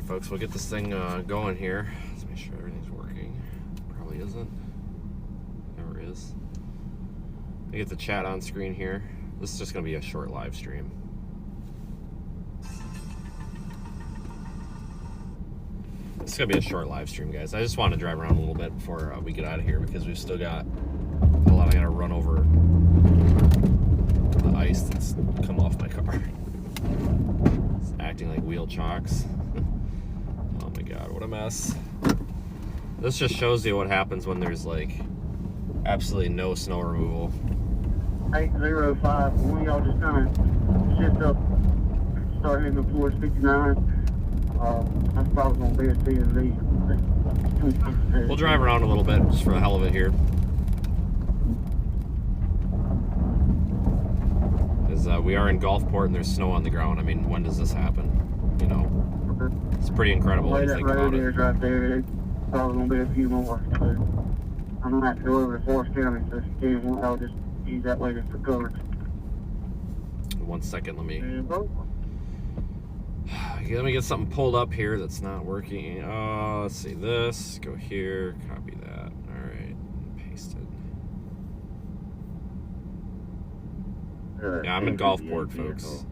Alright folks, we'll get this thing going here. Let's make sure everything's working. Probably isn't. Never is. I get the chat on screen here. This is just going to be a short live stream. It's going to be a short live stream, guys. I just want to drive around a little bit before we get out of here because we've still got a lot. I got to run over the ice that's come off my car. It's acting like wheel chocks. Oh my god, what a mess. This just shows you what happens when there's like absolutely no snow removal. 805, when y'all just kind of shift up, start heading towards 59. That's probably going to be a C&V. We'll drive around a little bit just for the hell of it here. Because we are in Gulfport and there's snow on the ground. I mean, when does this happen? You know, it's pretty incredible when you think about it. Right there, it's probably going to be a few more. So I'm going to have to go over to Forest County, so if you can, I'll just use that later for coverage. 1 second, let me get something pulled up here that's not working. Let's see this. Go here, copy that. All right, paste it. Yeah, I'm in Gulfport, folks.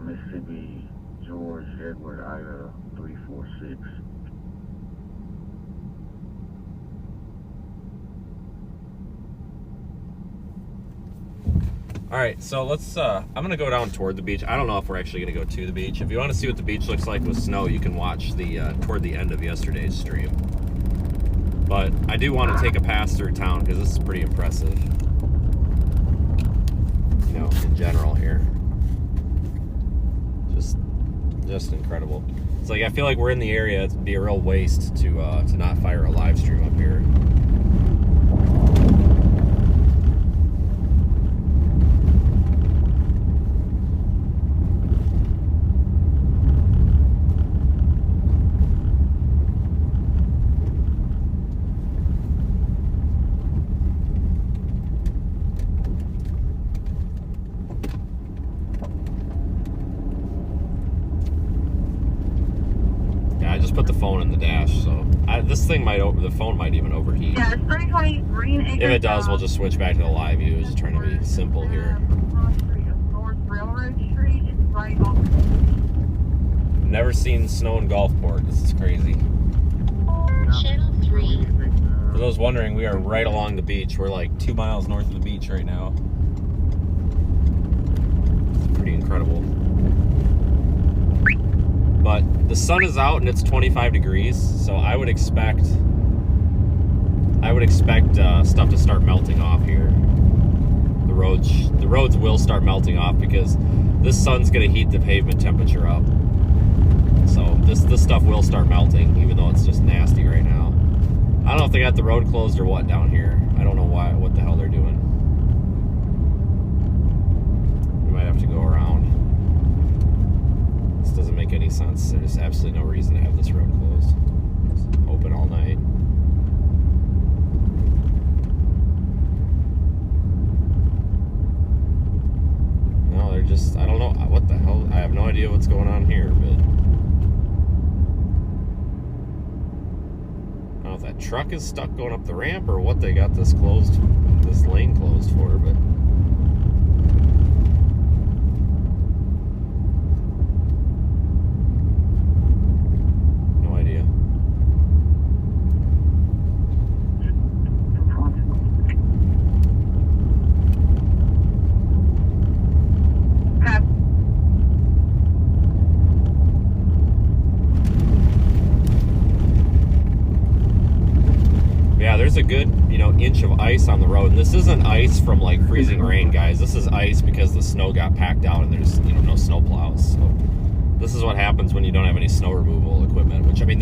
Mississippi, George, Edward, Ida, 346. All right, so let's, I'm gonna go down toward the beach. I don't know if we're actually gonna go to the beach. If you wanna see what the beach looks like with snow, you can watch the, toward the end of yesterday's stream. But I do wanna take a pass through town because this is pretty impressive. You know, in general here. Just incredible. It's like, I feel like we're in the area. It'd be a real waste to not fire a live stream up here. Put the phone in the dash, so this thing the phone might even overheat. Yeah, it's 320 Green Acres. If it does, we'll just switch back to the live view. Just trying to be simple here. North Railroad Street. It's right off. Never seen snow in Gulfport. This is crazy. Channel 3. For those wondering, we are right along the beach. We're like 2 miles north of the beach right now. It's pretty incredible. But the sun is out and it's 25 degrees, so I would expect stuff to start melting off here. The roads will start melting off because this sun's gonna heat the pavement temperature up. So this stuff will start melting, even though it's just nasty right now. I don't know if they got the road closed or what down here. I don't know what the hell they're doing. We might have to go around. Doesn't make any sense. There's absolutely no reason to have this road closed. It's open all night. No, they're just, I don't know what the hell. I have no idea what's going on here, but I don't know if that truck is stuck going up the ramp or what they got this lane closed for, but there's a good, inch of ice on the road. And this isn't ice from like freezing rain, guys. This is ice because the snow got packed out and there's, no snow plows. So this is what happens when you don't have any snow removal equipment, which, I mean,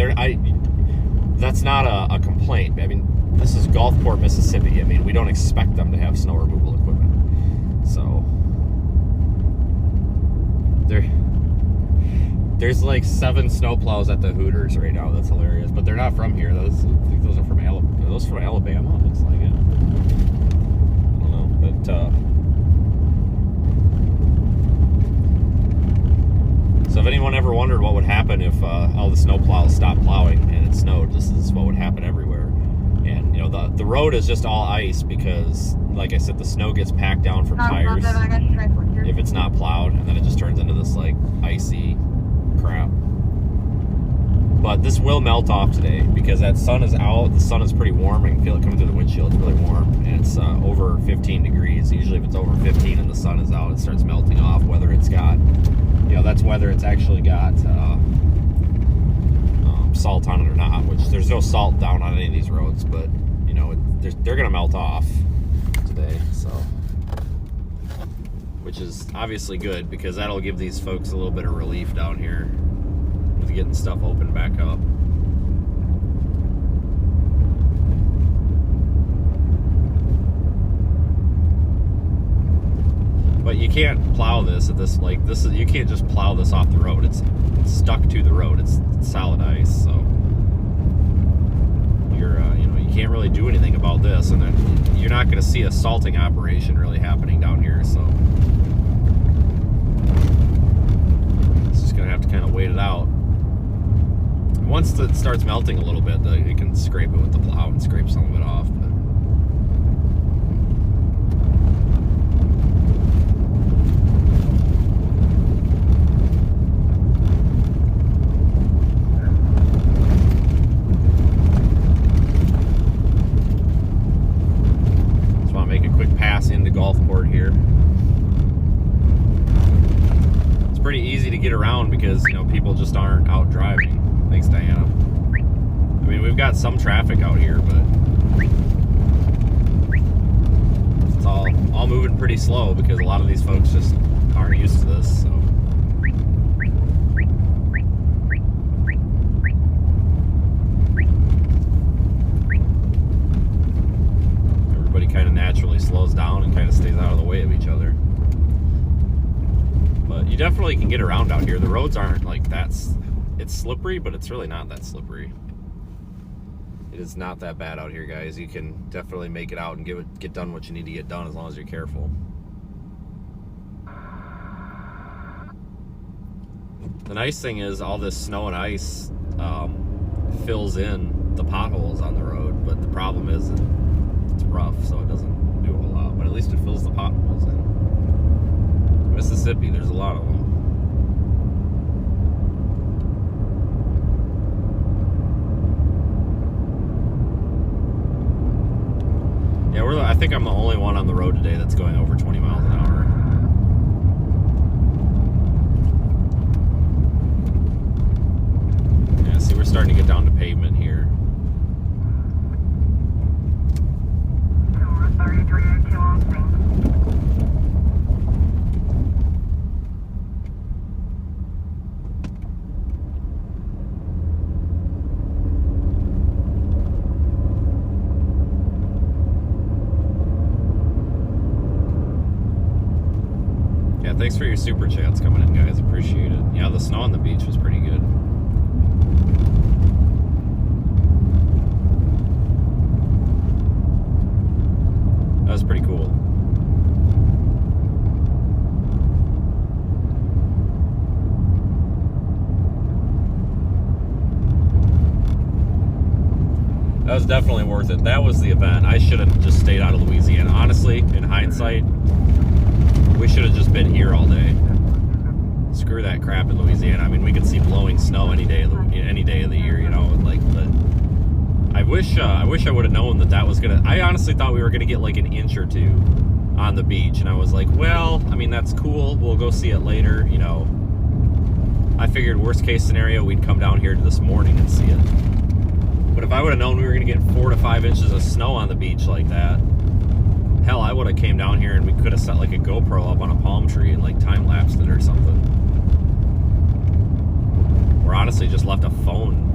that's not a complaint. I mean, this is Gulfport, Mississippi. I mean, we don't expect them to have snow removal equipment. So there's like 7 snow plows at the Hooters right now. That's hilarious. But they're not from here. I think those are from Alabama. Are those from Alabama? Looks like it. I don't know. But So if anyone ever wondered what would happen if all the snow plows stopped plowing and it snowed, this is what would happen everywhere. And you know, the road is just all ice because, like I said, the snow gets packed down from tires if it's not plowed, and then it just turns into this like icy crap. But this will melt off today because that sun is out. The sun is pretty warm. I can feel it coming through the windshield. It's really warm, and it's over 15 degrees. Usually if it's over 15 and the sun is out, it starts melting off, whether it's got, you know, that's whether it's actually got salt on it or not, which there's no salt down on any of these roads, but, you know, they're going to melt off today, so, which is obviously good because that'll give these folks a little bit of relief down here with getting stuff opened back up. But you can't plow this at this, like, this is, you can't just plow this off the road. It's stuck to the road. It's solid ice, so you're, you know, you can't really do anything about this, and then you're not going to see a salting operation really happening down here, so it's just going to have to kind of wait it out. Once it starts melting a little bit, you can scrape it with the plow and scrape some of it off. But just want to make a quick pass into Gulfport here. It's pretty easy to get around because, you know, people just aren't out driving. Thanks, Diana. I mean, we've got some traffic out here, but it's all moving pretty slow because a lot of these folks just aren't used to this, so. Everybody kind of naturally slows down and kind of stays out of the way of each other. But you definitely can get around out here. The roads aren't like it's slippery, but it's really not that slippery. It is not that bad out here, guys. You can definitely make it out and get done what you need to get done as long as you're careful. The nice thing is all this snow and ice fills in the potholes on the road, but the problem is it's rough, so it doesn't do a whole lot, but at least it fills the potholes in. Mississippi, there's a lot of them. Yeah, I think I'm the only one on the road today that's going over 20 miles an hour. Yeah, see, we're starting to get down to pavement here. Thanks for your super chats coming in, guys. Appreciate it. Yeah, the snow on the beach was pretty good. That was pretty cool. That was definitely worth it. That was the event. I should have just stayed out of Louisiana. Honestly, in hindsight, we should have just been here all day. Screw that crap in Louisiana. I mean, we could see blowing snow any day of the year, you know. Like, but I wish I would have known that was gonna. I honestly thought we were gonna get like an inch or two on the beach, and I was like, well, I mean, that's cool. We'll go see it later, you know. I figured worst case scenario, we'd come down here this morning and see it. But if I would have known we were gonna get 4 to 5 inches of snow on the beach like that, hell, I would have came down here and we could have set like a GoPro up on a palm tree and like time-lapsed it or something. Or honestly just left a phone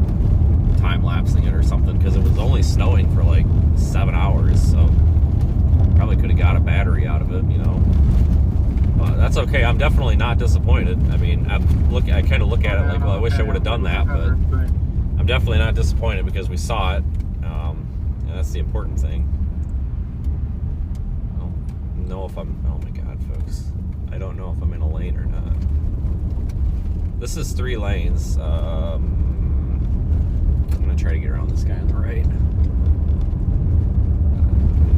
time-lapsing it or something, because it was only snowing for like 7 hours, so probably could have got a battery out of it, you know. But that's okay. I'm definitely not disappointed. I mean, I kind of look at it like, well, I wish I would have done that, but I'm definitely not disappointed because we saw it. And that's the important thing. Know if I'm, oh my god, folks, I don't know if I'm in a lane or not. This is 3 lanes. I'm gonna try to get around this guy on the right.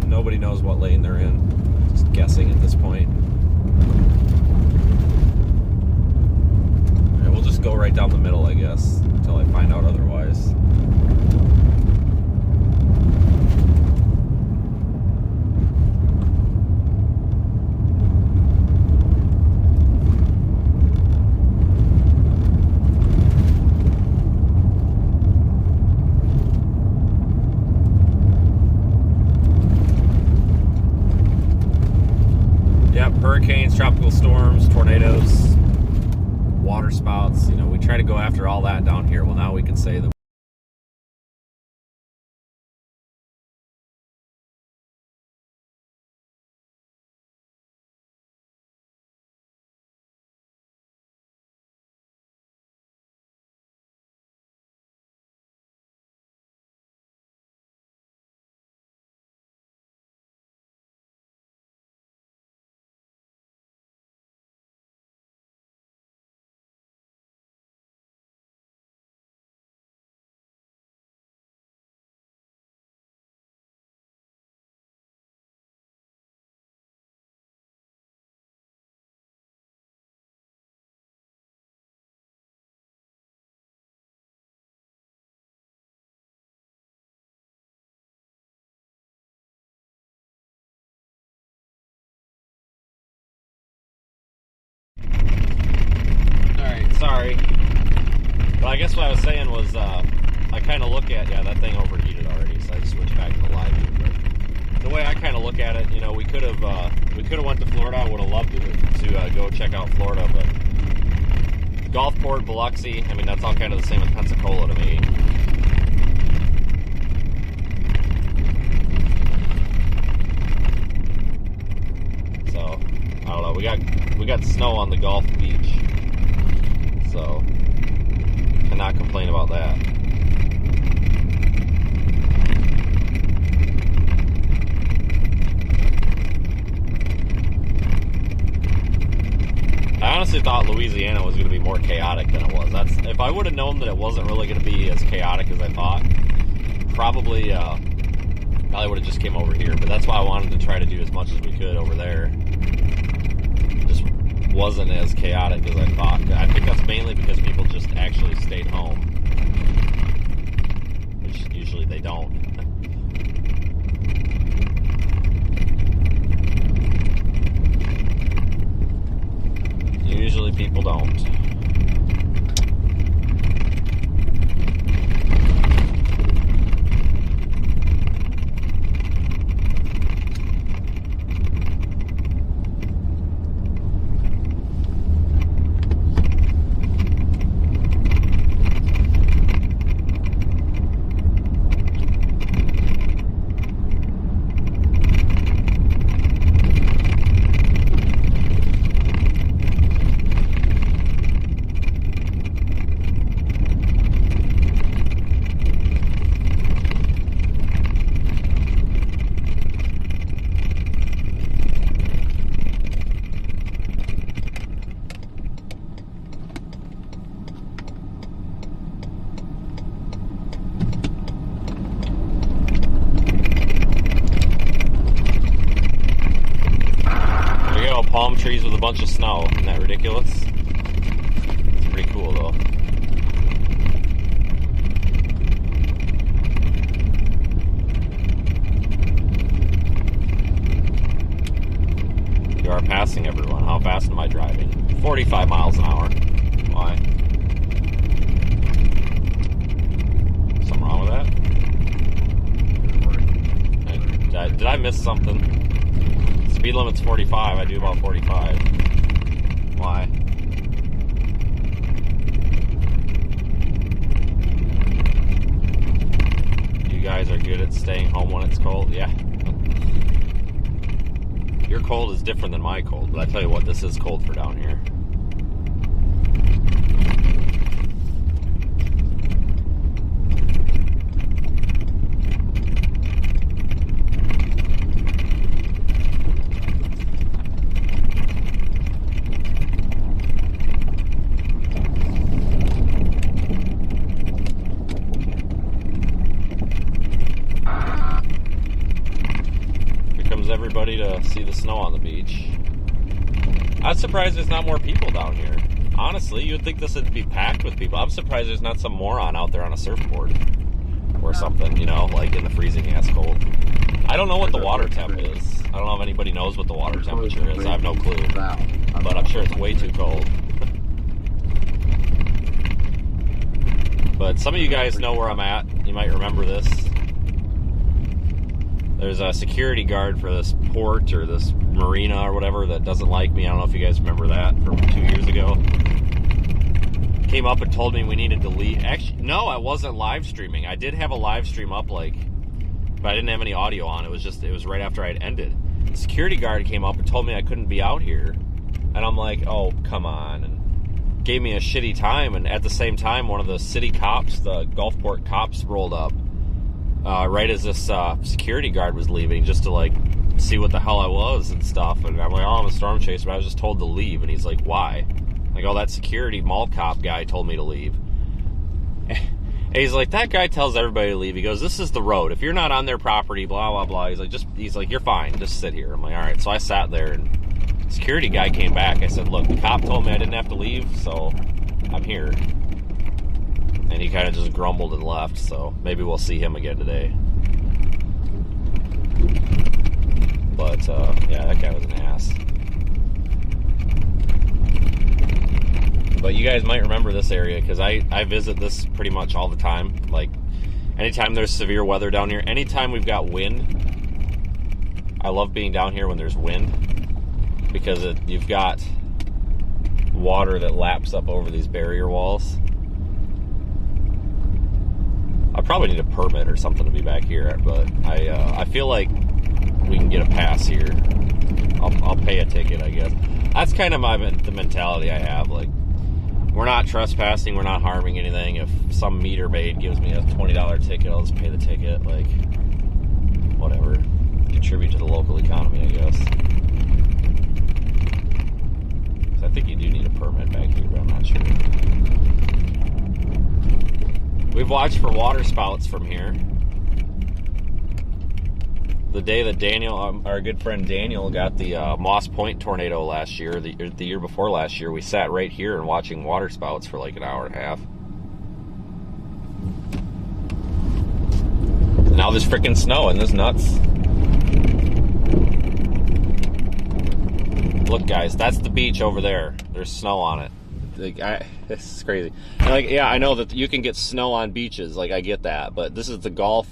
Nobody knows what lane they're in. Just guessing at this point. Alright, we'll just go right down the middle, I guess, until I find out otherwise. Hurricanes, tropical storms, tornadoes, water spouts, you know, we try to go after all that down here. Well, now we can say that sorry. But I guess what I was saying was, I kind of look at, yeah, that thing overheated already, so I switched back to the live view. But the way I kind of look at it, you know, we could have went to Florida. I would have loved to go check out Florida, but Gulfport, Biloxi, I mean, that's all kind of the same as Pensacola to me. So I don't know. We got snow on the Gulf Beach. So, cannot complain about that. I honestly thought Louisiana was going to be more chaotic than it was. If I would have known that it wasn't really going to be as chaotic as I thought, probably would have just came over here. But that's why I wanted to try to do as much as we could over there. Wasn't as chaotic as I thought. I think that's mainly because people just actually stayed home, which usually they don't. Usually people don't. Palm trees with a bunch of snow. Isn't that ridiculous? It's pretty cool though. You are passing everyone. How fast am I driving? 45 miles an hour. Why? Something wrong with that? Did I miss something? Speed limit's 45. I do about 45. Why? You guys are good at staying home when it's cold? Yeah. Your cold is different than my cold, but I tell you what, this is cold for down here. everybody to see the snow on the beach. I'm surprised there's not more people down here. Honestly, you'd think this would be packed with people. I'm surprised there's not some moron out there on a surfboard or something, you know, like in the freezing ass cold. I don't know what the water temp is. I don't know if anybody knows what the water temperature is. I have no clue. But I'm sure it's way too cold. But some of you guys know where I'm at. You might remember this. There's a security guard for this port or this marina or whatever that doesn't like me. I don't know if you guys remember that from 2 years ago. Came up and told me we needed to leave. Actually, no, I wasn't live streaming. I did have a live stream up, but I didn't have any audio on. It was right after I'd ended. The security guard came up and told me I couldn't be out here. And I'm like, oh, come on. And gave me a shitty time. And at the same time, one of the city cops, the Gulfport cops, rolled up. Right as this security guard was leaving, just to see what the hell I was and stuff. And I'm like, oh, I'm a storm chaser, but I was just told to leave. And he's like, why? Like, oh, that security mall cop guy told me to leave. And he's like, that guy tells everybody to leave. He goes, this is the road. If you're not on their property, blah, blah, blah. He's like, you're fine. Just sit here. I'm like, all right. So I sat there, and the security guy came back. I said, look, the cop told me I didn't have to leave, so I'm here. And he kind of just grumbled and left, so maybe we'll see him again today. But, yeah, that guy was an ass. But you guys might remember this area, because I visit this pretty much all the time. Like, anytime there's severe weather down here, anytime we've got wind, I love being down here when there's wind, because you've got water that laps up over these barrier walls. I probably need a permit or something to be back here, but I feel like we can get a pass here. I'll pay a ticket, I guess. That's kind of the mentality I have. Like, we're not trespassing, we're not harming anything. If some meter maid gives me a $20 ticket, I'll just pay the ticket. Like, whatever. Contribute to the local economy, I guess. I think you do need a permit back here, but I'm not sure. We've watched for water spouts from here. The day that Daniel, our good friend Daniel, got the Moss Point tornado last year, the year before last year, we sat right here and watching water spouts for like an hour and a half. Now there's freaking snow and there's nuts. Look, guys, that's the beach over there. There's snow on it. This is crazy. Like, yeah, I know that you can get snow on beaches. Like, I get that, but this is the Gulf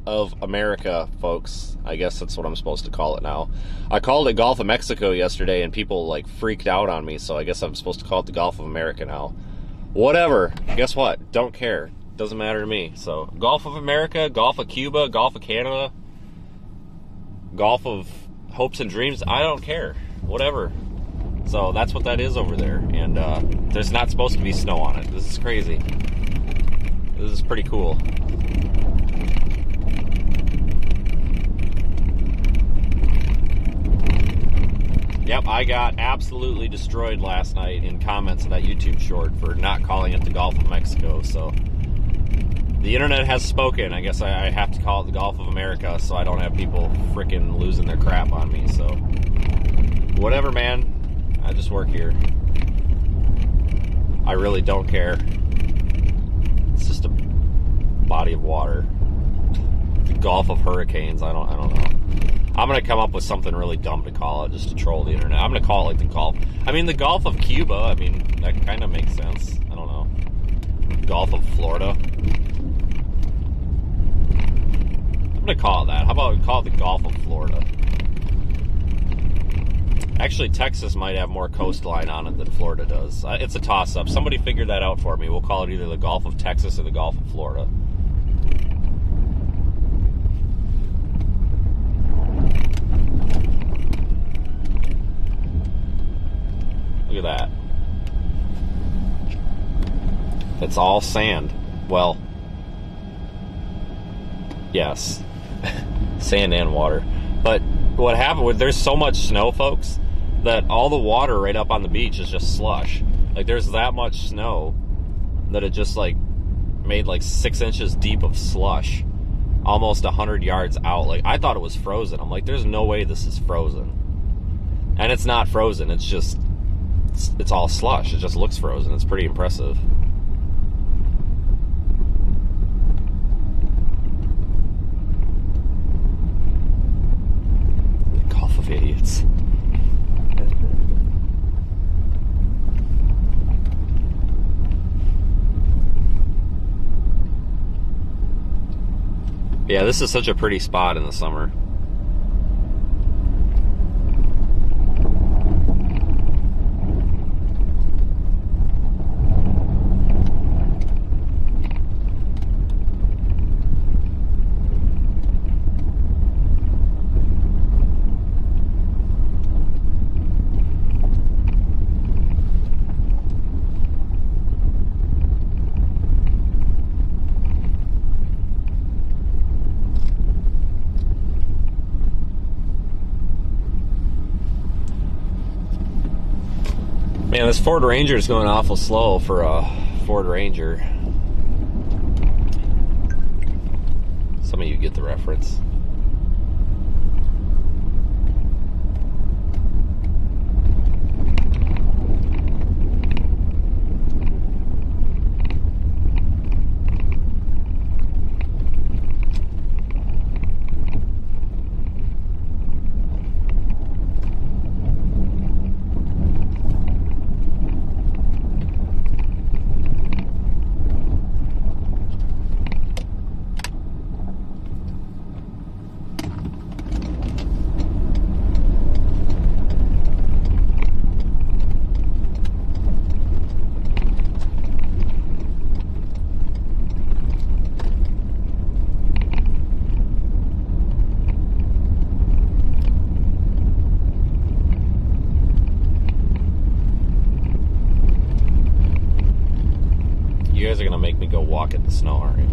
of America, folks. I guess that's what I'm supposed to call it now. I called it Gulf of Mexico yesterday, and people like freaked out on me. So I guess I'm supposed to call it the Gulf of America now. Whatever. Guess what? Don't care. Doesn't matter to me. So Gulf of America, Gulf of Cuba, Gulf of Canada, Gulf of Hopes and Dreams. I don't care. Whatever. So that's what that is over there. And there's not supposed to be snow on it. This is crazy. This is pretty cool. Yep, I got absolutely destroyed last night in comments of that YouTube short for not calling it the Gulf of Mexico. So the internet has spoken. I guess I have to call it the Gulf of America so I don't have people freaking losing their crap on me. So whatever, man. I just work here. I really don't care. It's just a body of water. The Gulf of Hurricanes. I don't know. I'm gonna come up with something really dumb to call it just to troll the internet. I'm gonna call it like the Gulf. I mean, the Gulf of Cuba. I mean, that kind of makes sense. I don't know. Gulf of Florida. I'm gonna call it that. How about we call it the Gulf of Florida? Actually, Texas might have more coastline on it than Florida does. It's a toss-up. Somebody figured that out for me. We'll call it either the Gulf of Texas or the Gulf of Florida. Look at that. It's all sand. Well, yes. Sand and water. But what happened, there's so much snow, folks, that all the water right up on the beach is just slush. Like, there's that much snow that it just like made like 6 inches deep of slush almost 100 yards out. Like, I thought it was frozen. I'm like, there's no way this is frozen. And it's not frozen. It's just, it's all slush. It just looks frozen. It's pretty impressive. The Gulf of Idiots. Yeah, this is such a pretty spot in the summer. Man, this Ford Ranger is going awful slow for a Ford Ranger. Some of you get the reference. You guys are gonna make me go walk in the snow, aren't you?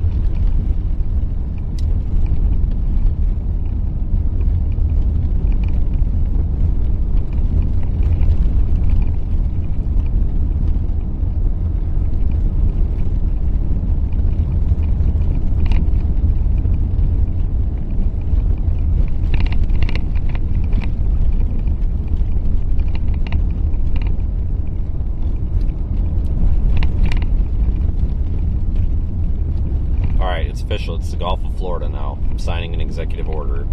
It's official. It's the Gulf of Florida now. I'm signing an executive order.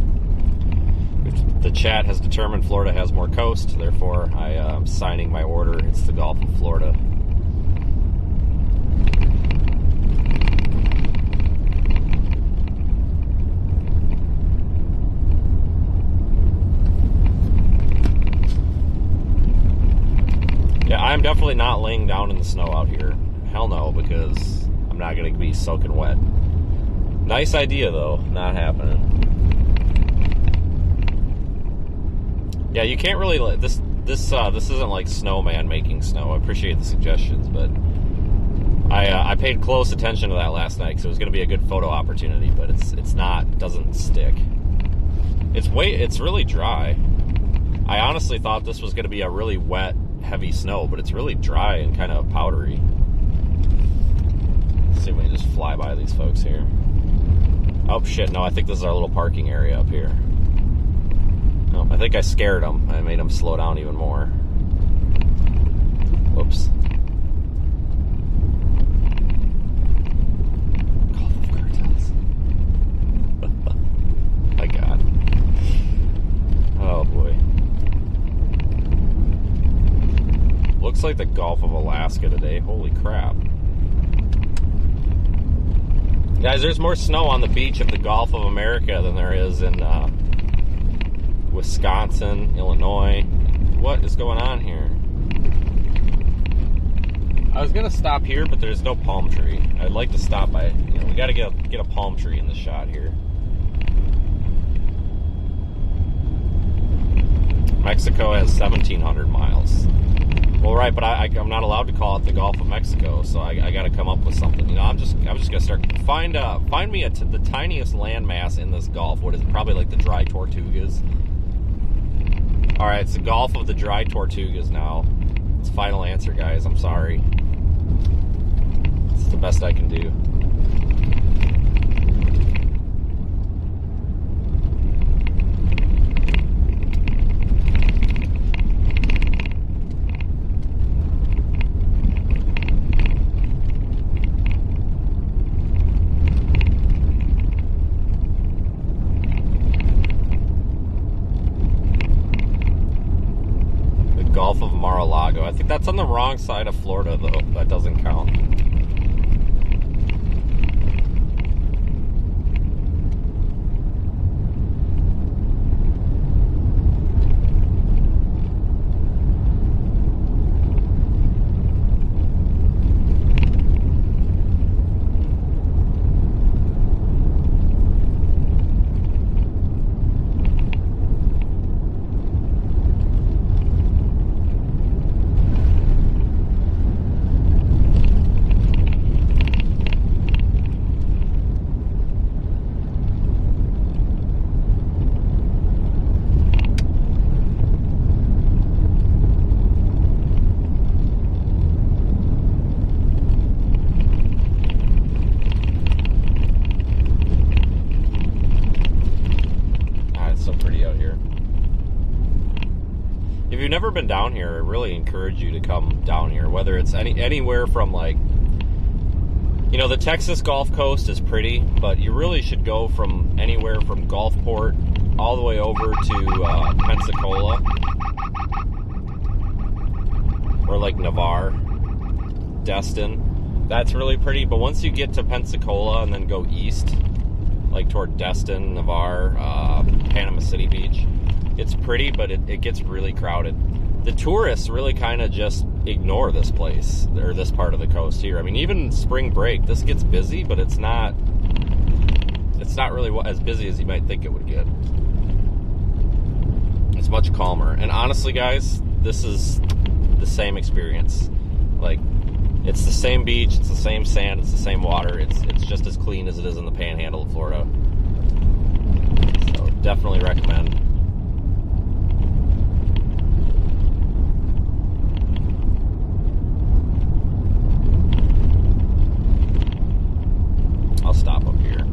The chat has determined Florida has more coast, therefore I am signing my order. It's the Gulf of Florida. Yeah, I'm definitely not laying down in the snow out here. Hell no, because I'm not going to be soaking wet. Nice idea, though. Not happening. Yeah, you can't really this isn't like Snowman making snow. I appreciate the suggestions, but I paid close attention to that last night because it was going to be a good photo opportunity, but it's not. It doesn't stick. It's really dry. I honestly thought this was going to be a really wet, heavy snow, but it's really dry and kind of powdery. Let's see if we can just fly by these folks here. Oh shit, no, I think this is our little parking area up here. No, I think I scared them. I made them slow down even more. Whoops. Gulf of Cartels. My God. Oh boy. Looks like the Gulf of Alaska today. Holy crap. Guys, there's more snow on the beach of the Gulf of America than there is in Wisconsin, Illinois. What is going on here? I was gonna stop here, but there's no palm tree. I'd like to stop by. You know, we got to get a palm tree in the shot here. Mexico has 1,700 miles. Well, right, but I'm not allowed to call it the Gulf of Mexico, so I got to come up with something. You know, I'm just gonna start find me the tiniest landmass in this Gulf. What is it? Probably like the Dry Tortugas. All right, it's the Gulf of the Dry Tortugas now. It's final answer, guys. I'm sorry. It's the best I can do. Gulf of Mar-a-Lago. I think that's on the wrong side of Florida, though. That doesn't count. If you've never been down here, I really encourage you to come down here, whether it's anywhere from, like, you know, the Texas Gulf Coast is pretty, but you really should go from anywhere from Gulfport all the way over to Pensacola, or like Navarre, Destin. That's really pretty, but once you get to Pensacola and then go east, like toward Destin, Navarre, Panama City Beach, it's pretty, but it gets really crowded. The tourists really kind of just ignore this place, or this part of the coast here. I mean, even spring break, this gets busy, but it's not really as busy as you might think it would get. It's much calmer. And honestly, guys, this is the same experience. Like, it's the same beach, it's the same sand, it's the same water. It's just as clean as it is in the panhandle of Florida. So definitely recommend. I'll stop up here.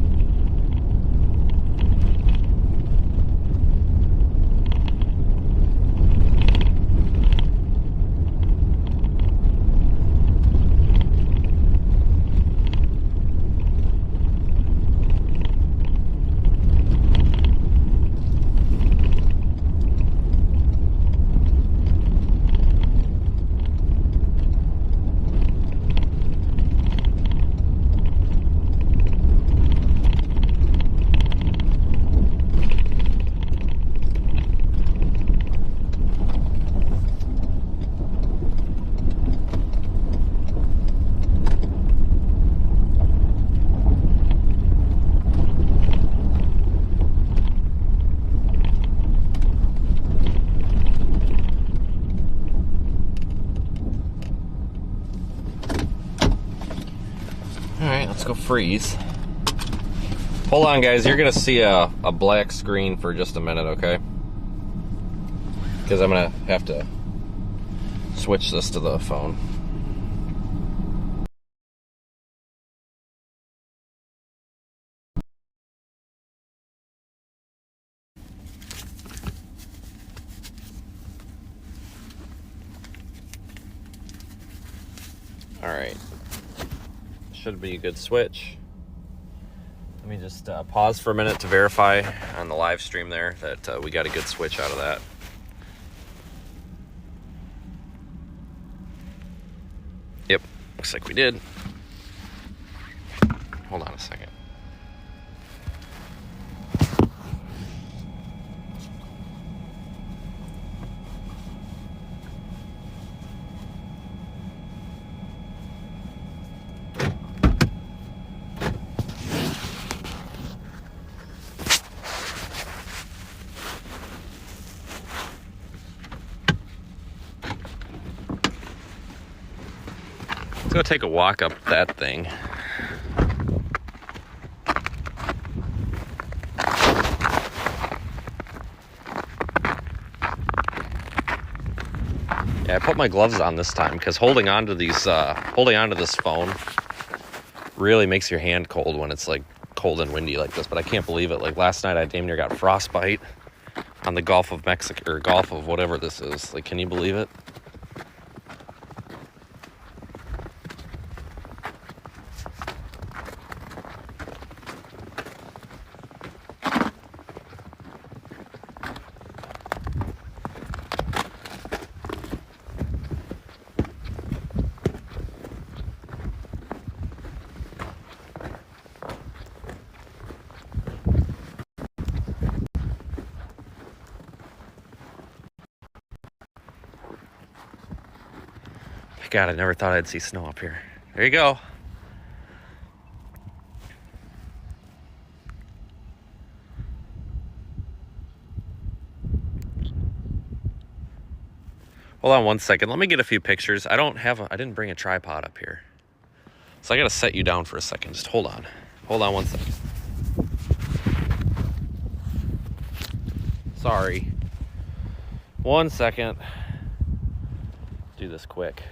Alright, let's go freeze. Hold on, guys. You're going to see a black screen for just a minute, okay? Because I'm going to have to switch this to the phone. Alright. Should be a good switch. Let me just pause for a minute to verify on the live stream there that we got a good switch out of that. Yep, looks like we did. Hold on a second. Let's go take a walk up that thing. Yeah, I put my gloves on this time because holding on to this phone really makes your hand cold when it's like cold and windy like this. But I can't believe it. Like last night, I damn near got frostbite on the Gulf of Mexico, or Gulf of whatever this is. Like, can you believe it? God, I never thought I'd see snow up here. There you go. Hold on one second. Let me get a few pictures. I didn't bring a tripod up here. So I gotta set you down for a second. Just hold on. Hold on one second. Sorry. 1 second. Do this quick.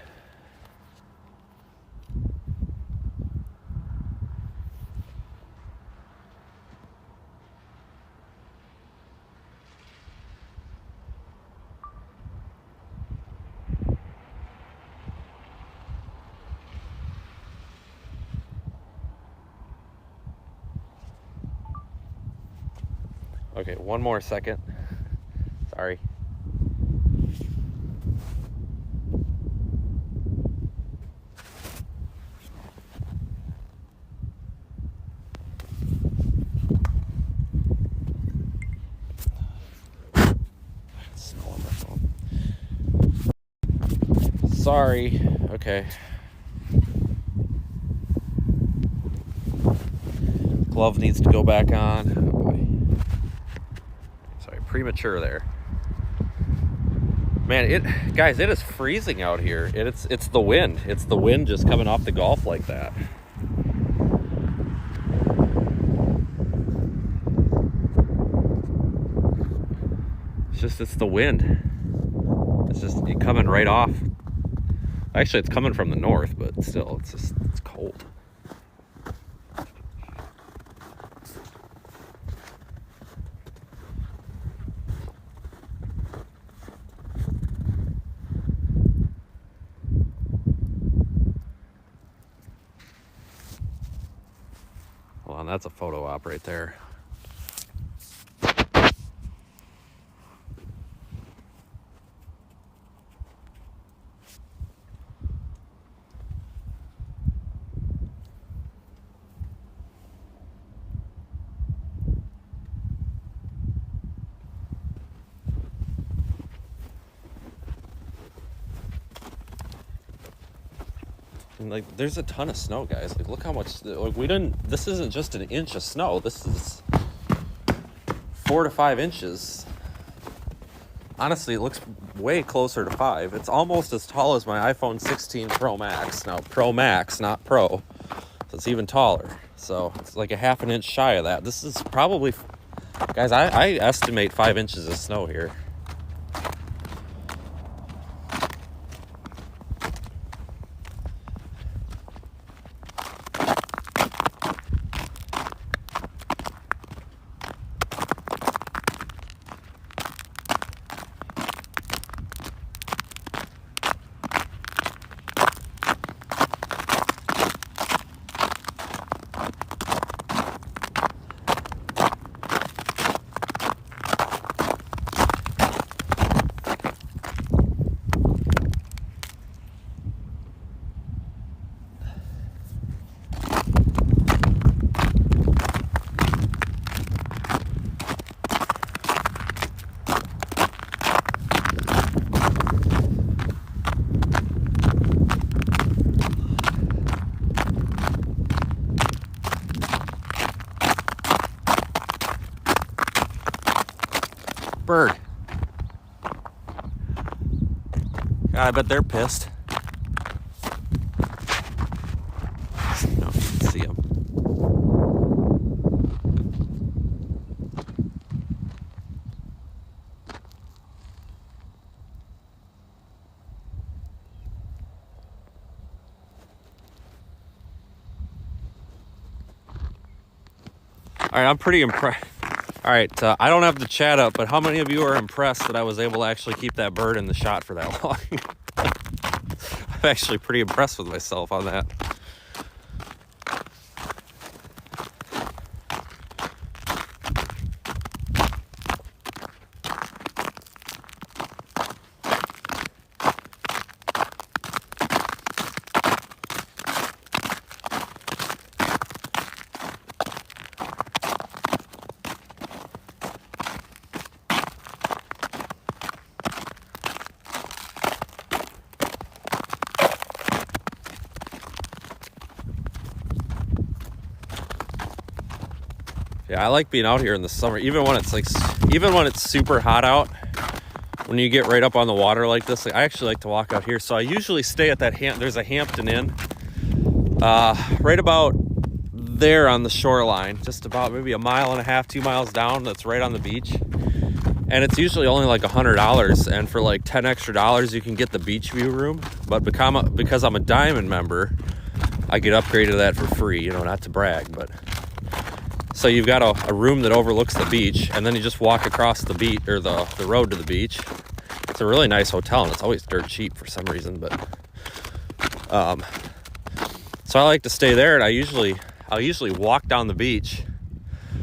Okay, 1 more second. Sorry. Snow on my phone. Sorry. Okay. Glove needs to go back on. Oh boy. Sorry, premature there. Man, guys, it is freezing out here. It's the wind. It's the wind just coming off the Gulf like that. It's the wind. It's just coming right off. Actually, it's coming from the north, but still, it's cold. Hold on, that's a photo op right there. And like, there's a ton of snow, guys. Like, look how much. Like, this isn't just an inch of snow. This is 4 to 5 inches. Honestly, it looks way closer to 5. It's almost as tall as my iPhone 16 Pro Max. Now, Pro Max, not Pro. So it's even taller. So it's like a half an inch shy of that. This is probably, guys, I estimate 5 inches of snow here. Bird. God, I bet they're pissed. No, you can see them. All right, I'm pretty impressed. All right, I don't have the chat up, but how many of you are impressed that I was able to actually keep that bird in the shot for that long? I'm actually pretty impressed with myself on that. Yeah, I like being out here in the summer, even when it's super hot out. When you get right up on the water like this, I actually like to walk out here. So I usually stay at that there's a Hampton Inn, right about there on the shoreline, just about maybe 1.5 miles, 2 miles down. That's right on the beach, and it's usually only like $100. And for like $10 extra, you can get the beach view room. But because I'm a Diamond member, I get upgraded to that for free. You know, not to brag, but. So you've got a room that overlooks the beach, and then you just walk across the beach, or the road to the beach. It's a really nice hotel, and it's always dirt cheap for some reason. But so I like to stay there, and I'll usually walk down the beach.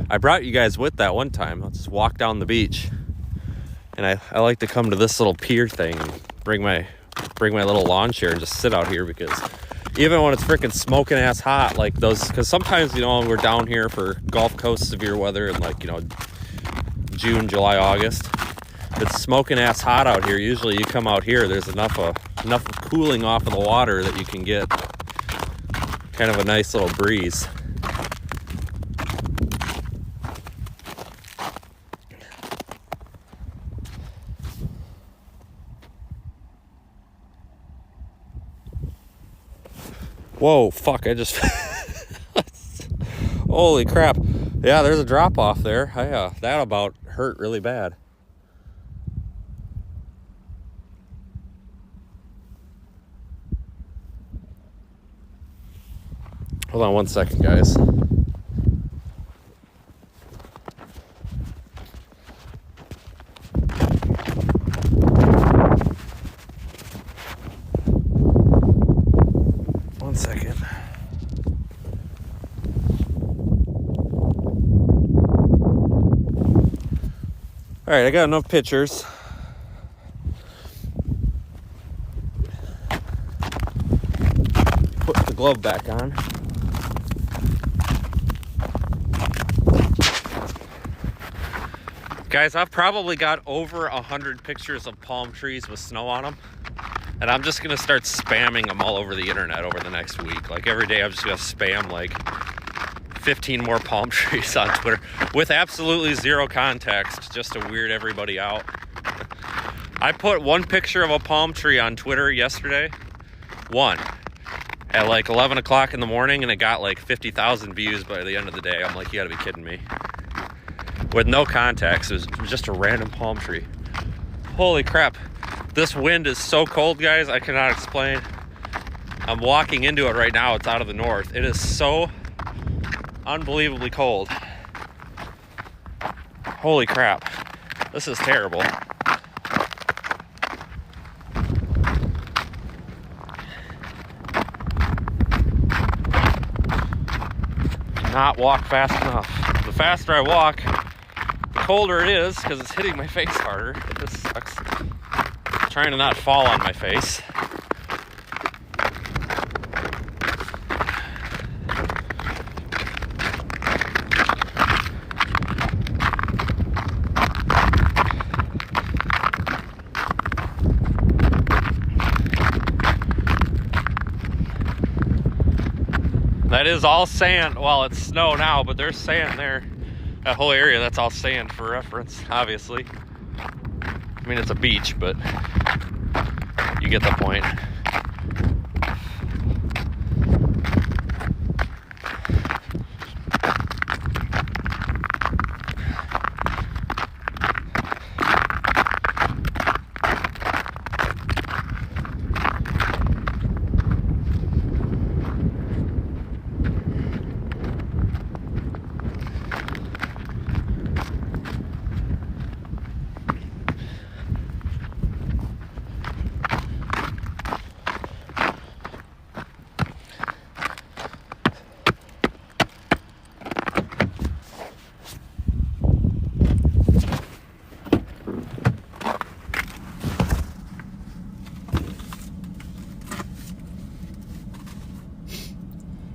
I brought you guys with that one time. Let's just walk down the beach, and I like to come to this little pier thing and bring my little lawn chair and just sit out here, because even when it's freaking smoking ass hot, like those, because sometimes, you know, we're down here for Gulf Coast severe weather in like, you know, June, July, August. It's smoking ass hot out here. Usually you come out here, there's enough of cooling off of the water that you can get kind of a nice little breeze. Whoa, fuck, I just... Holy crap. Yeah, there's a drop off there. That about hurt really bad. Hold on one second, guys. One second. All right, I got enough pictures. Put the glove back on. Guys, I've probably got over 100 pictures of palm trees with snow on them. And I'm just going to start spamming them all over the internet over the next week. Like every day I'm just going to spam like 15 more palm trees on Twitter with absolutely zero context, just to weird everybody out. I put one picture of a palm tree on Twitter yesterday. One. At like 11 o'clock in the morning, and it got like 50,000 views by the end of the day. I'm like, you gotta be kidding me. With no context, it was just a random palm tree. Holy crap. This wind is so cold, guys, I cannot explain. I'm walking into it right now. It's out of the north. It is so unbelievably cold. Holy crap. This is terrible. Cannot walk fast enough. The faster I walk, the colder it is, because it's hitting my face harder. It just sucks. Trying to not fall on my face. That is all sand. Well, it's snow now, but there's sand there. That whole area, that's all sand for reference, obviously. I mean, it's a beach, but you get the point.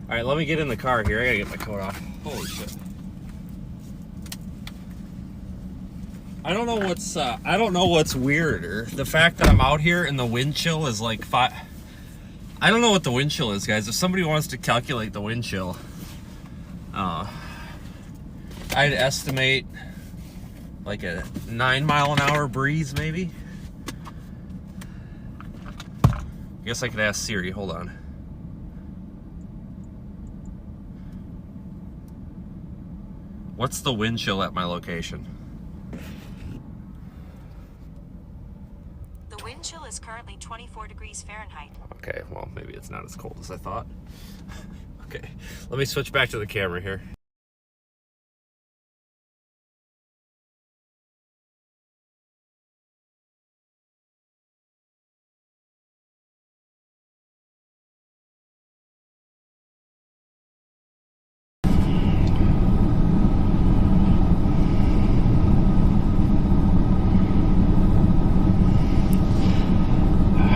All right, let me get in the car here. I gotta get my coat off. Holy shit. I don't know what's weirder. The fact that I'm out here and the wind chill is like 5. I don't know what the wind chill is, guys. If somebody wants to calculate the wind chill, I'd estimate like a 9-mile-an-hour breeze, maybe. I guess I could ask Siri. Hold on. What's the wind chill at my location? The wind chill is currently 24 degrees Fahrenheit. Okay, well, maybe it's not as cold as I thought. Okay, let me switch back to the camera here.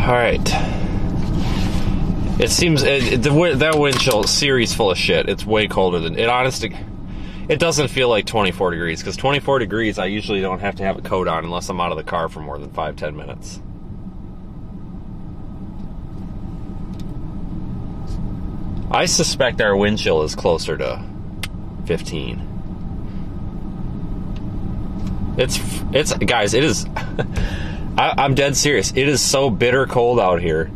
All right. It seems that wind chill Siri's full of shit. It's way colder than it. Honestly, it doesn't feel like 24 degrees because 24 degrees I usually don't have to have a coat on unless I'm out of the car for more than 5-10 minutes. I suspect our wind chill is closer to 15. It's guys. It is. I'm dead serious. It is so bitter cold out here.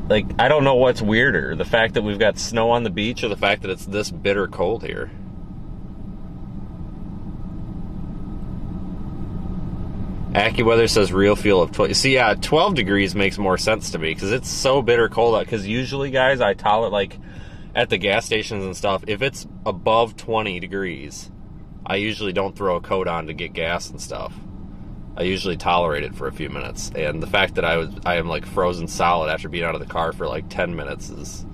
Like, I don't know what's weirder, the fact that we've got snow on the beach or the fact that it's this bitter cold here. AccuWeather says real feel of 12. See, yeah, 12 degrees makes more sense to me because it's so bitter cold out. Because usually, guys, I tolerate, like, at the gas stations and stuff, if it's above 20 degrees, I usually don't throw a coat on to get gas and stuff. I usually tolerate it for a few minutes, and the fact that I am like frozen solid after being out of the car for like 10 minutes is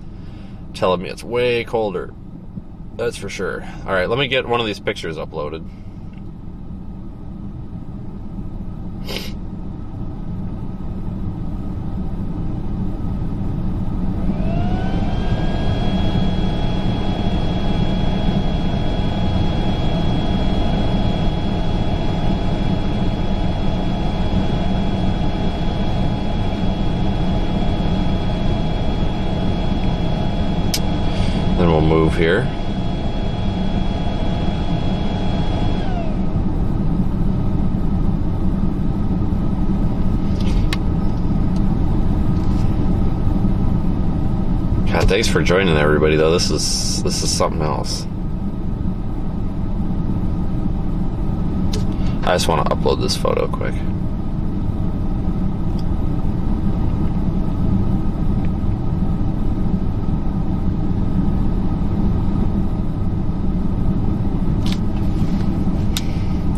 telling me it's way colder. That's for sure. All right, let me get one of these pictures uploaded. Then we'll move here. God, thanks for joining everybody though. This is something else. I just want to upload this photo quick.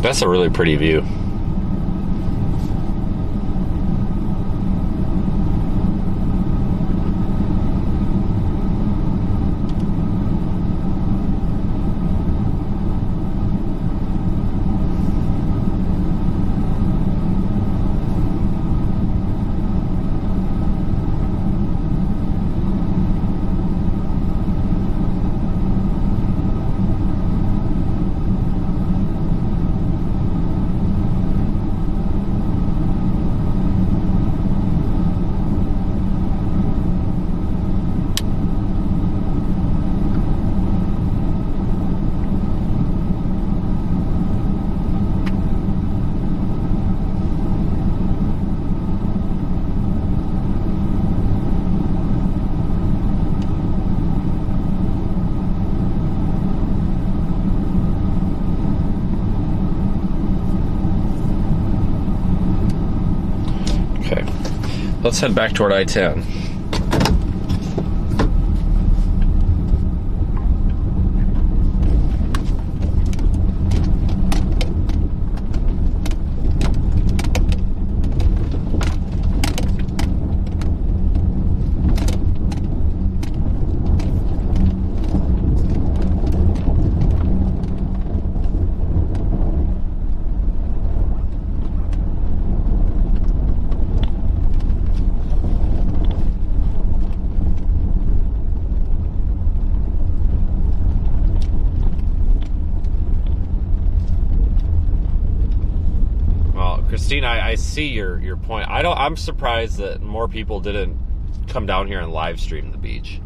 That's a really pretty view. Let's head back toward I-10. Christine, I see your point. I'm surprised that more people didn't come down here and live stream the beach.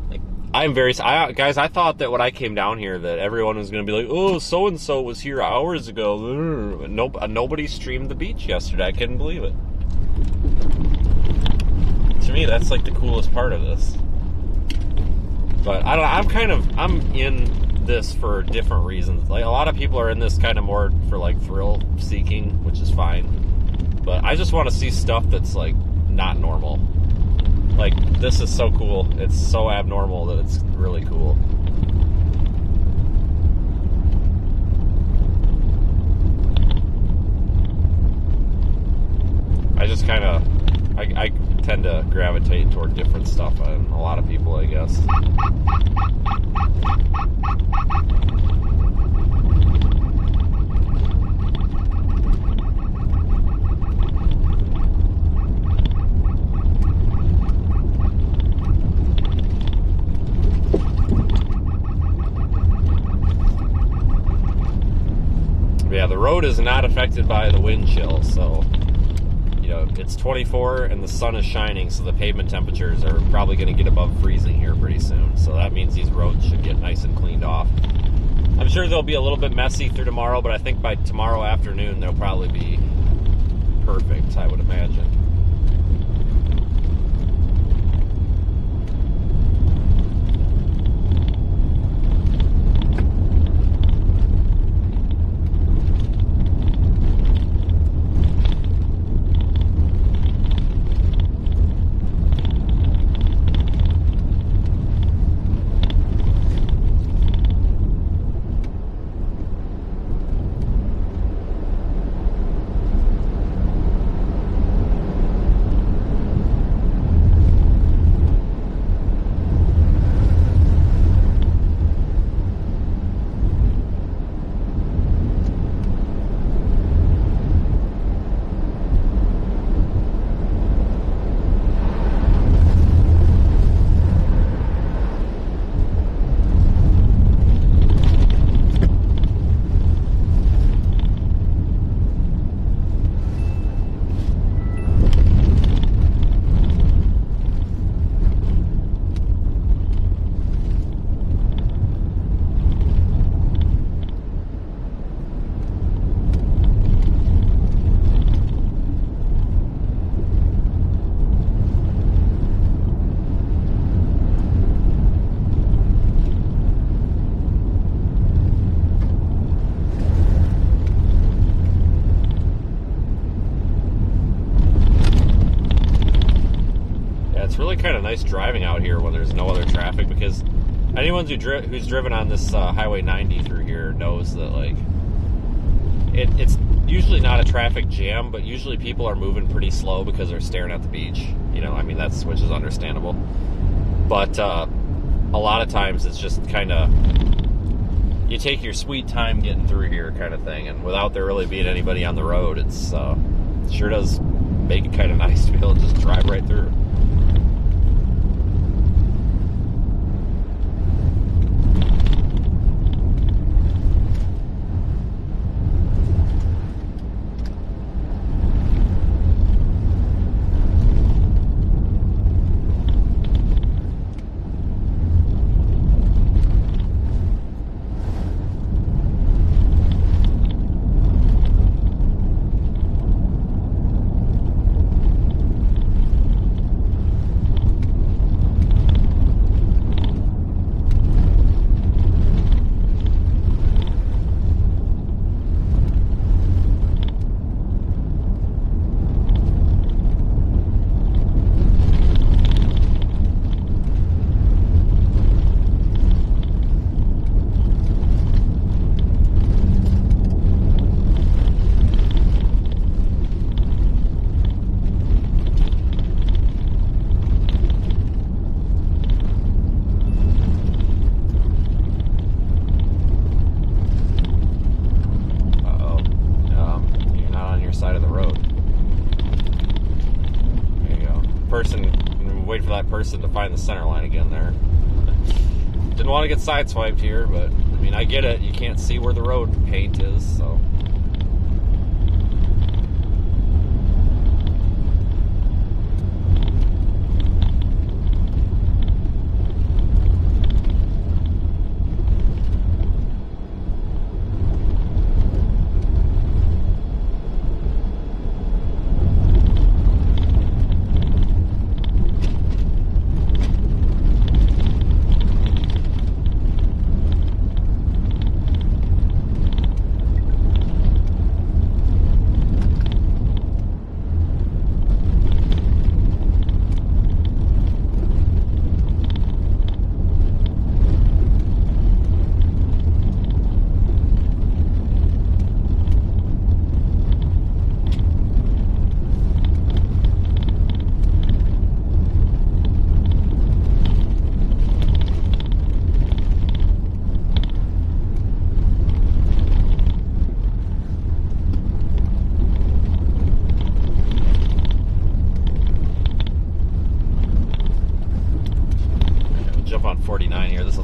Like, guys, I thought that when I came down here that everyone was going to be like, oh, so-and-so was here hours ago. Nobody streamed the beach yesterday. I couldn't believe it. To me, that's like the coolest part of this. But I don't know, I'm in this for different reasons. Like, a lot of people are in this kind of more for like thrill seeking, which is fine. But I just want to see stuff that's like not normal. Like, this is so cool. It's so abnormal that it's really cool. I just kind of, I tend to gravitate toward different stuff than a lot of people, I guess. Yeah, the road is not affected by the wind chill, so, you know, it's 24 and the sun is shining, so the pavement temperatures are probably going to get above freezing here pretty soon. So that means these roads should get nice and cleaned off. I'm sure they'll be a little bit messy through tomorrow, but I think by tomorrow afternoon they'll probably be perfect, I would imagine. Kind of nice driving out here when there's no other traffic, because anyone who's driven on this Highway 90 through here knows that, like, it's usually not a traffic jam, but usually people are moving pretty slow because they're staring at the beach. You know, I mean, which is understandable. But a lot of times it's just kind of, you take your sweet time getting through here kind of thing, and without there really being anybody on the road, it sure does make it kind of nice to be able to just drive right through. To find the center line again there. Didn't want to get sideswiped here, but I mean, I get it. You can't see where the road paint is, so.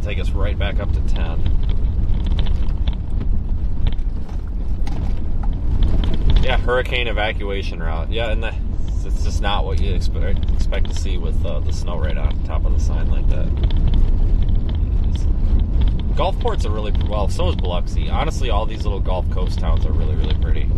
will take us right back up to 10. Yeah, hurricane evacuation route. Yeah, and it's just not what you expect to see with the snow right on top of the sign like that. Gulfport's a really, well, so is Biloxi. Honestly, all these little Gulf Coast towns are really, really pretty.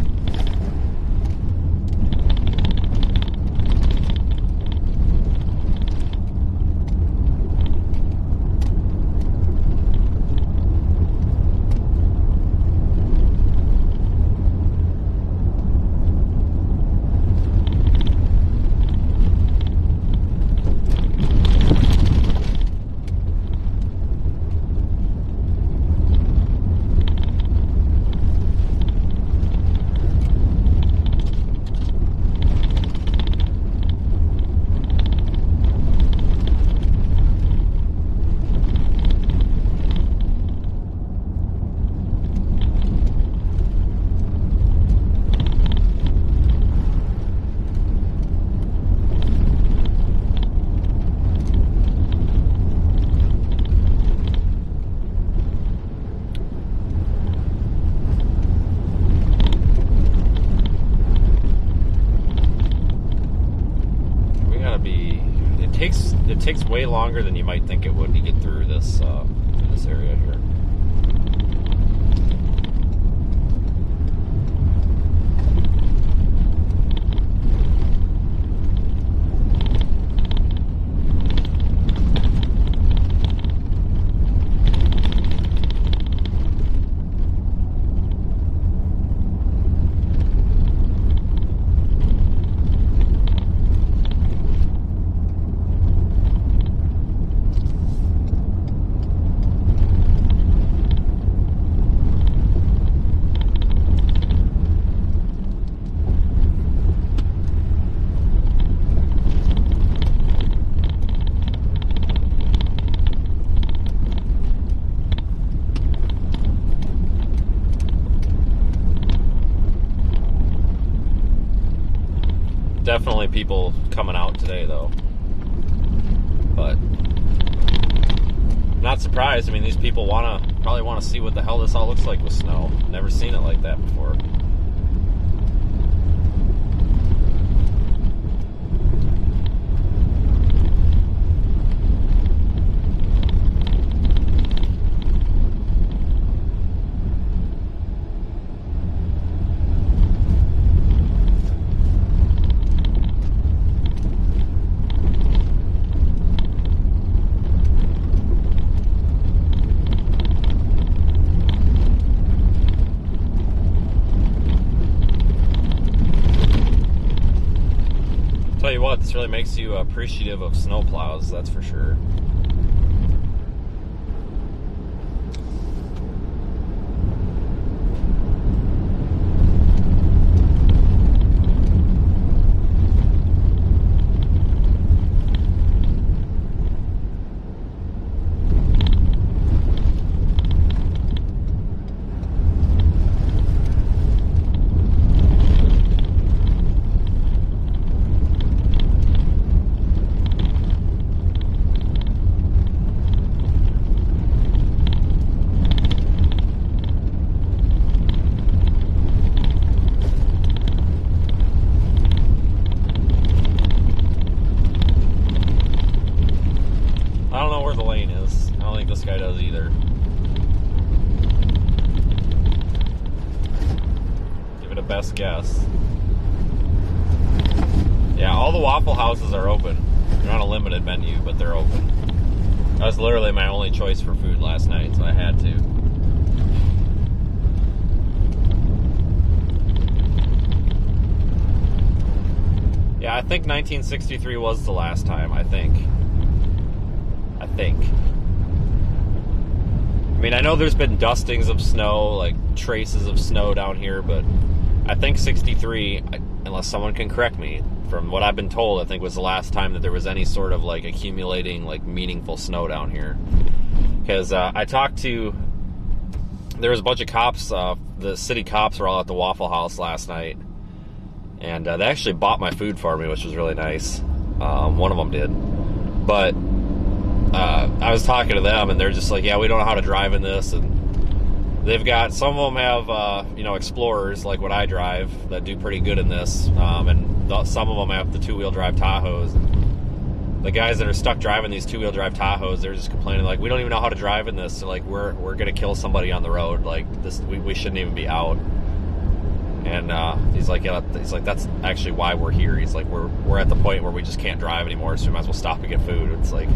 It takes way longer than you might think it would to get through this area here. Definitely people coming out today, though. But not surprised. I mean, these people probably want to see what the hell this all looks like with snow. Never seen it like that before. Tell you what, this really makes you appreciative of snowplows, that's for sure. I don't know where the lane is. I don't think this guy does either. Give it a best guess. Yeah, all the Waffle Houses are open. They're on a limited menu, but they're open. That was literally my only choice for food last night, so I had to. Yeah, I think 1963 was the last time, I think. I mean, I know there's been dustings of snow, like traces of snow down here, but I think 63, unless someone can correct me, from what I've been told, I think was the last time that there was any sort of like accumulating, like meaningful snow down here. Because I talked to, there was a bunch of cops, the city cops were all at the Waffle House last night, and they actually bought my food for me, which was really nice. One of them did. But I was talking to them, and they're just like, yeah, we don't know how to drive in this, and they've got, some of them have, Explorers, like what I drive, that do pretty good in this, and some of them have the two-wheel drive Tahoes. The guys that are stuck driving these two-wheel drive Tahoes, they're just complaining, like, we don't even know how to drive in this, so, like, we're going to kill somebody on the road, like, this, we shouldn't even be out. And he's like, yeah, that's actually why we're here. He's like, we're at the point where we just can't drive anymore, so we might as well stop and get food. It's like,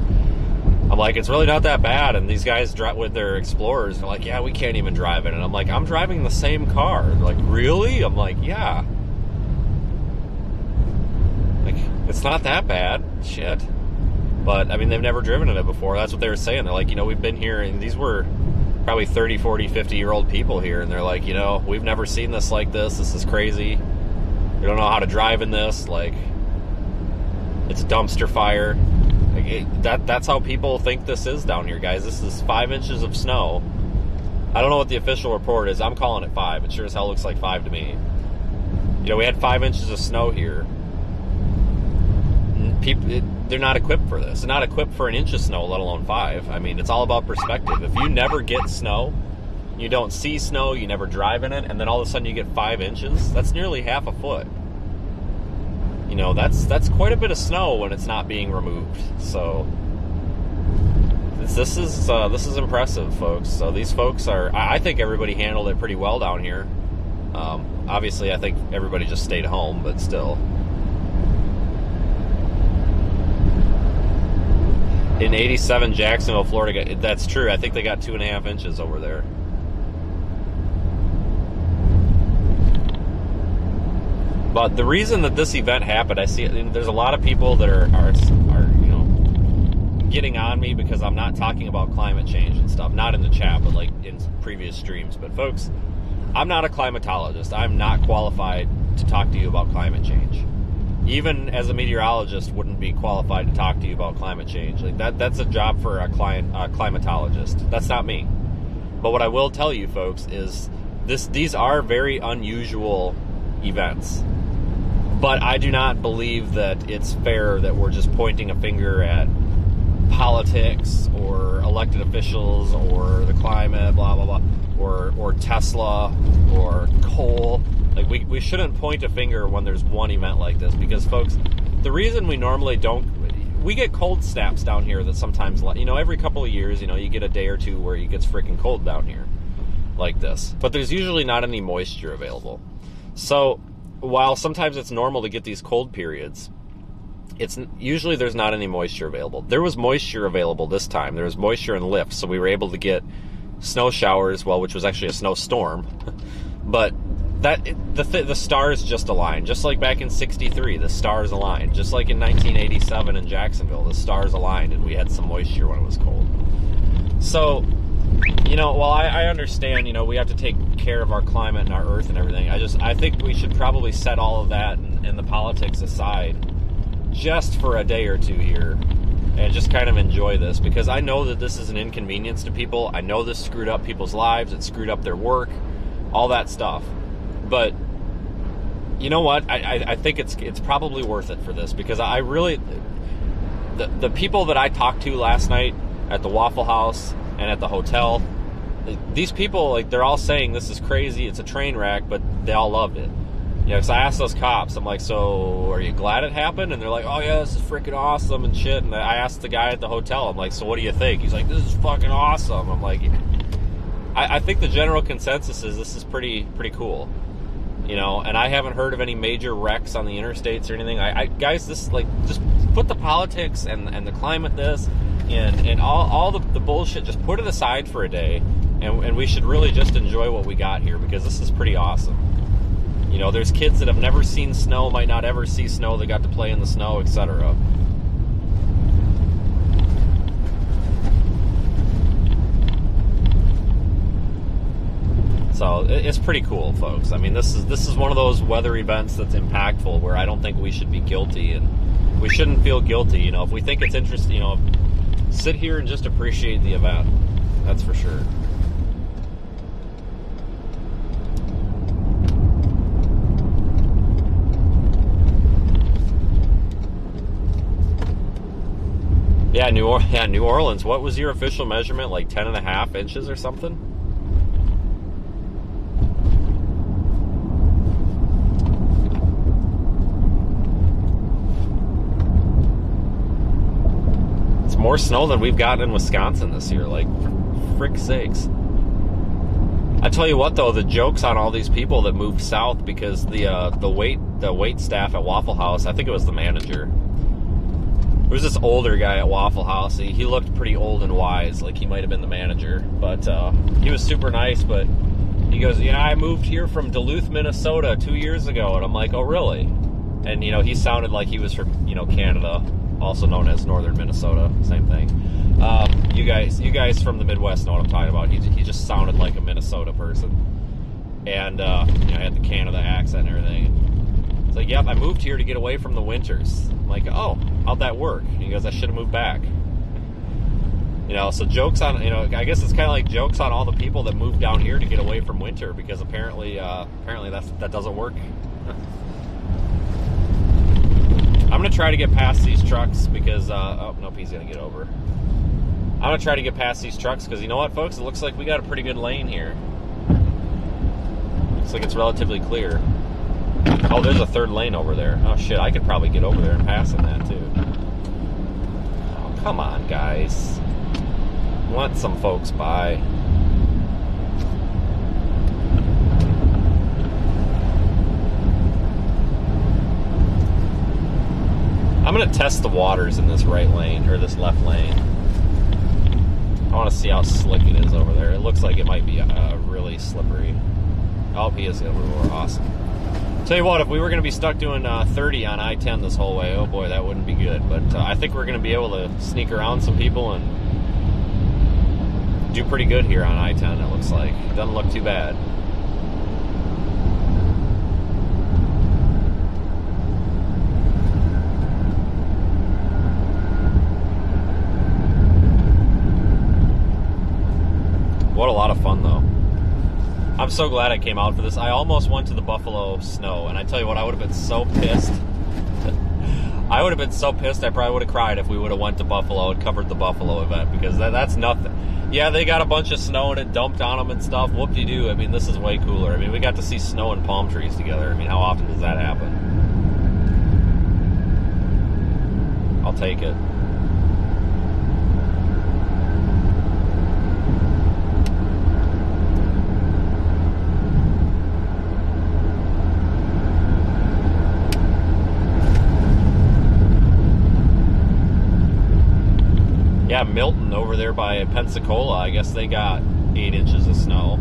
I'm like, it's really not that bad. And these guys with their Explorers, they're like, yeah, we can't even drive it. And I'm like, I'm driving the same car. They're like, really? I'm like, yeah. Like, it's not that bad. Shit. But, I mean, they've never driven in it before. That's what they were saying. They're like, we've been here, and these were probably 30, 40, 50-year-old people here, and they're like, we've never seen this like this. This is crazy. We don't know how to drive in this. Like, it's a dumpster fire. Like, that's how people think this is down here, guys. This is 5 inches of snow. I don't know what the official report is. I'm calling it 5. It sure as hell looks like 5 to me. We had 5 inches of snow here. They're not equipped for this. They're not equipped for an inch of snow, let alone 5. I mean, it's all about perspective. If you never get snow, you don't see snow, you never drive in it, and then all of a sudden you get 5 inches, that's nearly half a foot. That's quite a bit of snow when it's not being removed. So this is impressive, folks. So these folks I think everybody handled it pretty well down here. Obviously, I think everybody just stayed home, but still. In 87, Jacksonville, Florida, that's true. I think they got 2.5 inches over there. But the reason that this event happened, I see there's a lot of people that are getting on me because I'm not talking about climate change and stuff. Not in the chat, but like in previous streams. But folks, I'm not a climatologist. I'm not qualified to talk to you about climate change. Even as a meteorologist, wouldn't be qualified to talk to you about climate change. Like that's a job for a climatologist. That's not me. But what I will tell you, folks, is these are very unusual events. But I do not believe that it's fair that we're just pointing a finger at politics or elected officials or the climate, blah blah blah, or Tesla or coal. Like, we shouldn't point a finger when there's one event like this, because, folks, the reason we normally we get cold snaps down here that sometimes, every couple of years, you get a day or two where it gets freaking cold down here like this. But there's usually not any moisture available. So while sometimes it's normal to get these cold periods, usually there's not any moisture available. There was moisture available this time. There was moisture and lift, so we were able to get snow showers, which was actually a snowstorm. But the stars just aligned, just like back in '63, the stars aligned, just like in 1987 in Jacksonville, the stars aligned, and we had some moisture when it was cold. So, while I understand, we have to take care of our climate and our earth and everything, I think we should probably set all of that and the politics aside just for a day or two here and just kind of enjoy this, because I know that this is an inconvenience to people. I know this screwed up people's lives, it screwed up their work, all that stuff. But you know what? I think it's probably worth it for this, because I really, the people that I talked to last night at the Waffle House and at the hotel, these people, like, they're all saying this is crazy, it's a train wreck, but they all loved it. Because I asked those cops, I'm like, so are you glad it happened? And they're like, oh yeah, this is freaking awesome and shit. And I asked the guy at the hotel, I'm like, so what do you think? He's like, this is fucking awesome. I'm like, I think the general consensus is this is pretty cool. And I haven't heard of any major wrecks on the interstates or anything. Guys, this, like, just put the politics and the climate and all the bullshit, just put it aside for a day, and we should really just enjoy what we got here, because this is pretty awesome. There's kids that have never seen snow, might not ever see snow, they got to play in the snow, etc. So it's pretty cool, folks. I mean, this is one of those weather events that's impactful, where I don't think we should be guilty, and we shouldn't feel guilty. If we think it's interesting, sit here and just appreciate the event. That's for sure. Yeah, New Orleans. What was your official measurement? Like 10.5 inches or something? It's more snow than we've gotten in Wisconsin this year. Like, for frick's sakes. I tell you what, though, the joke's on all these people that moved south because the wait staff at Waffle House, I think it was the manager. There was this older guy at Waffle House. He looked pretty old and wise, like he might have been the manager. But he was super nice, but he goes, yeah, I moved here from Duluth, Minnesota 2 years ago. And I'm like, oh, really? And, he sounded like he was from, Canada, also known as Northern Minnesota, same thing. You guys from the Midwest know what I'm talking about. He just sounded like a Minnesota person. And, had the Canada accent and everything. It's like, yep, I moved here to get away from the winters. I'm like, oh, how'd that work? And he goes, I should have moved back. So jokes on, I guess it's kind of like jokes on all the people that moved down here to get away from winter because apparently that doesn't work. I'm going to try to get past these trucks because, oh, nope, he's going to get over. I'm going to try to get past these trucks because you know what, folks? It looks like we got a pretty good lane here. Looks like it's relatively clear. Oh, there's a third lane over there. Oh, shit, I could probably get over there and pass in that, too. Oh, come on, guys. Let some folks by. I'm going to test the waters in this right lane, or this left lane. I want to see how slick it is over there. It looks like it might be really slippery. Oh, he is over. Awesome. Tell you what, if we were going to be stuck doing 30 on I-10 this whole way, oh boy, that wouldn't be good. But I think we're going to be able to sneak around some people and do pretty good here on I-10, it looks like. Doesn't look too bad. What a lot of fun, though. I'm so glad I came out for this. I almost went to the Buffalo Snow, and I tell you what, I would have been so pissed. I would have been so pissed, I probably would have cried if we would have went to Buffalo and covered the Buffalo event, because that's nothing. Yeah, they got a bunch of snow and it dumped on them and stuff. Whoop-de-doo. I mean, this is way cooler. I mean, we got to see snow and palm trees together. I mean, how often does that happen? I'll take it. Yeah, Milton over there by Pensacola, I guess they got 8 inches of snow.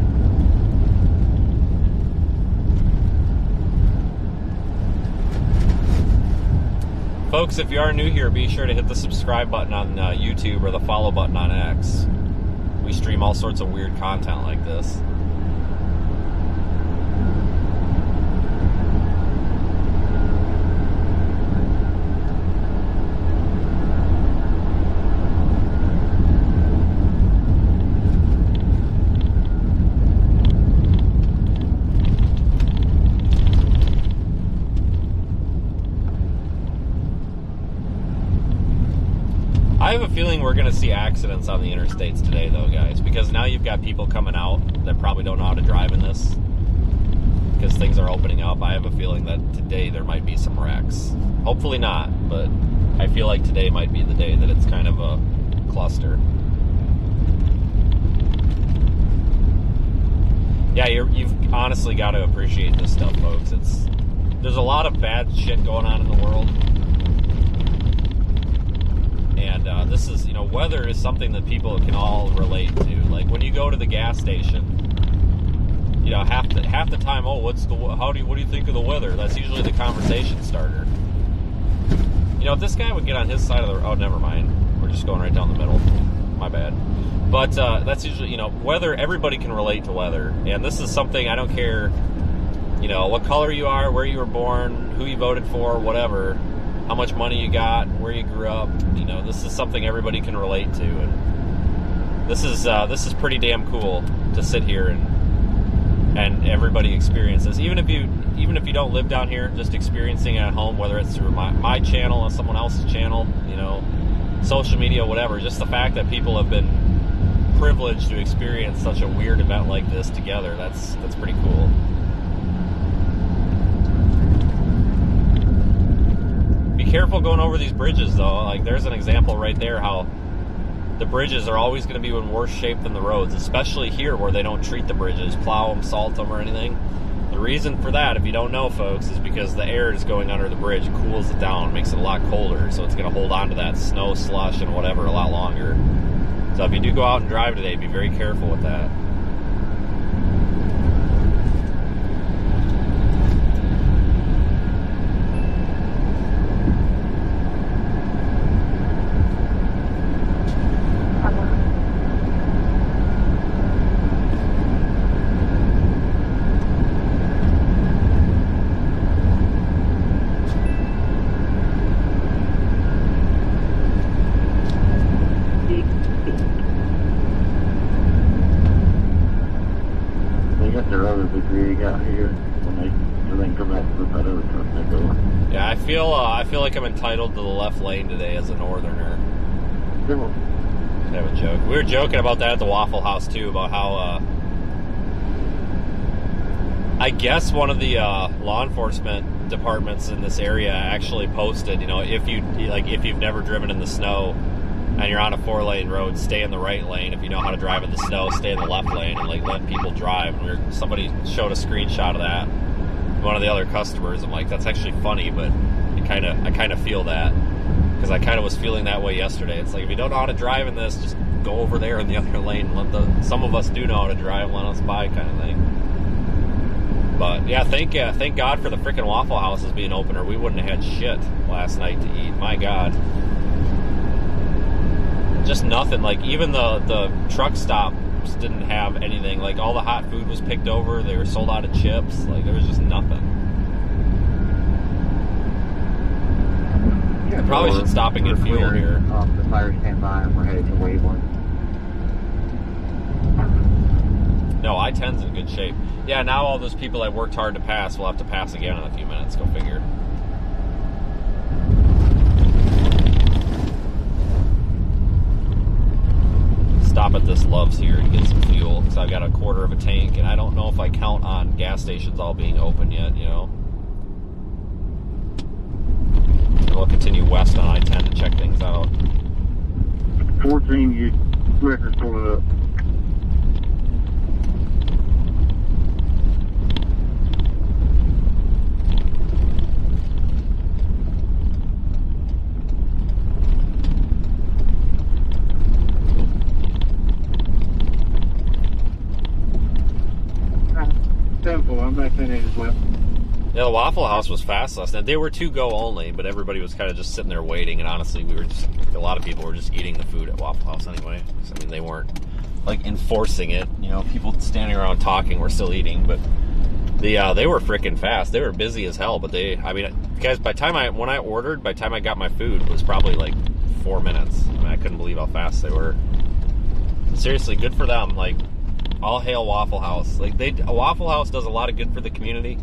Folks, if you are new here, be sure to hit the subscribe button on YouTube or the follow button on X. We stream all sorts of weird content like this. I have a feeling we're going to see accidents on the interstates today, though, guys, because now you've got people coming out that probably don't know how to drive in this because things are opening up. I have a feeling that today there might be some wrecks. Hopefully not, but I feel like today might be the day that it's kind of a cluster. Yeah, you've honestly got to appreciate this stuff, folks. There's a lot of bad shit going on in the world. And this is, weather is something that people can all relate to. Like when you go to the gas station, half the time, oh, what do you think of the weather? That's usually the conversation starter. If this guy would get on his side of the, oh, never mind. We're just going right down the middle. My bad. But that's usually, weather. Everybody can relate to weather, and this is something I don't care. What color you are, where you were born, who you voted for, whatever. How much money you got, where you grew up, this is something everybody can relate to, and this is pretty damn cool to sit here and everybody experiences. Even if you don't live down here, just experiencing it at home, whether it's through my channel or someone else's channel, social media, whatever, just the fact that people have been privileged to experience such a weird event like this together, that's pretty cool. Be careful going over these bridges, though. Like, there's an example right there how the bridges are always going to be in worse shape than the roads, especially here where they don't treat the bridges, plow them, salt them, or anything. The reason for that, if you don't know, folks, is because the air is going under the bridge, cools it down, makes it a lot colder, so it's going to hold on to that snow, slush, and whatever a lot longer. So if you do go out and drive today, be very careful with that. Yeah, I feel like I'm entitled to the left lane today as a northerner. Have a joke. We were joking about that at the Waffle House too, about how I guess one of the law enforcement departments in this area actually posted, you know, if you've never driven in the snow and you're on a 4-lane road, stay in the right lane. If you know how to drive in the snow, stay in the left lane, and like let people drive. And somebody showed a screenshot of that. One of the other customers, I'm like, that's actually funny, but I kind of feel that, because I kind of was feeling that way yesterday. It's like, if you don't know how to drive in this, just go over there in the other lane. Some of us do know how to drive, let us by, kind of thing. But yeah, thank God for the freaking Waffle Houses being open, or we wouldn't have had shit last night to eat. My God, just nothing. Like, even the truck stops didn't have anything. Like, all the hot food was picked over. They were sold out of chips. Like, there was just nothing. Yeah, I probably should stop and get fuel here. The fire standby, and we're headed to Waveland. No, I-10's in good shape. Yeah, now all those people I worked hard to pass will have to pass again in a few minutes. Go figure. Stop at this Love's here to get some fuel, because I've got a quarter of a tank, and I don't know if I count on gas stations all being open yet, you know. And we'll continue west on I-10 to check things out. 14, you record pull it up. I'm back in it as well. Yeah, the Waffle House was fast last night. They were to go only, but everybody was kind of just sitting there waiting, and honestly, a lot of people were just eating the food at Waffle House anyway. So, I mean, they weren't, like, enforcing it. You know, people standing around talking were still eating, but they were freaking fast. They were busy as hell, but guys, by the time I got my food, it was probably like 4 minutes. I mean, I couldn't believe how fast they were. Seriously, good for them. Like, all hail Waffle House. Like, Waffle House does a lot of good for the community.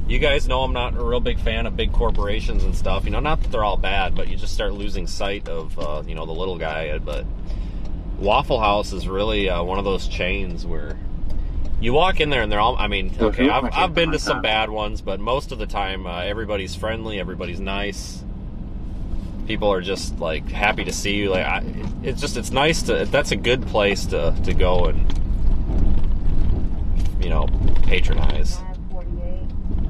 You guys know I'm not a real big fan of big corporations and stuff. You know, not that they're all bad, but you just start losing sight of, you know, the little guy. But Waffle House is really one of those chains where you walk in there and they're all, I mean, okay, I've been to some bad ones, but most of the time, everybody's friendly, everybody's nice. People are just, like, happy to see you. Like, it's nice that's a good place to go and, you know, patronize. 948,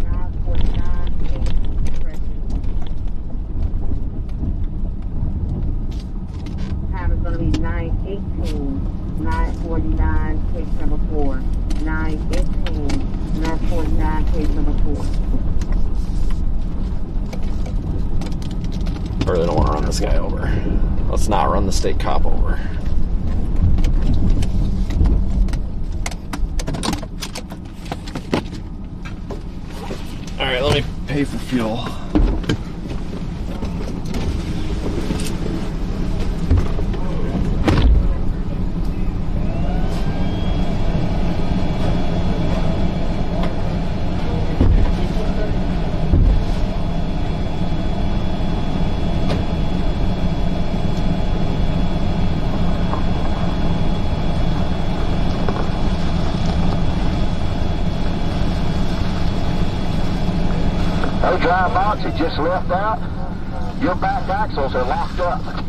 949, time is going to be 9:18, 9:49, case number 4. 9:18, 9:49, case number 4. I really don't want to run this guy over. Let's not run the state cop over. Alright, let me pay for fuel. No dry box, it just left out. Your back axles are locked up.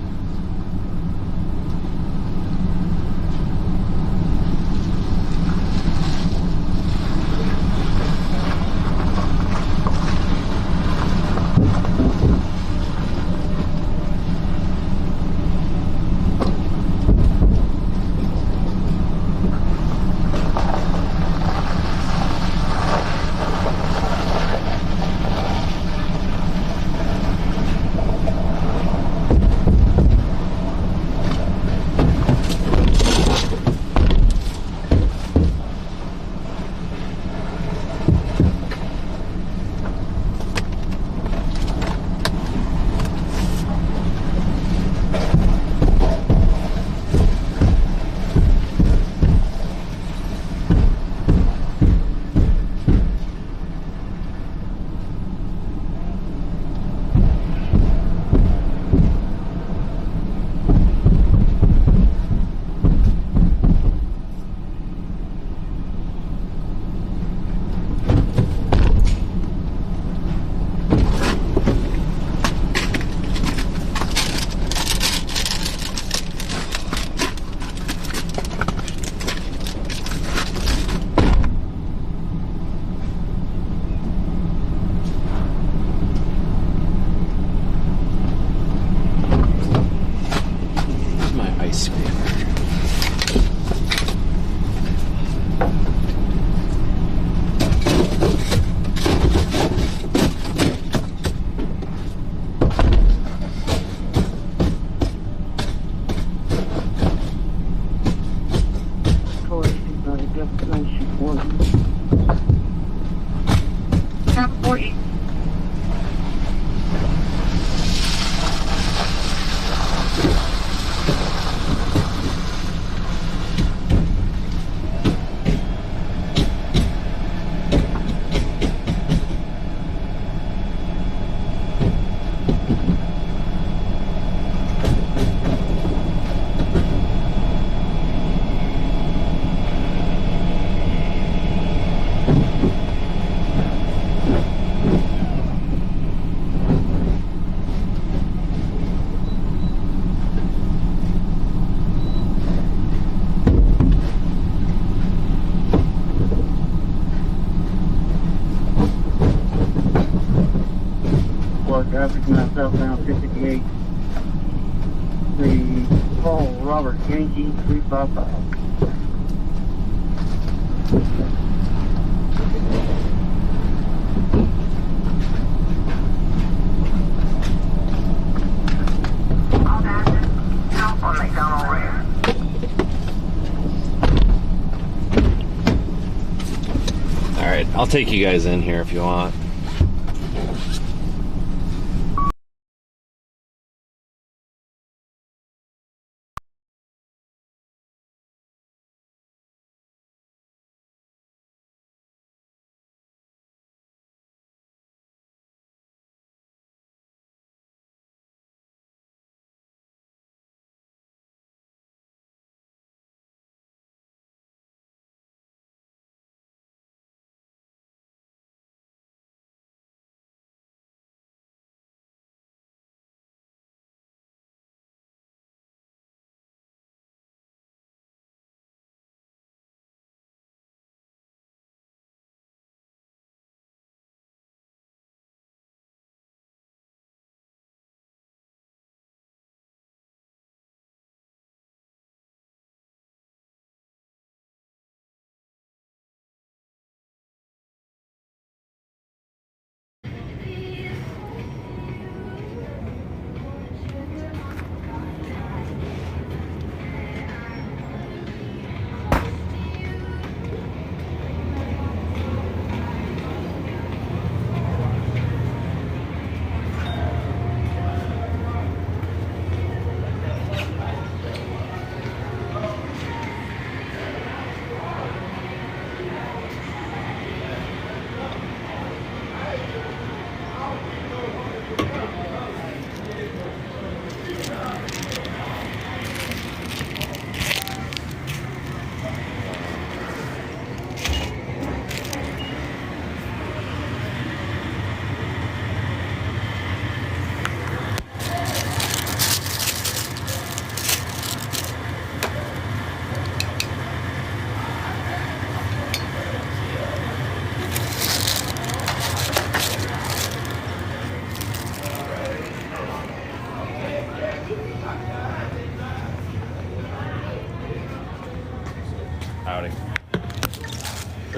Traffic now southbound 58. The Paul Robert Yankee 355. All right, I'll take you guys in here if you want.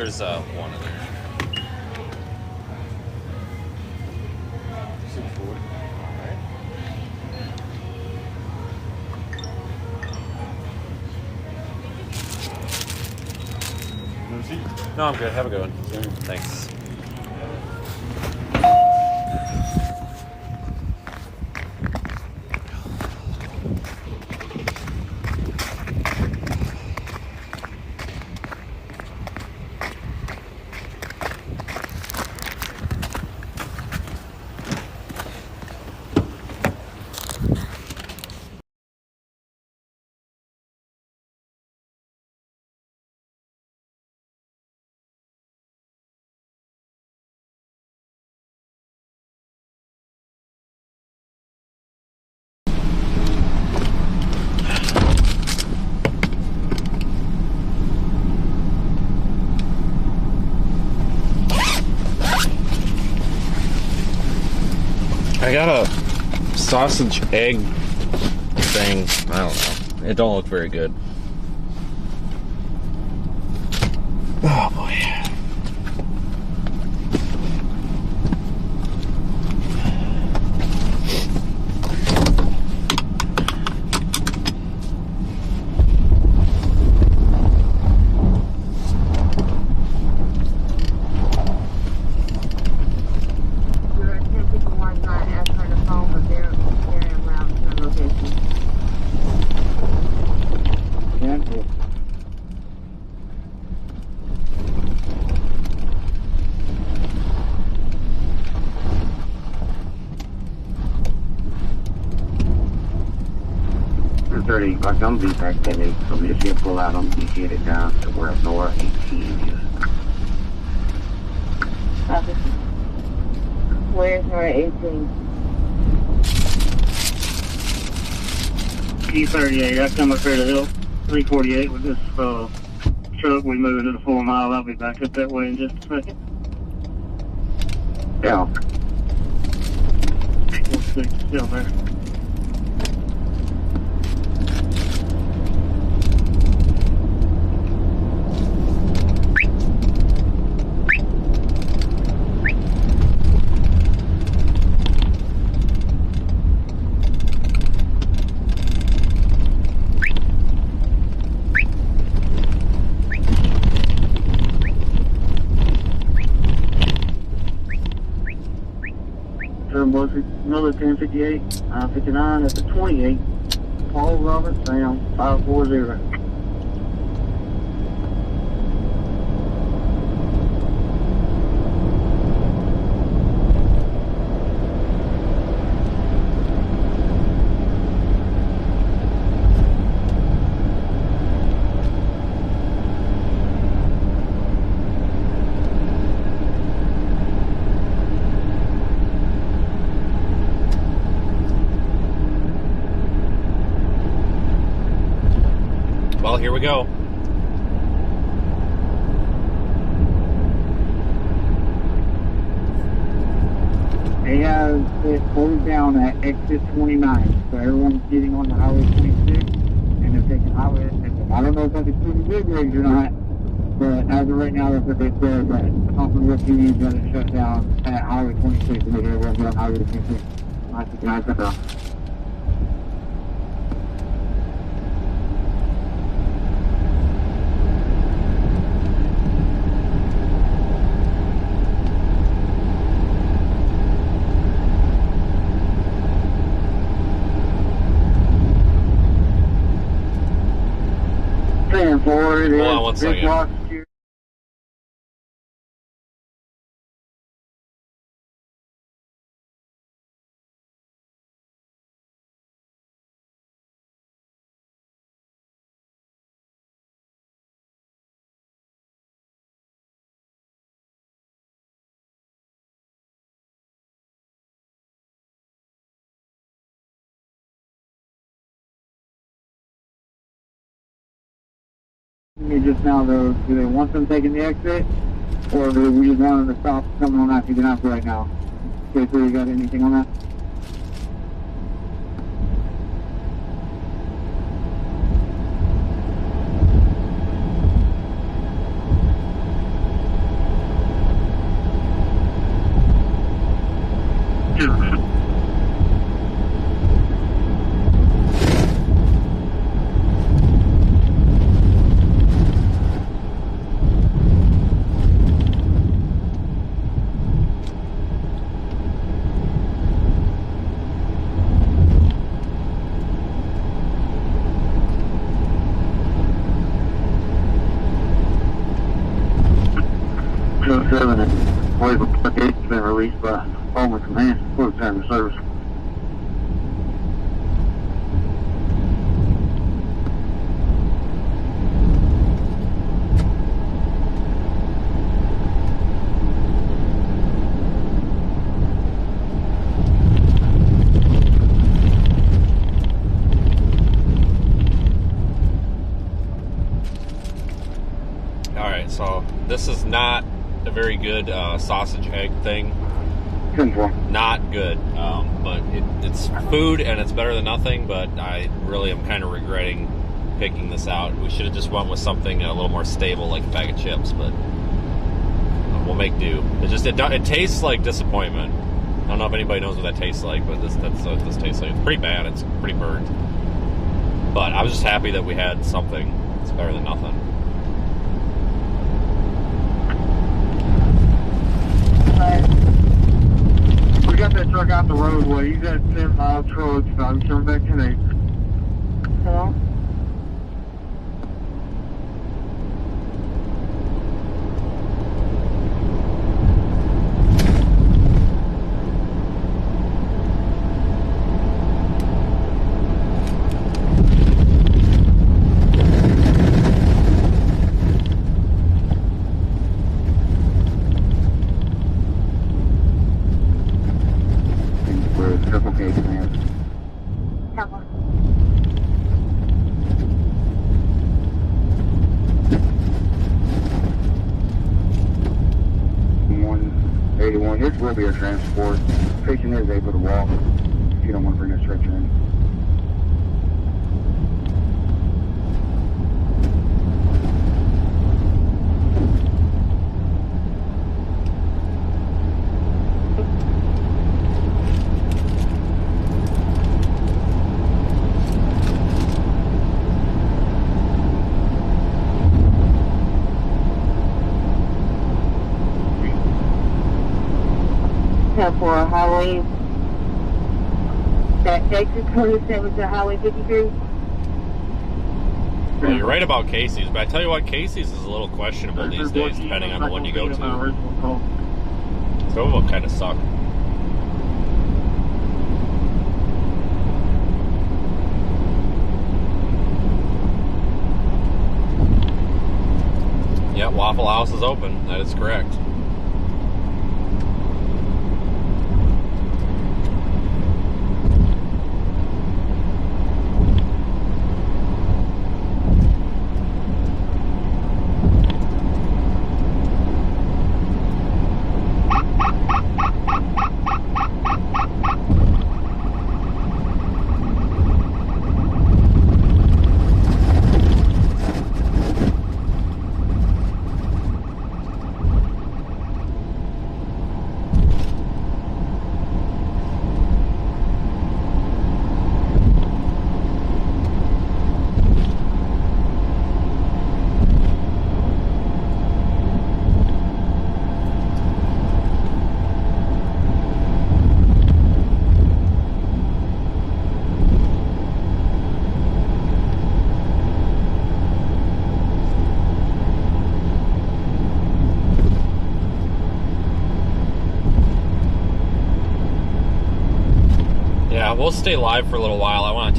There's one in there. 640. No seat. No, I'm good. Have a good one. Thanks. I got a sausage egg thing. I don't know. It don't look very good. Oh boy. Your 1051 not answering the phone, but they're en route to the location. Cancel. We're 30, like I'm be back 10 minutes, so if you pull out, I'm gonna get it down to where north 18 is. Copy. Where's number 18? P38, that's coming up here to the hill. 348 with this truck. We moving to the 4 mile. I'll be back up that way in just a second. Yeah. 46 still there. Another 1058, 59 at the 28. Paul Robert Sam 540. Well, here we go. They have it closed down at exit 29, so everyone's getting on the highway 26, and they're taking highway. I don't know if that's including big rigs or not, but as of right now, that's what they said. But something with you got it shut down at highway 26, and they're working on highway 26. Nice to know. Forward, Hold on one second. Me just now though, do they want them taking the exit, or do we just want them to stop coming on after after right now? Okay, so you got anything on that? Seven and wave of blockade has been released by Bowman Command for the time of service. Alright, so this is not a very good sausage egg thing. 10-4. Not good, but it's food and it's better than nothing, but I really am kind of regretting picking this out. We should have just went with something a little more stable like a bag of chips, but we'll make do. It tastes like disappointment. I don't know if anybody knows what that tastes like, but that's what this tastes like. It's pretty bad. It's pretty burnt. But I was just happy that we had something. It's better than nothing. We got that truck out the roadway. He's at 10 miles road, so I'm coming back tonight. Hello? Hello? 181. This will be a transport. Patient is able to walk if you don't want to bring a stretcher in. For Highway, that exit 27 to Highway 53. Well, you're right about Casey's, but I tell you what, Casey's is a little questionable these days, depending on the one you go to. Some of them kind of suck. Yeah, Waffle House is open. That is correct. We'll stay live for a little while. I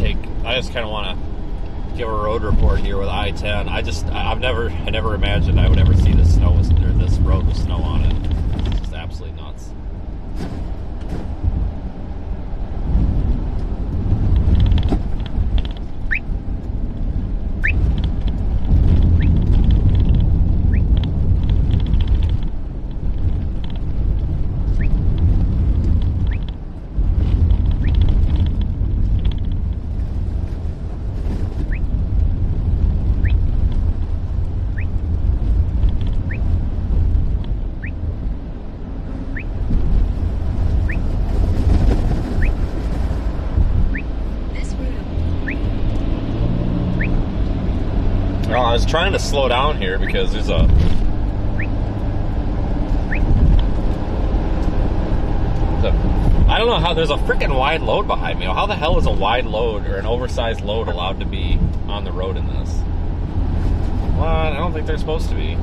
just kind of want to give a road report here with I-10. I never imagined I would ever see this snow or this road with snow on it. It's just absolutely nuts. was trying to slow down here because there's a I don't know how there's a freaking wide load behind me. How the hell is a wide load or an oversized load allowed to be on the road in this? Well, I don't think they're supposed to be.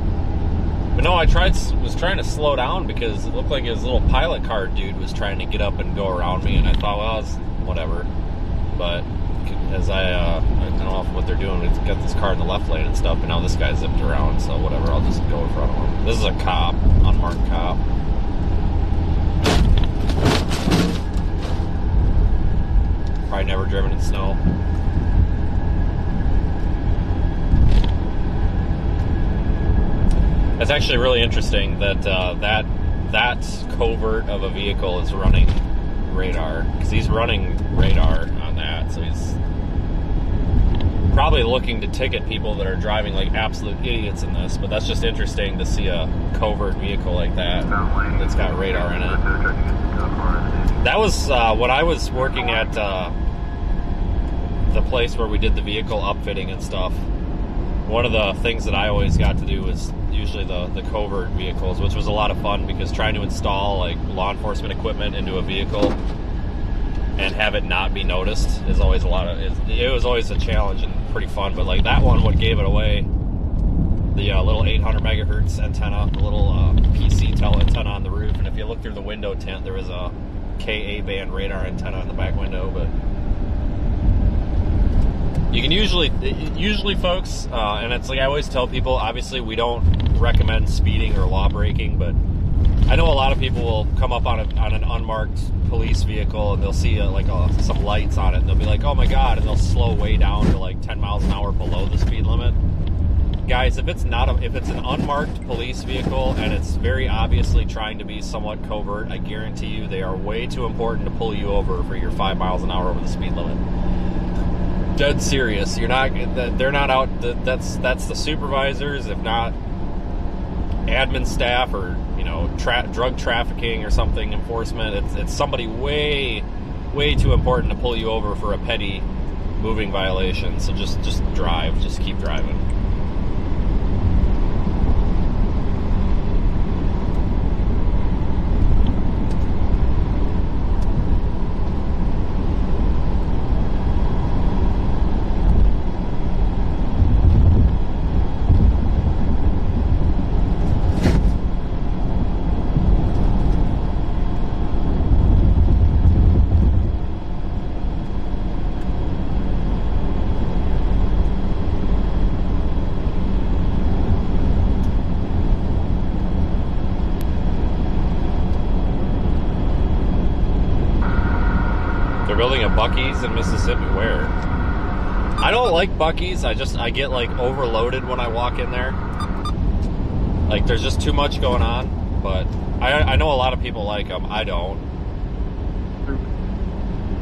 But no, I was trying to slow down because it looked like his little pilot car dude was trying to get up and go around me, and I thought, well, it's whatever. But as I don't know what they're doing. It's got this car in the left lane and stuff, and now this guy zipped around, so whatever, I'll just go in front of him. This is a cop, unmarked cop. Probably never driven in snow. It's actually really interesting that that covert of a vehicle is running radar, because he's running radar on that, so he's probably looking to ticket people that are driving like absolute idiots in this. But that's just interesting to see a covert vehicle like that that's got radar in it. That was when I was working at the place where we did the vehicle upfitting and stuff. One of the things that I always got to do was usually the covert vehicles, which was a lot of fun, because trying to install like law enforcement equipment into a vehicle and have it not be noticed is always it was always a challenge and pretty fun. But like that one, what gave it away, the little 800 megahertz antenna, the little PC tel antenna on the roof, and if you look through the window tint, there was a KA band radar antenna in the back window. But you can usually folks, and it's like I always tell people, obviously we don't recommend speeding or law breaking, but I know a lot of people will come up on an unmarked police vehicle and they'll see some lights on it and they'll be like, oh my god, and they'll slow way down to like 10 miles an hour below the speed limit. Guys, if it's an unmarked police vehicle and it's very obviously trying to be somewhat covert, I guarantee you they are way too important to pull you over for your 5 miles an hour over the speed limit. Dead serious. They're not out. That's the supervisors, if not admin staff, or drug trafficking or something, enforcement. It's somebody way too important to pull you over for a petty moving violation. So just drive. Just keep driving. Building a Buc-ee's in Mississippi. Where? I don't like Buc-ee's. I get like overloaded when I walk in there. Like there's just too much going on. But I know a lot of people like them. I don't.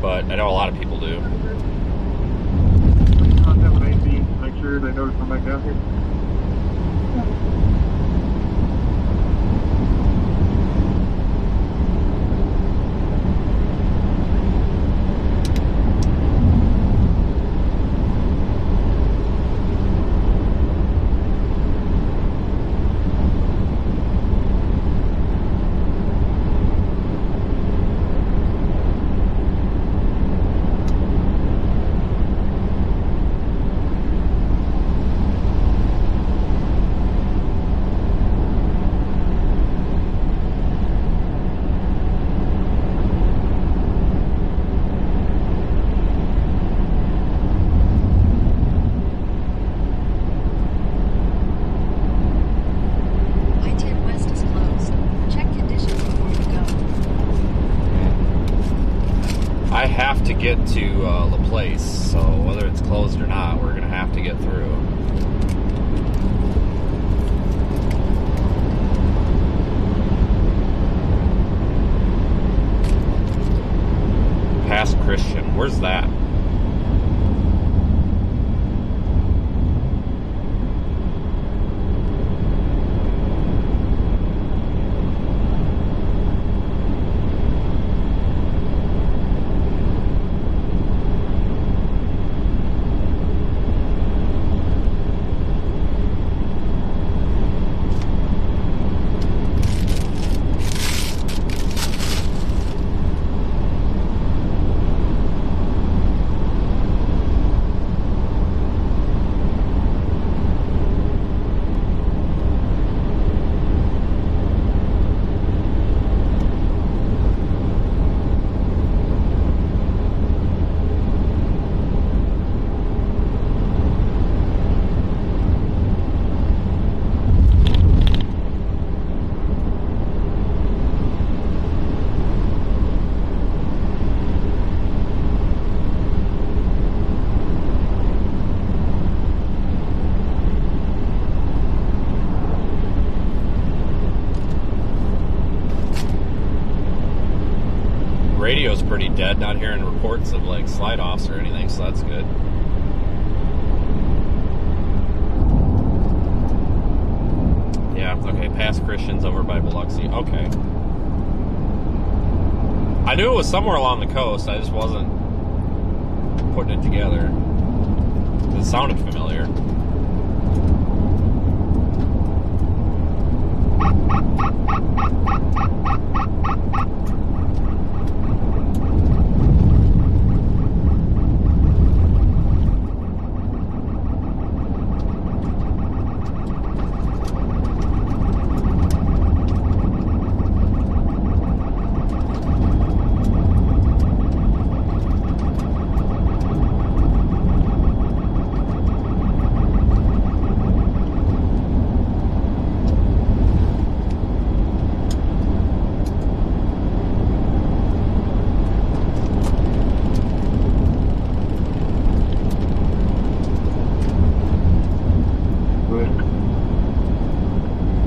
But I know a lot of people do. Contact with AC. Make sure they know to come back down here. To get to the place, so whether it's closed or not, we're gonna have to get through. Past Christian, where's that? radio's pretty dead, not hearing reports of like slide offs or anything, so that's good. Yeah, okay, past Christians over by Biloxi. Okay. I knew it was somewhere along the coast, I just wasn't putting it together. It sounded familiar.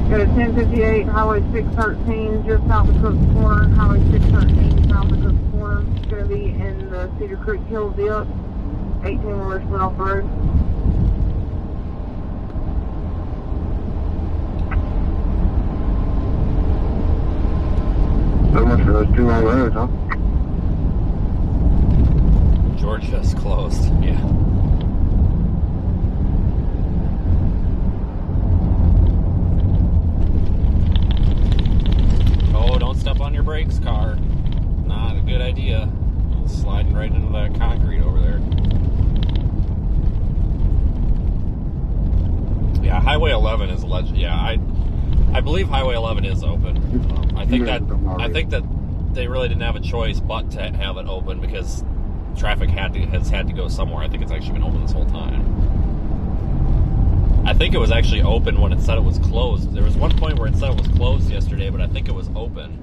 Go to 1058 Highway 613, just south of Cook's Corner. Highway 613, south of Cook's Corner. It's going to be in the Cedar Creek Hill Dip. 18-wheeler split off the road. So much for those two long roads, huh? Georgia's closed, yeah. Oh, don't step on your brakes, car. Not a good idea. Sliding right into that concrete over there. Yeah, Highway 11 is yeah, I believe Highway 11 is open. I think that they really didn't have a choice but to have it open because traffic has had to go somewhere. I think it's actually been open this whole time. I think it was actually open when it said it was closed. There was one point where it said it was closed yesterday, but I think it was open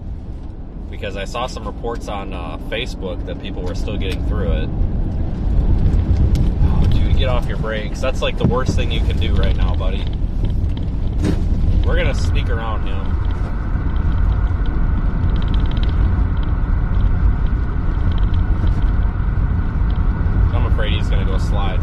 because I saw some reports on Facebook that people were still getting through it. Oh, dude, get off your brakes. That's like the worst thing you can do right now, buddy. We're gonna sneak around him. I'm afraid he's gonna go slide.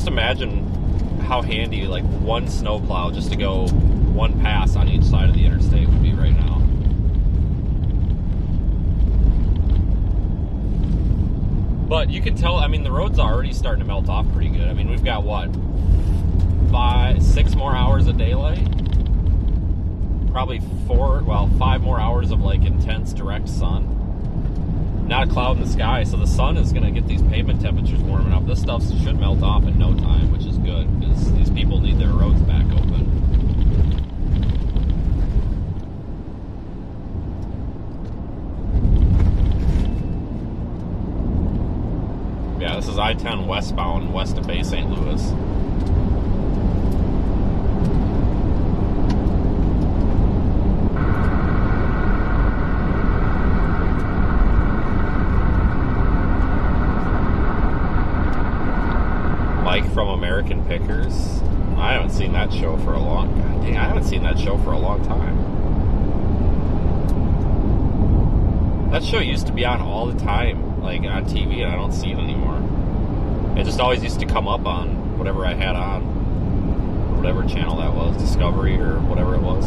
Imagine how handy like one snowplow just to go one pass on each side of the interstate would be right now. But you can tell, I mean, the roads are already starting to melt off pretty good. I mean, we've got what, 6 more hours of daylight? Probably 5 more hours of like intense direct sun. Not a cloud in the sky, so the sun is going to get these pavement temperatures warming up. This stuff should melt off in no time, which is good, because these people need their roads back open. Yeah, this is I-10 westbound, west of Bay St. Louis. From American Pickers. I haven't seen that show for a long time. That show used to be on all the time, like on TV, and I don't see it anymore. It just always used to come up on whatever I had on, whatever channel that was, Discovery or whatever it was.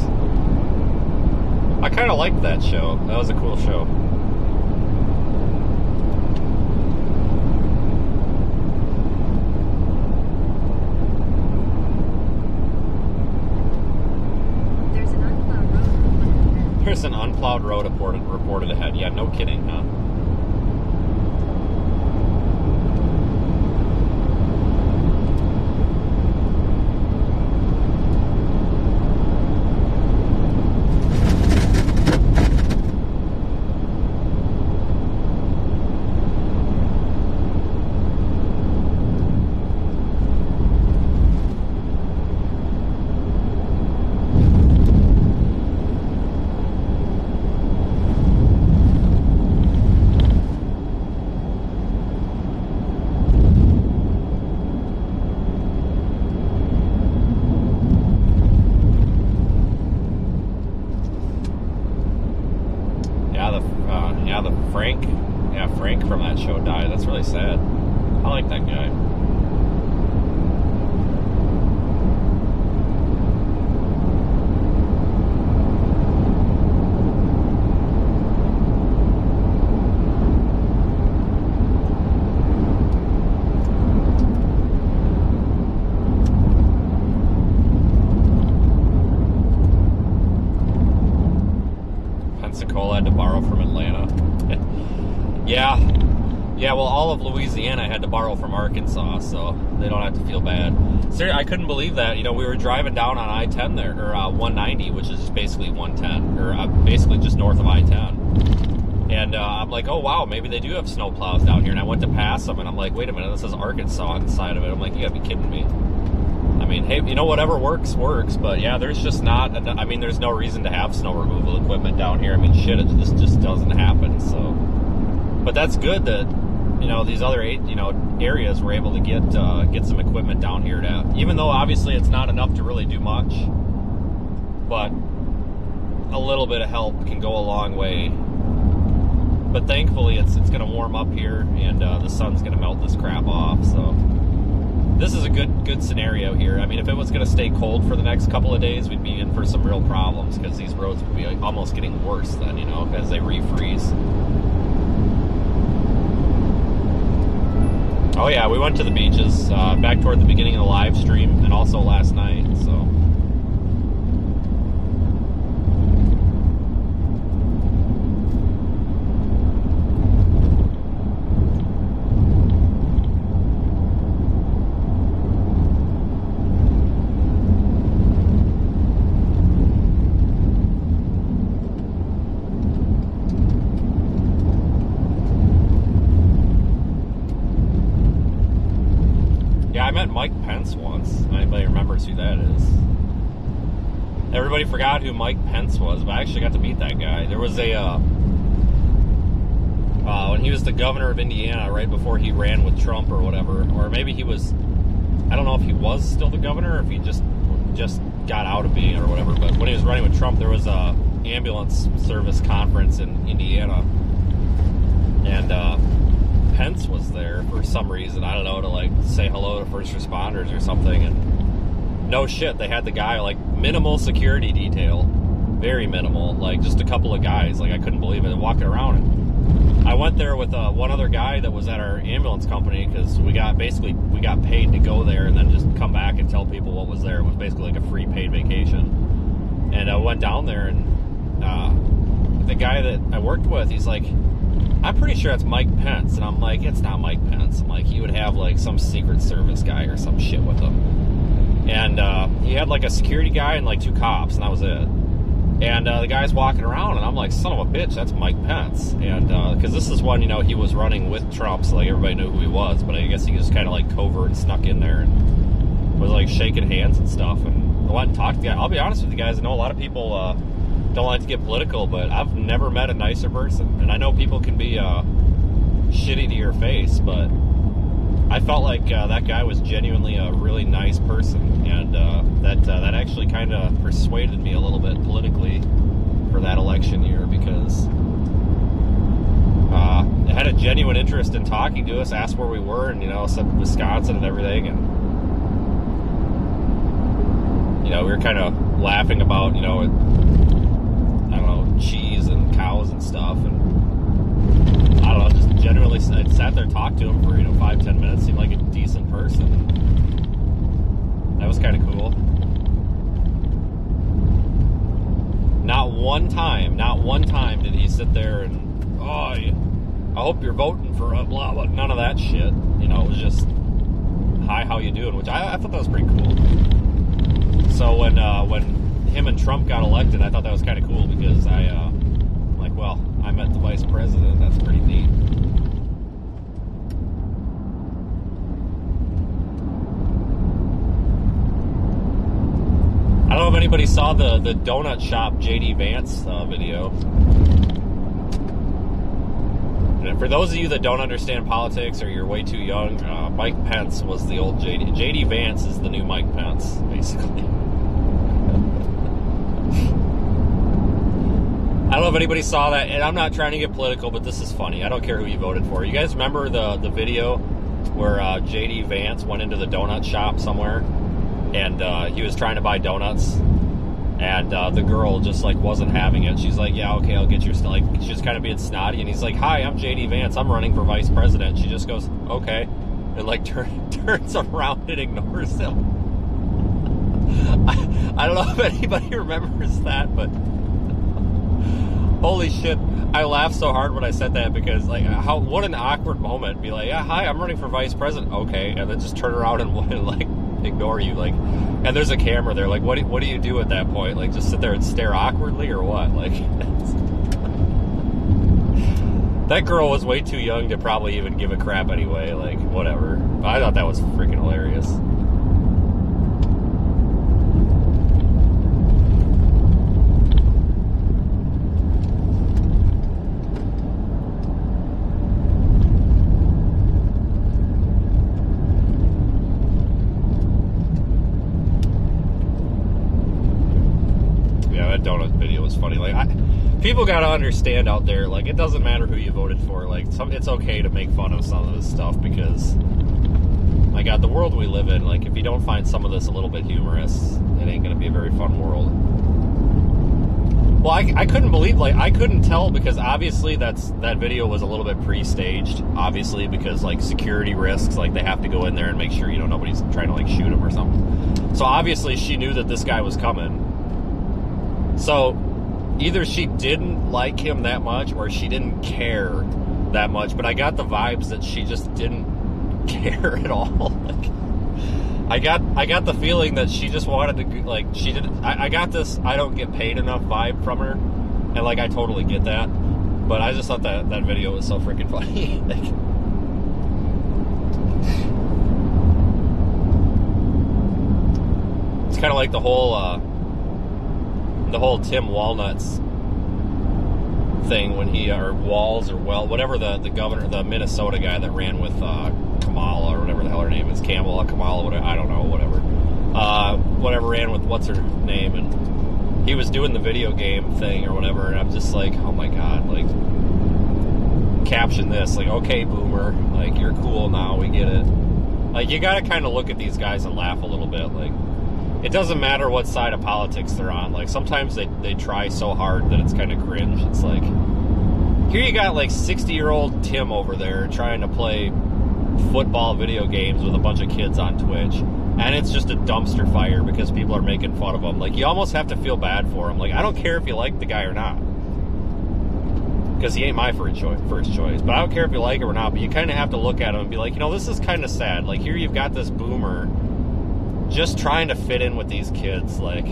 I kind of liked that show. That was a cool show. There's an unplowed road reported ahead. Yeah, no kidding, huh? Yeah, well, all of Louisiana had to borrow from Arkansas, so they don't have to feel bad. Seriously, I couldn't believe that. You know, we were driving down on I-10 there, or 190, which is basically 110, or basically just north of I-10. And I'm like, oh, wow, maybe they do have snow plows down here. And I went to pass them, and I'm like, wait a minute, this says Arkansas on the side of it. I'm like, you gotta be kidding me. I mean, hey, you know, whatever works, works. But, yeah, there's just not, I mean, there's no reason to have snow removal equipment down here. I mean, shit, this just doesn't happen, so. But that's good that, you know, these other areas were able to get some equipment down here to, even though obviously it's not enough to really do much, but a little bit of help can go a long way. But thankfully it's going to warm up here, and the sun's going to melt this crap off. So this is a good scenario here. I mean, if it was going to stay cold for the next couple of days, we'd be in for some real problems, because these roads would be almost getting worse then, you know, as they refreeze. Oh yeah, we went to the beaches back toward the beginning of the live stream, and also last night, so. I met Mike Pence once. Anybody remembers who that is? Everybody forgot who Mike Pence was, but I actually got to meet that guy. There was when he was the governor of Indiana, right before he ran with Trump or whatever, or maybe he was, I don't know if he was still the governor or if he just got out of being or whatever, but when he was running with Trump, there was a ambulance service conference in Indiana, and Pence was there for some reason, I don't know, to like say hello to first responders or something, and no shit, they had the guy, like, minimal security detail, very minimal, like just a couple of guys, like I couldn't believe it, walking around. And I went there with one other guy that was at our ambulance company, because we got paid to go there and then just come back and tell people what was there. It was basically like a free paid vacation. And I went down there, and the guy that I worked with, he's like, I'm pretty sure it's Mike Pence. And I'm like, it's not Mike Pence. I'm like, he would have like some Secret Service guy or some shit with him. And he had like a security guy and like 2 cops, and that was it. And the guy's walking around, and I'm like, son of a bitch, that's Mike Pence. And because this is when, you know, he was running with Trump, so like everybody knew who he was. But I guess he just kind of like covert and snuck in there and was like shaking hands and stuff. And I went and talked to the guy. I'll be honest with you guys, I know a lot of people don't like to get political, but I've never met a nicer person. And I know people can be shitty to your face, but I felt like that guy was genuinely a really nice person, and that actually kind of persuaded me a little bit politically for that election year, because I had a genuine interest in talking to us, asked where we were, and, you know, said Wisconsin and everything, and, you know, we were kind of laughing about, you know, I don't know, cheese and cows and stuff, and I don't know, just generally I sat there, talked to him for, you know, 5-10 minutes, seemed like a decent person. That was kind of cool. Not one time did he sit there and, oh, I hope you're voting for blah, blah, none of that shit. You know, it was just, hi, how you doing? Which I thought that was pretty cool. So when him and Trump got elected, I thought that was kind of cool, because I'm like, well, I met the vice president. That's pretty neat. I don't know if anybody saw the donut shop JD Vance video. And for those of you that don't understand politics, or you're way too young, Mike Pence was the old JD. JD Vance is the new Mike Pence, basically. I don't know if anybody saw that, and I'm not trying to get political, but this is funny. I don't care who you voted for. You guys remember the video where JD Vance went into the donut shop somewhere, and he was trying to buy donuts, and the girl just like wasn't having it. She's like, yeah, okay, I'll get you. Like, she's kind of being snotty, and he's like, hi, I'm JD Vance. I'm running for vice president. She just goes, okay, and like turns around and ignores him. I don't know if anybody remembers that, but Holy shit. I laughed so hard when I said that because, like, what an awkward moment. Be like, yeah, hi, I'm running for vice president. Okay. And then just turn around and like, ignore you. Like, and there's a camera there. Like, what do you do at that point? Like, just sit there and stare awkwardly or what? Like, that girl was way too young to probably even give a crap anyway. Like, whatever. I thought that was freaking hilarious. Yeah, that donut video was funny. Like, people got to understand out there, like, it doesn't matter who you voted for. Like, it's okay to make fun of some of this stuff because, my God, the world we live in, like, if you don't find some of this a little bit humorous, it ain't going to be a very fun world. Well, I couldn't believe, like, I couldn't tell because obviously that video was a little bit pre-staged, obviously, because, like, security risks, like, they have to go in there and make sure, you know, nobody's trying to, like, shoot him or something. So obviously she knew that this guy was coming. So either she didn't like him that much or she didn't care that much, but I got the vibes that she just didn't care at all. Like, I got the feeling that she just wanted to, like, she didn't, I got this I don't get paid enough vibe from her, and, like, I totally get that, but I just thought that video was so freaking funny. Like, it's kind of like the whole Tim Walnuts thing when he, or Walls, or whatever the governor, the Minnesota guy that ran with Kamala, or whatever the hell her name is, Kamala, whatever, I don't know, whatever ran with what's her name, and he was doing the video game thing or whatever, and I'm just like, oh my God, like, caption this, like, okay, boomer, like, you're cool now, we get it. Like, you gotta kind of look at these guys and laugh a little bit, like, it doesn't matter what side of politics they're on. Like, sometimes they try so hard that it's kind of cringe. It's like, here you got, like, 60-year-old Tim over there trying to play football video games with a bunch of kids on Twitch, and it's just a dumpster fire because people are making fun of him. Like, you almost have to feel bad for him. Like, I don't care if you like the guy or not, because he ain't my first choice. But I don't care if you like him or not, but you kind of have to look at him and be like, you know, this is kind of sad. Like, here you've got this boomer just trying to fit in with these kids. Like,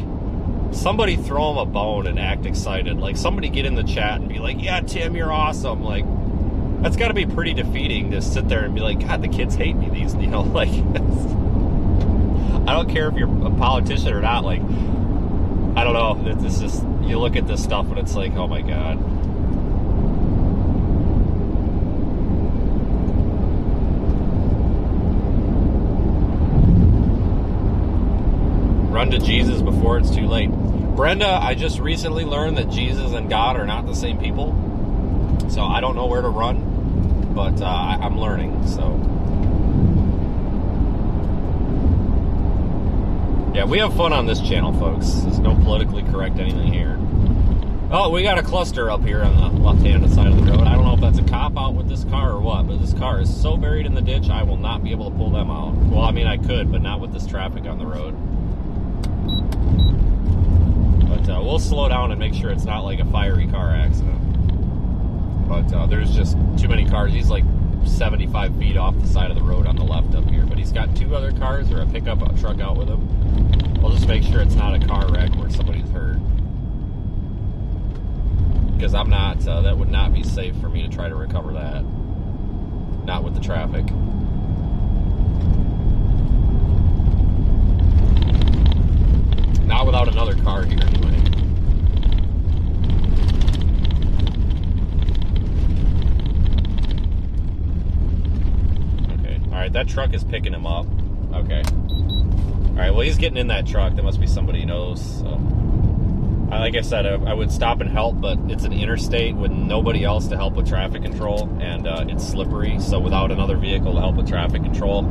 somebody throw him a bone and act excited. Like, somebody get in the chat and be like, yeah, Tim, you're awesome. Like, that's got to be pretty defeating to sit there and be like, God, the kids hate me. These, you know, like, I don't care if you're a politician or not. Like, I don't know. It's just, you look at this stuff and it's like, oh my God. Run to Jesus before it's too late. Brenda, I just recently learned that Jesus and God are not the same people. So I don't know where to run, but I'm learning, so. Yeah, we have fun on this channel, folks. There's no politically correct anything here. Oh, we got a cluster up here on the left-hand side of the road. I don't know if that's a cop out with this car or what, but this car is so buried in the ditch, I will not be able to pull them out. Well, I mean, I could, but not with this traffic on the road. But we'll slow down and make sure it's not like a fiery car accident. But there's just too many cars. He's like 75 feet off the side of the road on the left up here. But he's got two other cars or a pickup truck out with him. We'll just make sure it's not a car wreck where somebody's hurt. Because I'm not, that would not be safe for me to try to recover that. Not with the traffic. Not without another car here, anyway. Okay. Alright, that truck is picking him up. Okay. Alright, well, he's getting in that truck. There must be somebody who knows. So, like I said, I would stop and help, but it's an interstate with nobody else to help with traffic control, and it's slippery, so without another vehicle to help with traffic control,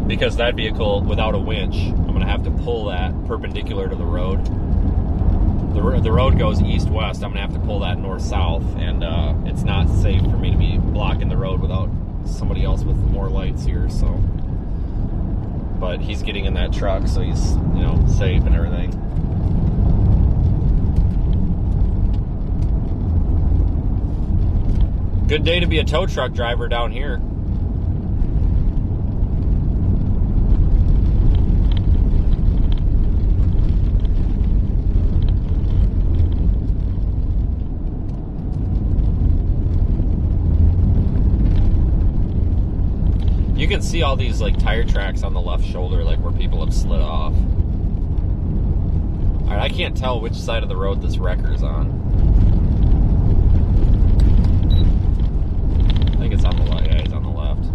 because that vehicle, without a winch, I'm going to have to pull that perpendicular to the road. The road goes east-west. I'm going to have to pull that north-south, and it's not safe for me to be blocking the road without somebody else with more lights here, so. But he's getting in that truck, so he's, you know, safe and everything. Good day to be a tow truck driver down here. You can see all these like tire tracks on the left shoulder, like where people have slid off. All right, I can't tell which side of the road this wrecker's on. I think it's on the left. Yeah, he's on the left.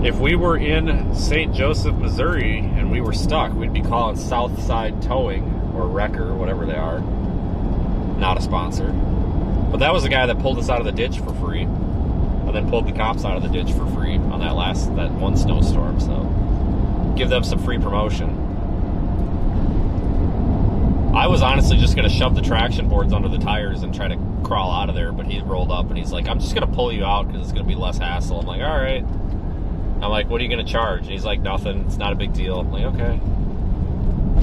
If we were in St. Joseph, Missouri, and we were stuck, we'd be calling Southside Towing or Wrecker, whatever they are. Not a sponsor. But that was the guy that pulled us out of the ditch for free, and then pulled the cops out of the ditch for free on that one snowstorm. So give them some free promotion. I was honestly just going to shove the traction boards under the tires and try to crawl out of there, but he rolled up and he's like, I'm just going to pull you out because it's going to be less hassle. I'm like, all right. I'm like, what are you going to charge? And he's like, nothing. It's not a big deal. I'm like, okay.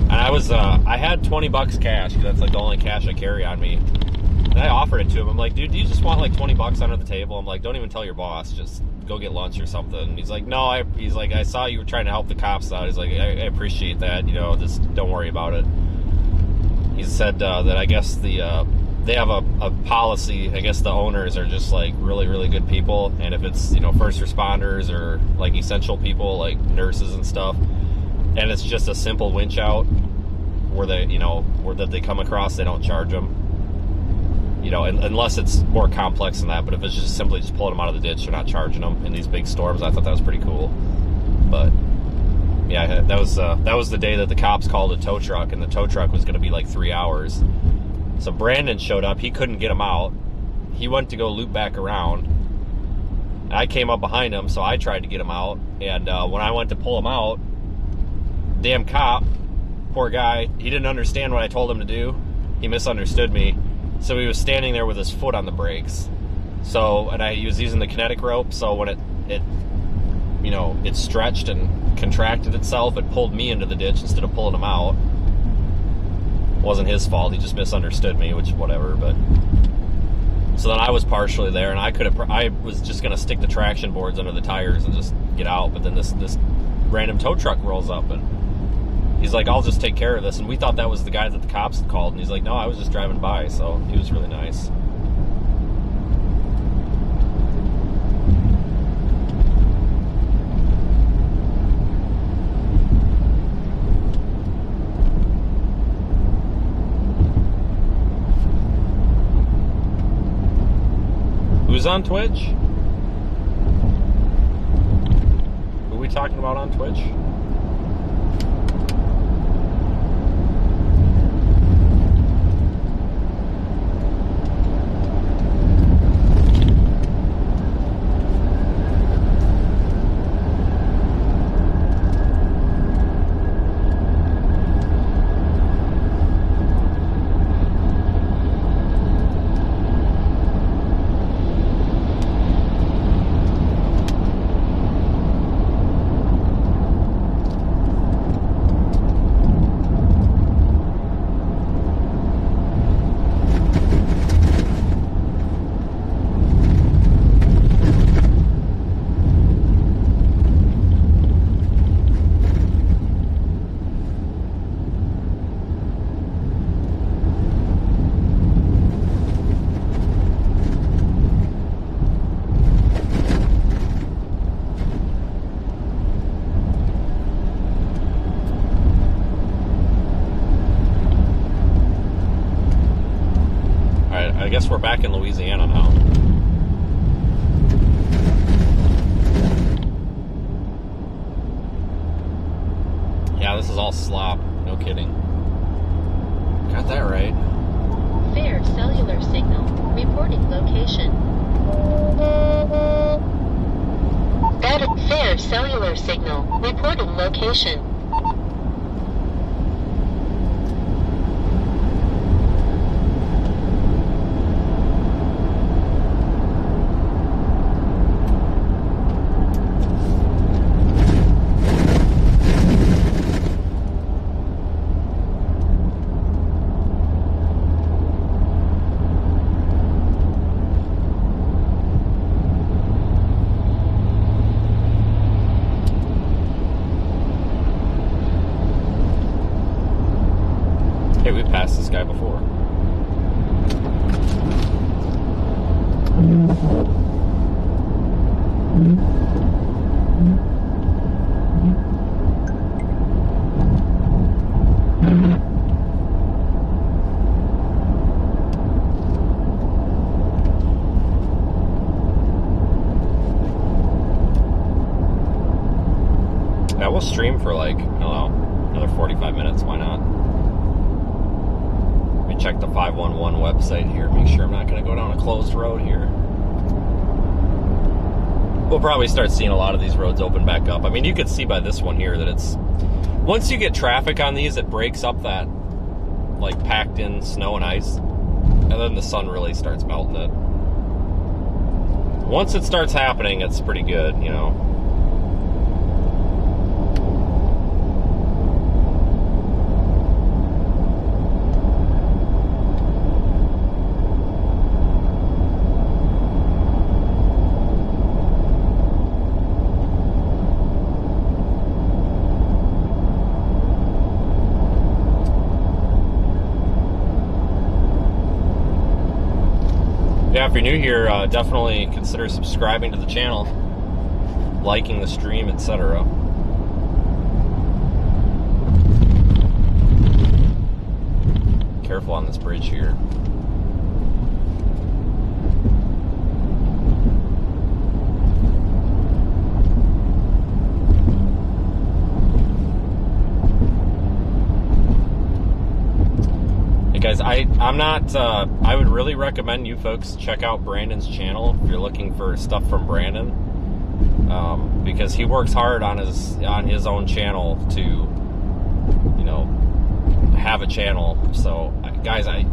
And I had $20 cash because that's like the only cash I carry on me. And I offered it to him. I'm like, dude, do you just want like $20 under the table? I'm like, don't even tell your boss. Just go get lunch or something. And he's like, no. He's like, I saw you were trying to help the cops out. He's like, I appreciate that. You know, just don't worry about it. He said that I guess they have a policy. I guess the owners are just like really, really good people, and if it's, you know, first responders or like essential people like nurses and stuff, and it's just a simple winch out where that they come across, they don't charge them, you know, unless it's more complex than that. But if it's just simply just pulling them out of the ditch, they're not charging them in these big storms. I thought that was pretty cool. But yeah, that was the day that the cops called a tow truck, and the tow truck was going to be like 3 hours. So Brandon showed up. He couldn't get him out. He went to go loop back around. I came up behind him, so I tried to get him out. And when I went to pull him out, damn cop, poor guy, he didn't understand what I told him to do. He misunderstood me. So he was standing there with his foot on the brakes. So, and he was using the kinetic rope. So when it stretched and contracted itself, it pulled me into the ditch instead of pulling him out. Wasn't his fault. He just misunderstood me, which whatever. But so then I was partially there, and I was just gonna stick the traction boards under the tires and just get out. But then this random tow truck rolls up, and he's like, "I'll just take care of this." And we thought that was the guy that the cops had called, and he's like, "No, I was just driving by." So he was really nice. Who's on Twitch? Who are we talking about on Twitch? guess we're back in Louisiana now. Yeah, this is all slop. No kidding. Got that right. Fair cellular signal. Reporting location. Bad fair cellular signal. Reported location. Hey, we passed this guy before. Yeah, we'll stream for like, I don't know, another 45 minutes. Why not? Let me check the 511 website here. Make sure I'm not going to go down a closed road here. We'll probably start seeing a lot of these roads open back up. I mean, you could see by this one here that it's... Once you get traffic on these, it breaks up that, like, packed in snow and ice. And then the sun really starts melting it. Once it starts happening, it's pretty good, you know. Yeah, if you're new here, definitely consider subscribing to the channel, liking the stream, etc. Careful on this bridge here. Guys, I'm not, I would really recommend you folks check out Brandon's channel if you're looking for stuff from Brandon, because he works hard on his own channel to, you know, have a channel. So, guys, I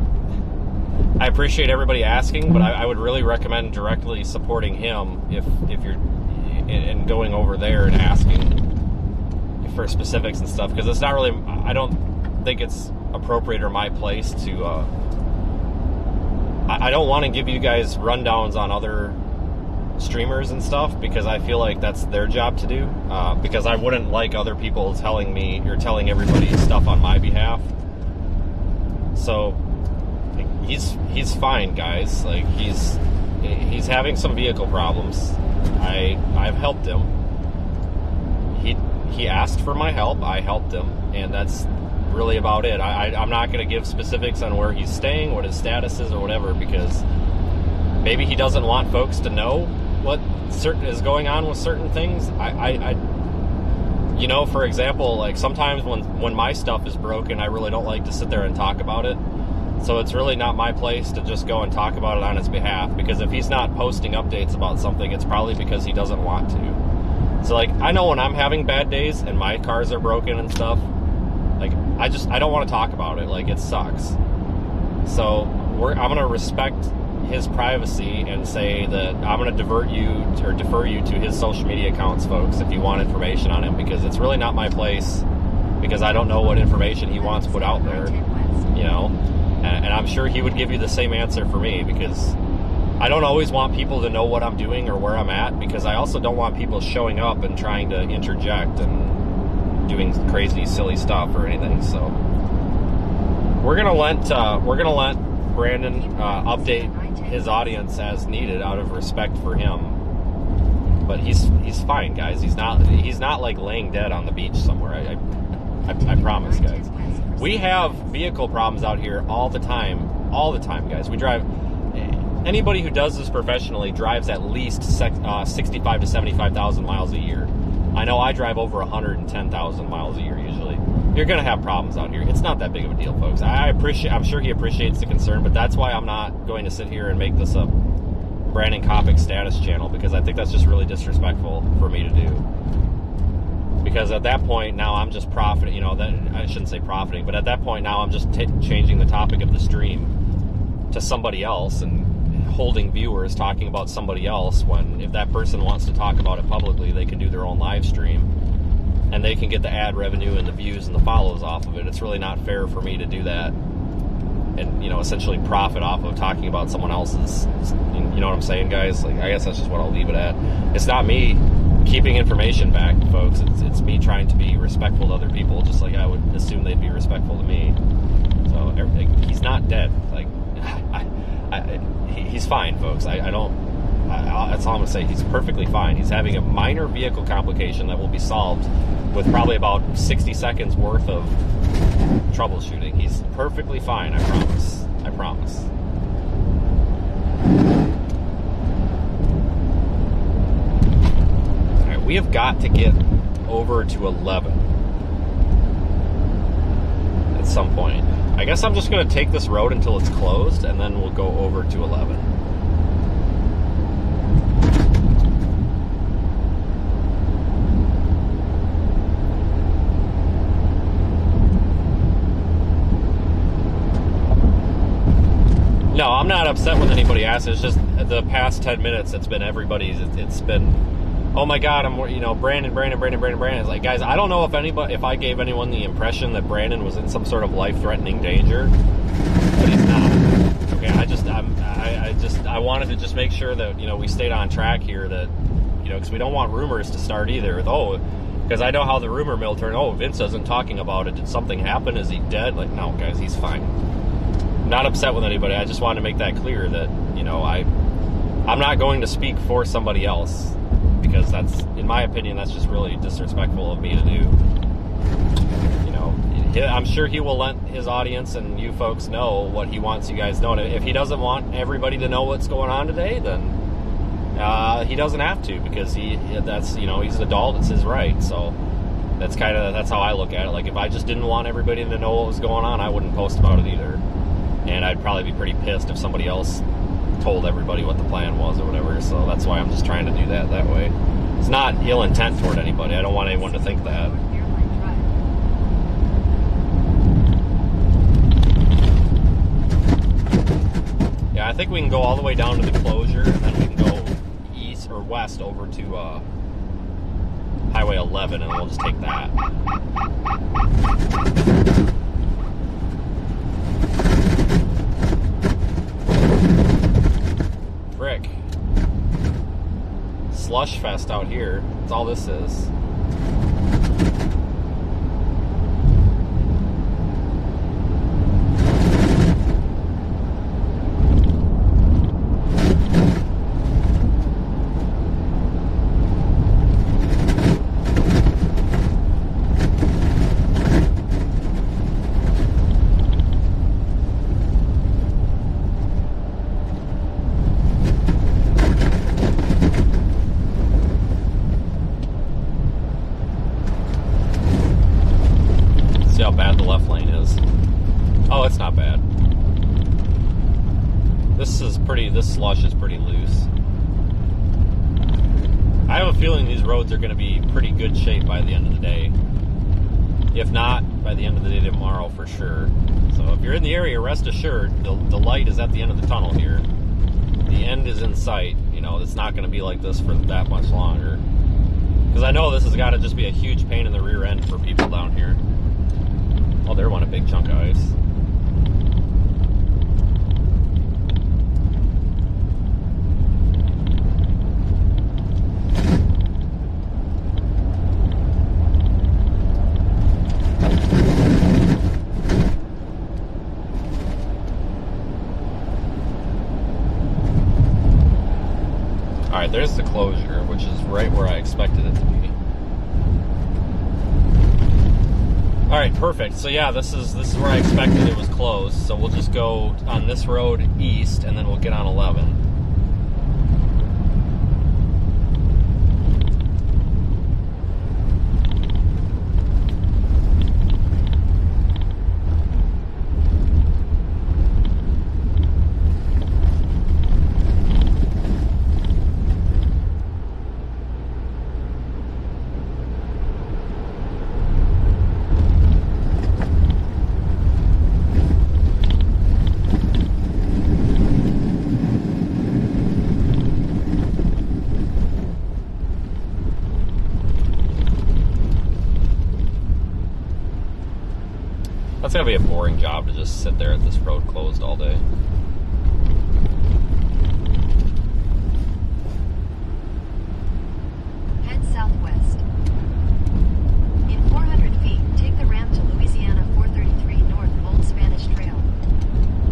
appreciate everybody asking, but I would really recommend directly supporting him if you're, and going over there and asking for specifics and stuff, because it's not really, I don't think it's appropriate or my place to I don't want to give you guys rundowns on other streamers and stuff, because I feel like that's their job to do, because I wouldn't like other people telling me or telling everybody stuff on my behalf. So he's fine, guys. Like, he's having some vehicle problems. I've helped him. He asked for my help. I helped him, and that's really about it. I'm not going to give specifics on where he's staying, what his status is, or whatever, because maybe he doesn't want folks to know what certain is going on with certain things. I you know, for example, like, sometimes when my stuff is broken, I really don't like to sit there and talk about it. So it's really not my place to just go and talk about it on his behalf, because if he's not posting updates about something, it's probably because he doesn't want to. So, like, I know when I'm having bad days and my cars are broken and stuff, like, I don't want to talk about it. Like, it sucks. So I'm going to respect his privacy and say that I'm going to defer you to his social media accounts, folks, if you want information on him, because it's really not my place, because I don't know what information he wants put out there, you know, and I'm sure he would give you the same answer for me, because I don't always want people to know what I'm doing or where I'm at, because I also don't want people showing up and trying to interject and doing crazy, silly stuff or anything. So we're gonna let Brandon update his audience as needed, out of respect for him. But he's fine, guys. He's not like laying dead on the beach somewhere. I promise, guys. We have vehicle problems out here all the time, guys. We drive. Anybody who does this professionally drives at least 65 to 75,000 miles a year. I know I drive over 110,000 miles a year usually. You're going to have problems out here. It's not that big of a deal, folks. I'm sure he appreciates the concern, but that's why I'm not going to sit here and make this a Brandon Kopic's status channel, because I think that's just really disrespectful for me to do. Because at that point now I'm just profiting, you know, that I shouldn't say profiting, but at that point now I'm just changing the topic of the stream to somebody else and holding viewers talking about somebody else, when if that person wants to talk about it publicly, they can do their own live stream and they can get the ad revenue and the views and the follows off of it. It's really not fair for me to do that and, you know, essentially profit off of talking about someone else's, you know what I'm saying, guys? Like, I guess that's just what I'll leave it at. It's not me keeping information back, folks. It's me trying to be respectful to other people, just like I would assume they'd be respectful to me. So he's not dead. Like, he's fine, folks. That's all I'm gonna say. He's perfectly fine. He's having a minor vehicle complication that will be solved with probably about 60 seconds worth of troubleshooting. He's perfectly fine. I promise. I promise. All right, we have got to get over to 11 at some point. I guess I'm just going to take this road until it's closed, and then we'll go over to 11. No, I'm not upset with anybody else. It's just the past 10 minutes, it's been everybody's. It's been, oh my God, Brandon. It's like, guys, I don't know if I gave anyone the impression that Brandon was in some sort of life-threatening danger, but he's not. Okay, I wanted to just make sure that, you know, we stayed on track here, that, you know, because we don't want rumors to start either. Oh, because I know how the rumor mill turned. Oh, Vince isn't talking about it. Did something happen? Is he dead? Like, no, guys, he's fine. Not upset with anybody. I just wanted to make that clear that, you know, I'm not going to speak for somebody else, because that's, in my opinion, that's just really disrespectful of me to do. You know, I'm sure he will let his audience and you folks know what he wants you guys to know. And if he doesn't want everybody to know what's going on today, then he doesn't have to, because that's, you know, he's an adult. It's his right. So that's how I look at it. Like, if I just didn't want everybody to know what was going on, I wouldn't post about it either. And I'd probably be pretty pissed if somebody else told everybody what the plan was or whatever. So that's why I'm just trying to do that way. It's not ill intent toward anybody. I don't want anyone to think that. Yeah, I think we can go all the way down to the closure, and then we can go east or west over to Highway 11, and we'll just take that. Frick. Slush fest out here. That's all this is. This slush is pretty loose. I have a feeling these roads are going to be pretty good shape by the end of the day. If not, by the end of the day tomorrow for sure. So if you're in the area, rest assured, the light is at the end of the tunnel here. The end is in sight. You know, it's not going to be like this for that much longer. Because I know this has got to just be a huge pain in the rear end for people down here. Oh, there went a big chunk of ice. Alright, there's the closure, which is right where I expected it to be. Alright, perfect. So yeah, this is where I expected it was closed. So we'll just go on this road east, and then we'll get on 11. That's gotta be a boring job to just sit there at this road closed all day. Head southwest. In 400 feet, take the ramp to Louisiana 433 North Old Spanish Trail.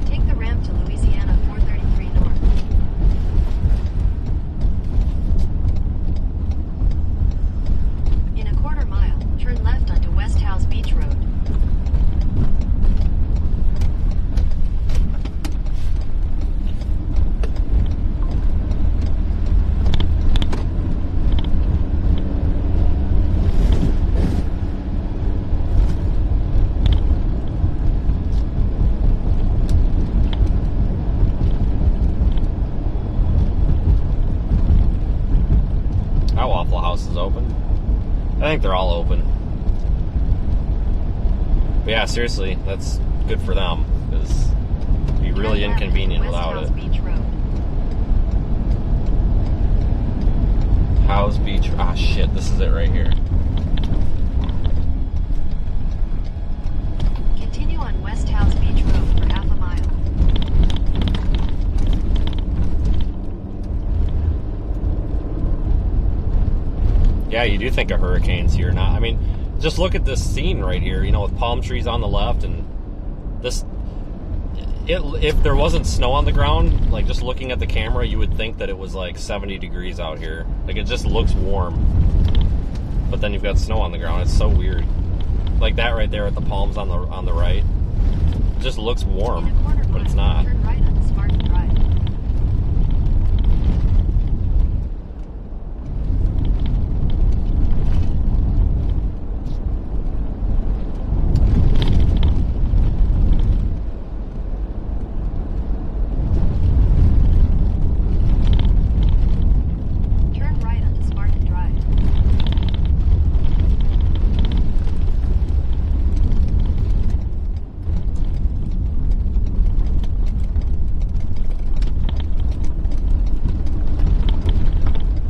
Take the ramp to Louisiana 433 North. In a quarter mile, turn left onto West House Beach Road. That Waffle House is open. I think they're all open. But yeah, seriously, that's good for them, because it'd be really Turn left inconvenient onto West without House it. Beach Road. House Beach. Ah, shit, this is it right here. Continue on West House Beach Road for half a mile. Yeah, you do think of hurricanes here. Not, I mean, just look at this scene right here, you know, with palm trees on the left, and this, if there wasn't snow on the ground, like just looking at the camera, you would think that it was like 70 degrees out here. Like, it just looks warm. But then you've got snow on the ground. It's so weird. Like that right there at the palms on the right. It just looks warm, In a quarter but it's mile, not. turn right onto Spartan Drive. Turn right onto Spartan Drive.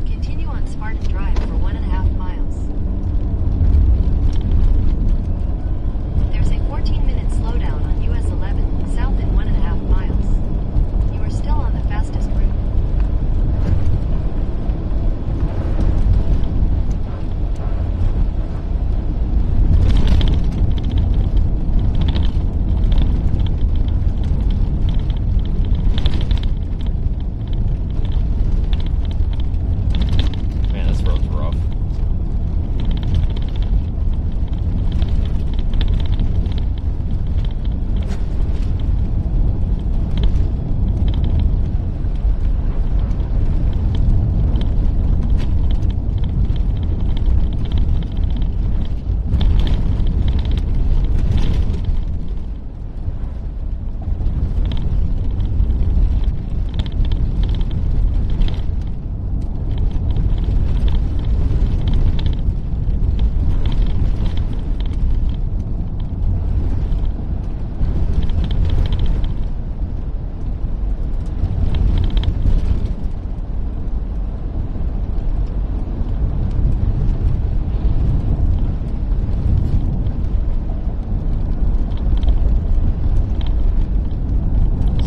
Continue on Spartan Drive for 1.5 miles. There's a 14-minute slowdown on US 11 south in 1.5 miles. You are still on the fastest route. Man, this road's rough.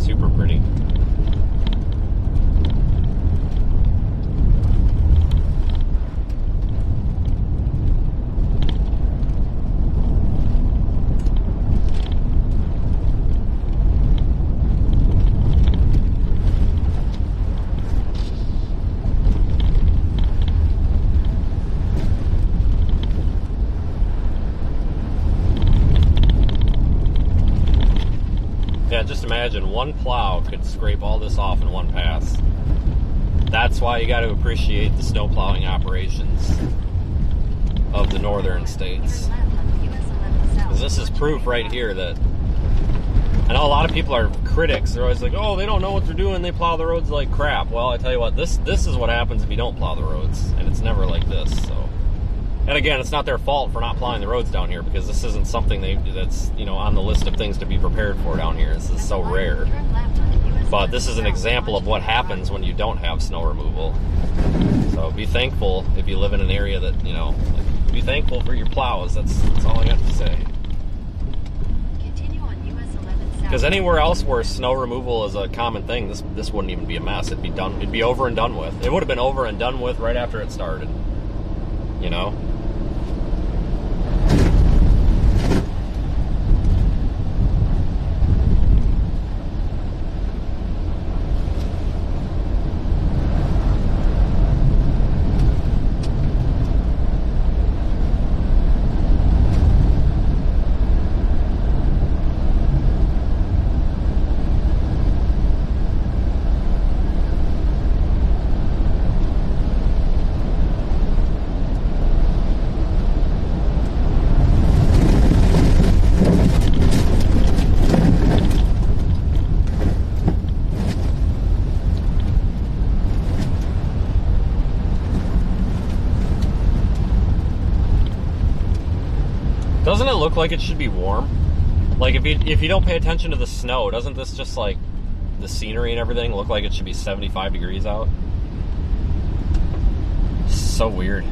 Super pretty. Yeah, just imagine one plow could scrape all this off in one pass. That's why you got to appreciate the snow plowing operations of the northern states. Turn left onto US 11 south. 'Cause this is proof right here that, I know a lot of people are critics. They're always like, oh, they don't know what they're doing. They plow the roads like crap. Well, I tell you what, this is what happens if you don't plow the roads, and it's never like this. So, and again, it's not their fault for not plowing the roads down here, because this isn't something that's, you know, on the list of things to be prepared for down here. This is so rare. Turn left onto US But this is an 11 example of what happens when you don't have snow removal. So be thankful if you live in an area that, you know, be thankful for your plows. That's all I got to say. Because anywhere else where snow removal is a common thing, this wouldn't even be a mess. It'd be done. It'd be over and done with. It would have been over and done with right after it started. You know? Doesn't it look like it should be warm? Like if you don't pay attention to the snow, doesn't this just like the scenery and everything look like it should be 75 degrees out? So weird.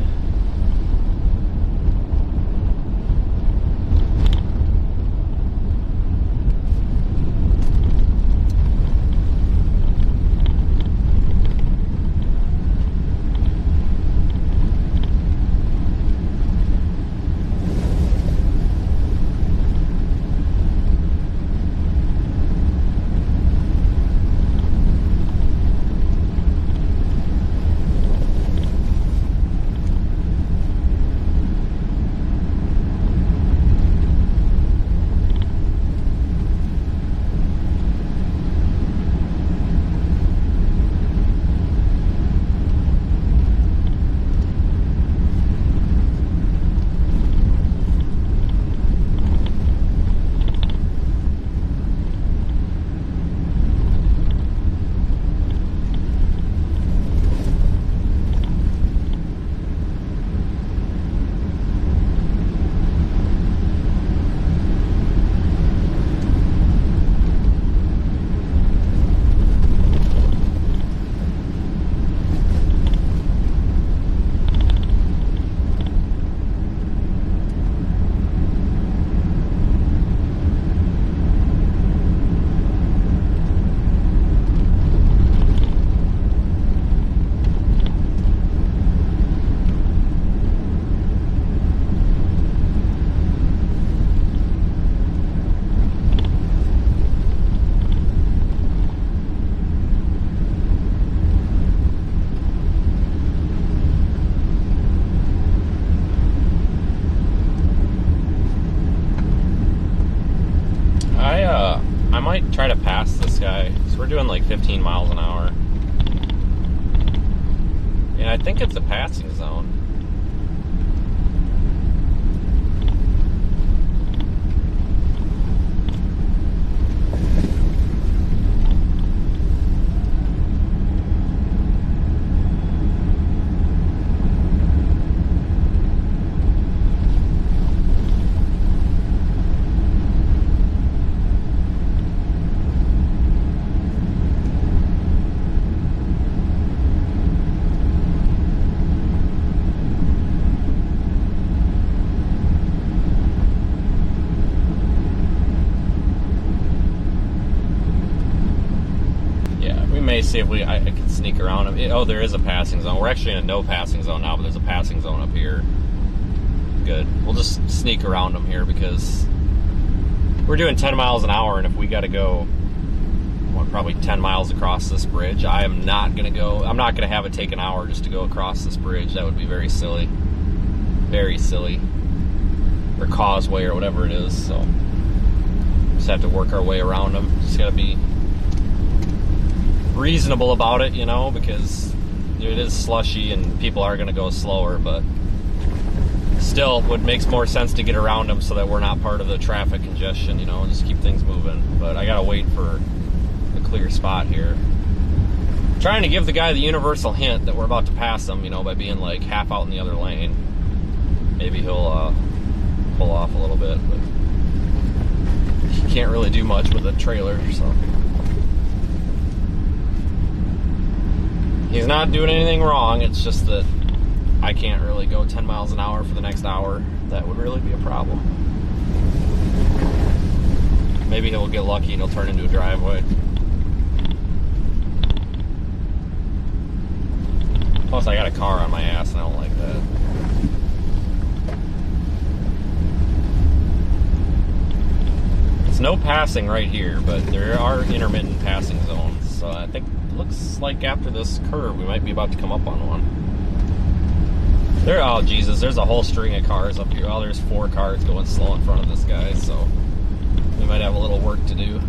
I might try to pass this guy. So we're doing like 15 miles an hour. And I think it's a passing zone. See if I can sneak around him. Oh, there is a passing zone. We're actually in a no passing zone now, but there's a passing zone up here. Good. We'll just sneak around him here because we're doing 10 miles an hour, and if we got to go, probably 10 miles across this bridge, I'm not going to have it take an hour just to go across this bridge. That would be very silly. Very silly. Or causeway or whatever it is, so just have to work our way around them. Just got to be reasonable about it, you know, because it is slushy and people are going to go slower, but still, it makes more sense to get around them so that we're not part of the traffic congestion, you know, and just keep things moving. But I gotta wait for a clear spot here. I'm trying to give the guy the universal hint that we're about to pass him, you know, by being like half out in the other lane. Maybe he'll pull off a little bit, but he can't really do much with a trailer, so. He's not doing anything wrong, it's just that I can't really go 10 miles an hour for the next hour. That would really be a problem. maybe he'll get lucky and he'll turn into a driveway. Plus, I got a car on my ass, and I don't like that. It's no passing right here, but there are intermittent passing zones. So I think it looks like after this curve, we might be about to come up on one. There, oh Jesus, there's a whole string of cars up here. Oh, there's 4 cars going slow in front of this guy, so we might have a little work to do.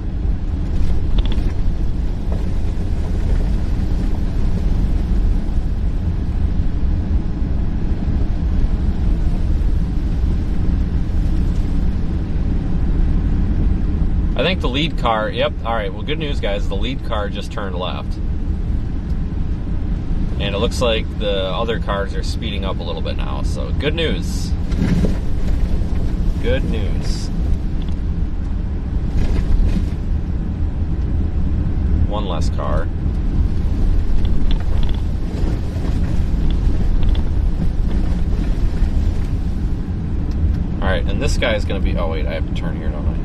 I think the lead car, yep, alright, well good news guys, the lead car just turned left. And it looks like the other cars are speeding up a little bit now, so good news. Good news. One less car. Alright, and this guy's gonna be, oh wait, I have to turn here, don't I?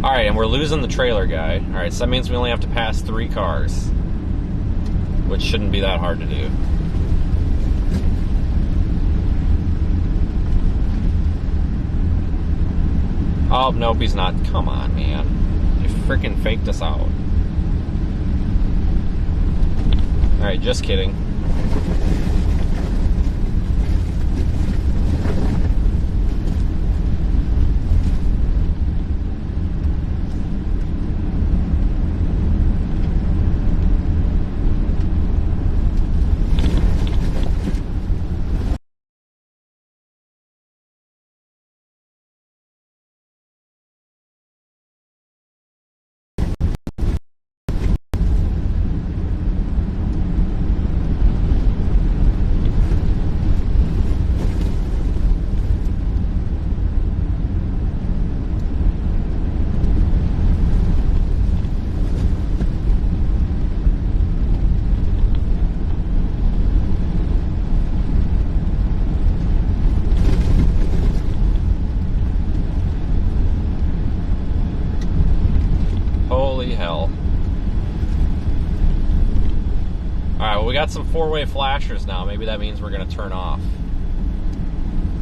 Alright, and we're losing the trailer guy. Alright, so that means we only have to pass 3 cars. Which shouldn't be that hard to do. Oh, nope, he's not. Come on, man. You freaking faked us out. Alright, just kidding. Hell. Alright, well we got some 4-way flashers now. Maybe that means we're going to turn off.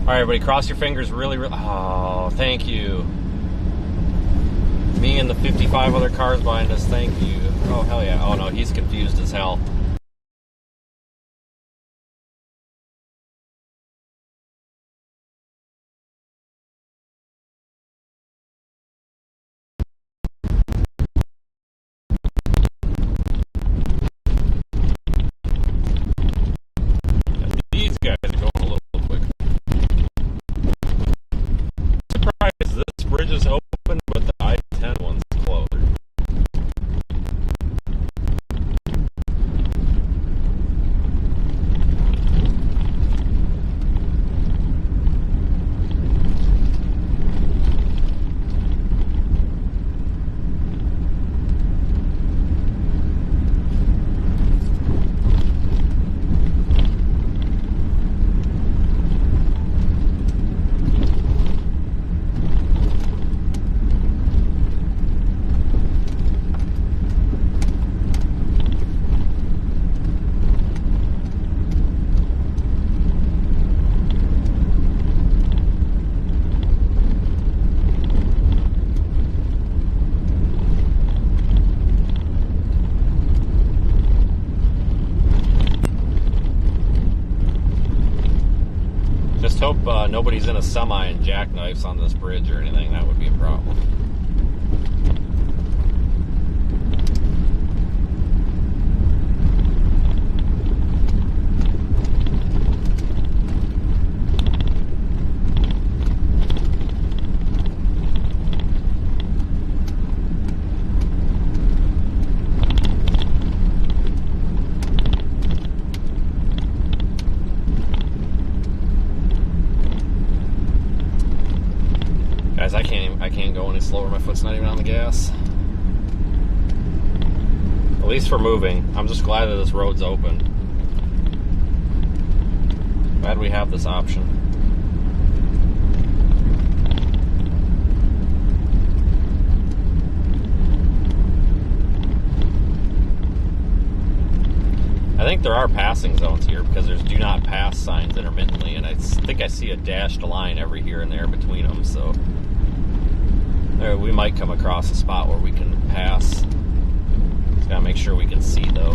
Alright everybody, cross your fingers really, oh, thank you. Me and the 55 other cars behind us, thank you. Oh, hell yeah. Oh no, he's confused as hell. These guys are going a little quick. Surprised this bridge is open, but the I-10 one's closed. Just hope nobody's in a semi and jackknifes on this bridge or anything. That would be a problem. Guys, I can't go any slower. My foot's not even on the gas. At least for moving. I'm just glad that this road's open. Glad we have this option. think there are passing zones here because there's do not pass signs intermittently, and I think I see a dashed line every here and there between them, so we might come across a spot where we can pass. Just gotta make sure we can see, though.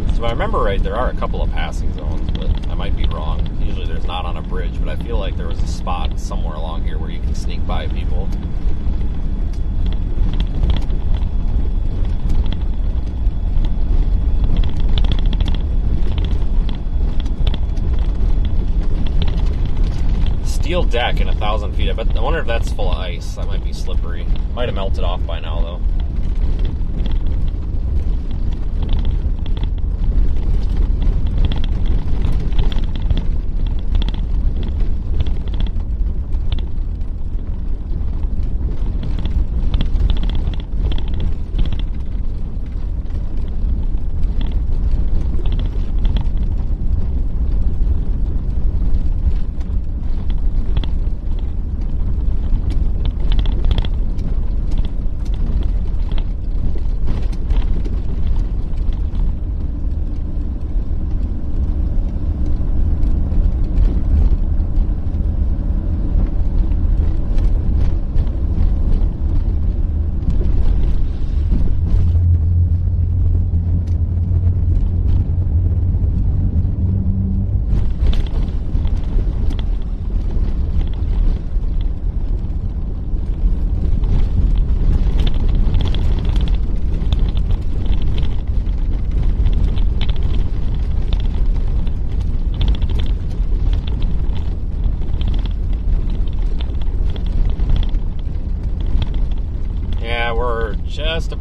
So if I remember right, there are a couple of passing zones, but I might be wrong. Usually there's not on a bridge, but I feel like there was a spot somewhere along here where you can sneak by people. Steel deck in 1,000 feet. I wonder if that's full of ice. That might be slippery. Might have melted off by now, though.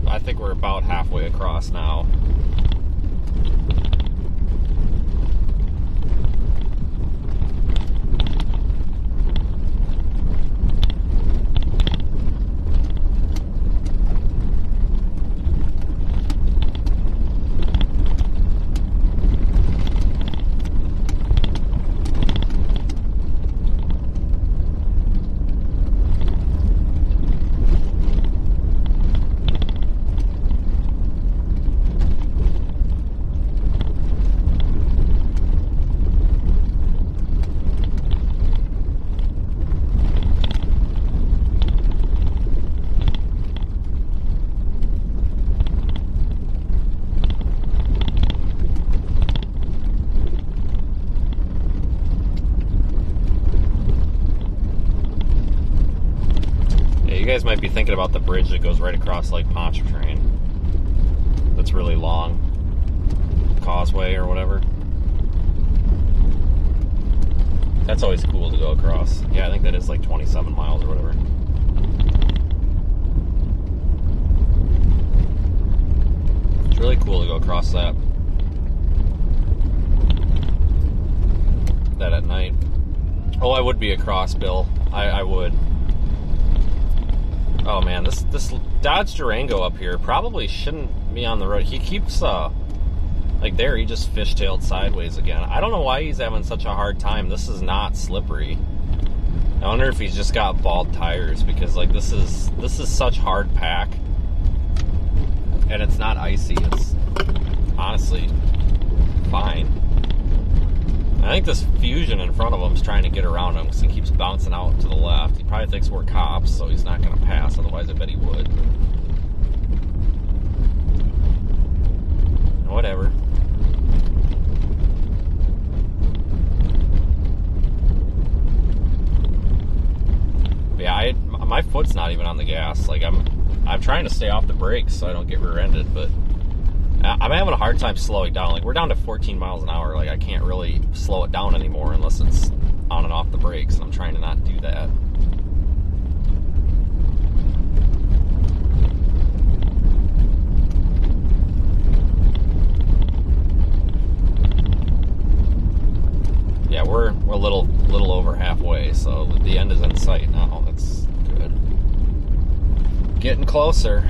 I think we're about halfway across now. You guys might be thinking about the bridge that goes right across Lake Pontchartrain. That's really long. Causeway or whatever. That's always cool to go across. Yeah, I think that is like 27 miles or whatever. It's really cool to go across that. That at night. Oh, I would be across, Bill. I would. Oh man, this Dodge Durango up here probably shouldn't be on the road. He keeps like there, he just fishtailed sideways again. I don't know why he's having such a hard time. This is not slippery. I wonder if he's just got bald tires, because like this is such hard pack, and it's not icy. It's honestly fine. I think this Fusion in front of him is trying to get around him because he keeps bouncing out to the left. He probably thinks we're cops, so he's not going to pass. Otherwise, I bet he would. Whatever. But yeah, my foot's not even on the gas. Like I'm trying to stay off the brakes so I don't get rear-ended, but I'm having a hard time slowing down. Like, we're down to 14 miles an hour. Like, I can't really slow it down anymore unless it's on and off the brakes, and I'm trying to not do that. Yeah, we're a little over halfway, so the end is in sight now. That's good. Getting closer.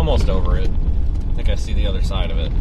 almost over it. I think I see the other side of it.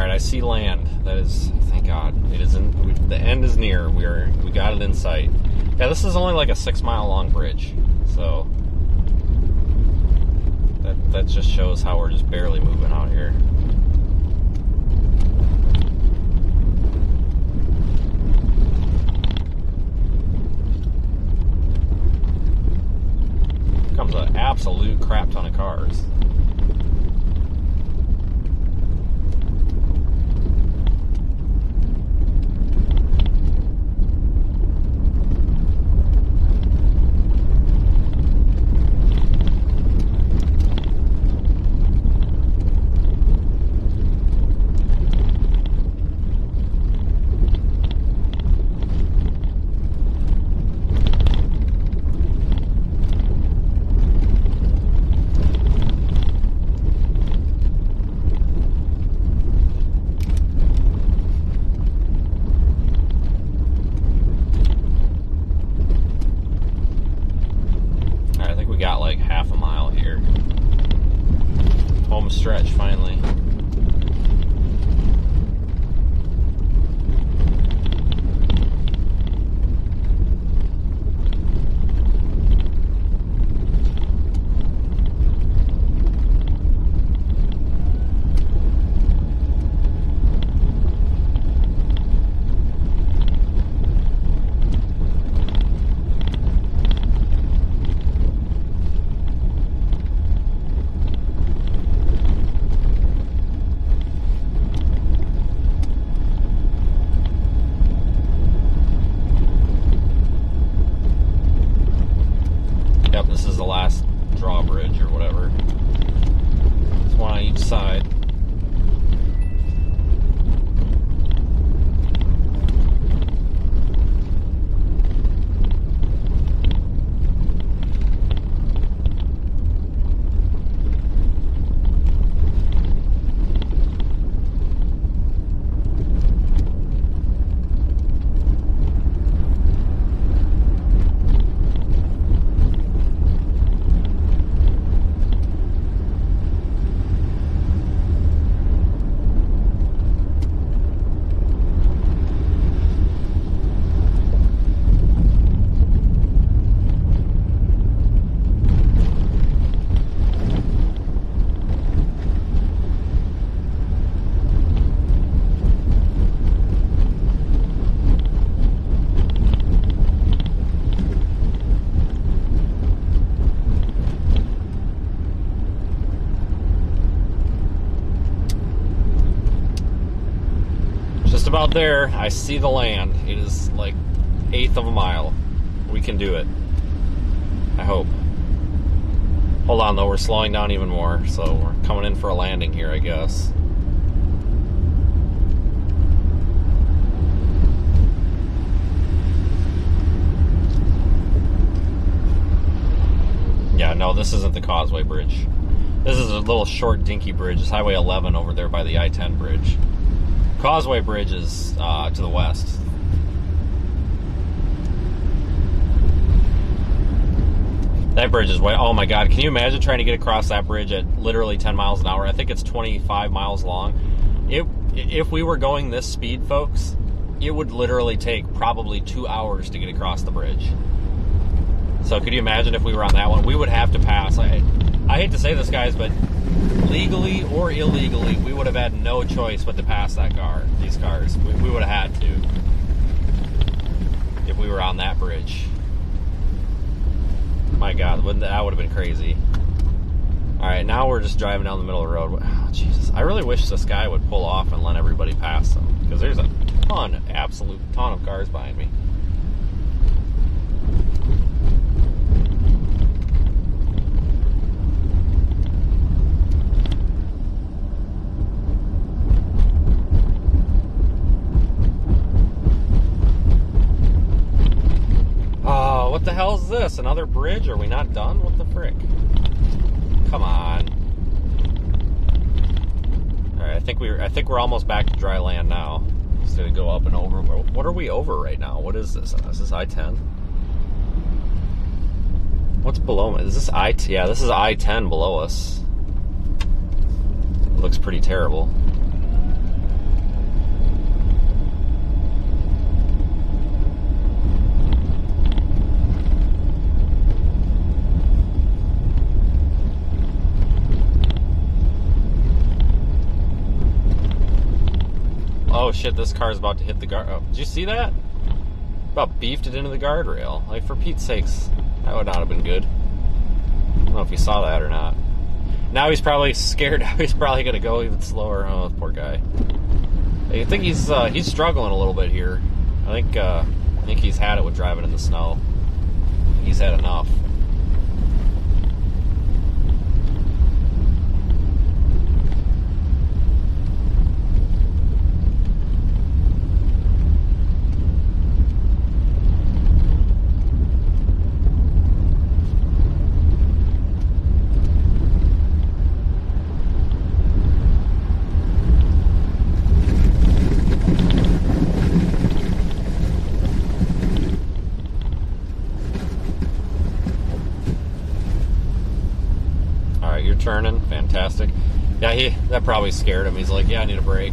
I see land. That is, thank God, it is in. The end is near. We got it in sight. Yeah, this is only like a 6-mile long bridge, so that just shows how we're just barely moving out here. Comes an absolute crap ton of cars. Stretch finally. Yep, this is the last drawbridge or whatever. There's one on each side. About there, I see the land. It is like 1/8 of a mile. We can do it. I hope. Hold on though, we're slowing down even more, so we're coming in for a landing here, I guess. Yeah, no, this isn't the Causeway Bridge. This is a little short dinky bridge. It's Highway 11 over there by the I-10 bridge. Causeway Bridge is to the west. That bridge is way... Oh my God, can you imagine trying to get across that bridge at literally 10 miles an hour? I think it's 25 miles long. If we were going this speed, folks, it would literally take probably 2 hours to get across the bridge. So could you imagine if we were on that one? We would have to pass. I hate to say this, guys, but legally or illegally, we would have had no choice but to pass these cars. We would have had to if we were on that bridge. My God, that would have been crazy. All right, now we're just driving down the middle of the road. Oh, Jesus, I really wish this guy would pull off and let everybody pass them, because there's a absolute ton of cars behind me. Oh, what the hell is this? Another bridge? Are we not done? What the frick? Come on. All right, I think we're almost back to dry land now. Just gonna go up and over. What are we over right now? What is this? Is this I-10? What's below me? Is this I-10? Yeah, this is I-10 below us. It looks pretty terrible. Oh shit, this car is about to hit the guard. Oh, did you see that? About beefed it into the guardrail. Like, for Pete's sakes, that would not have been good. I don't know if you saw that or not. Now he's probably scared. Now he's probably going to go even slower. Oh, poor guy. I think he's struggling a little bit here. I think he's had it with driving in the snow. He's had enough. Turning, fantastic. Yeah, that probably scared him. He's like, yeah, I need a break.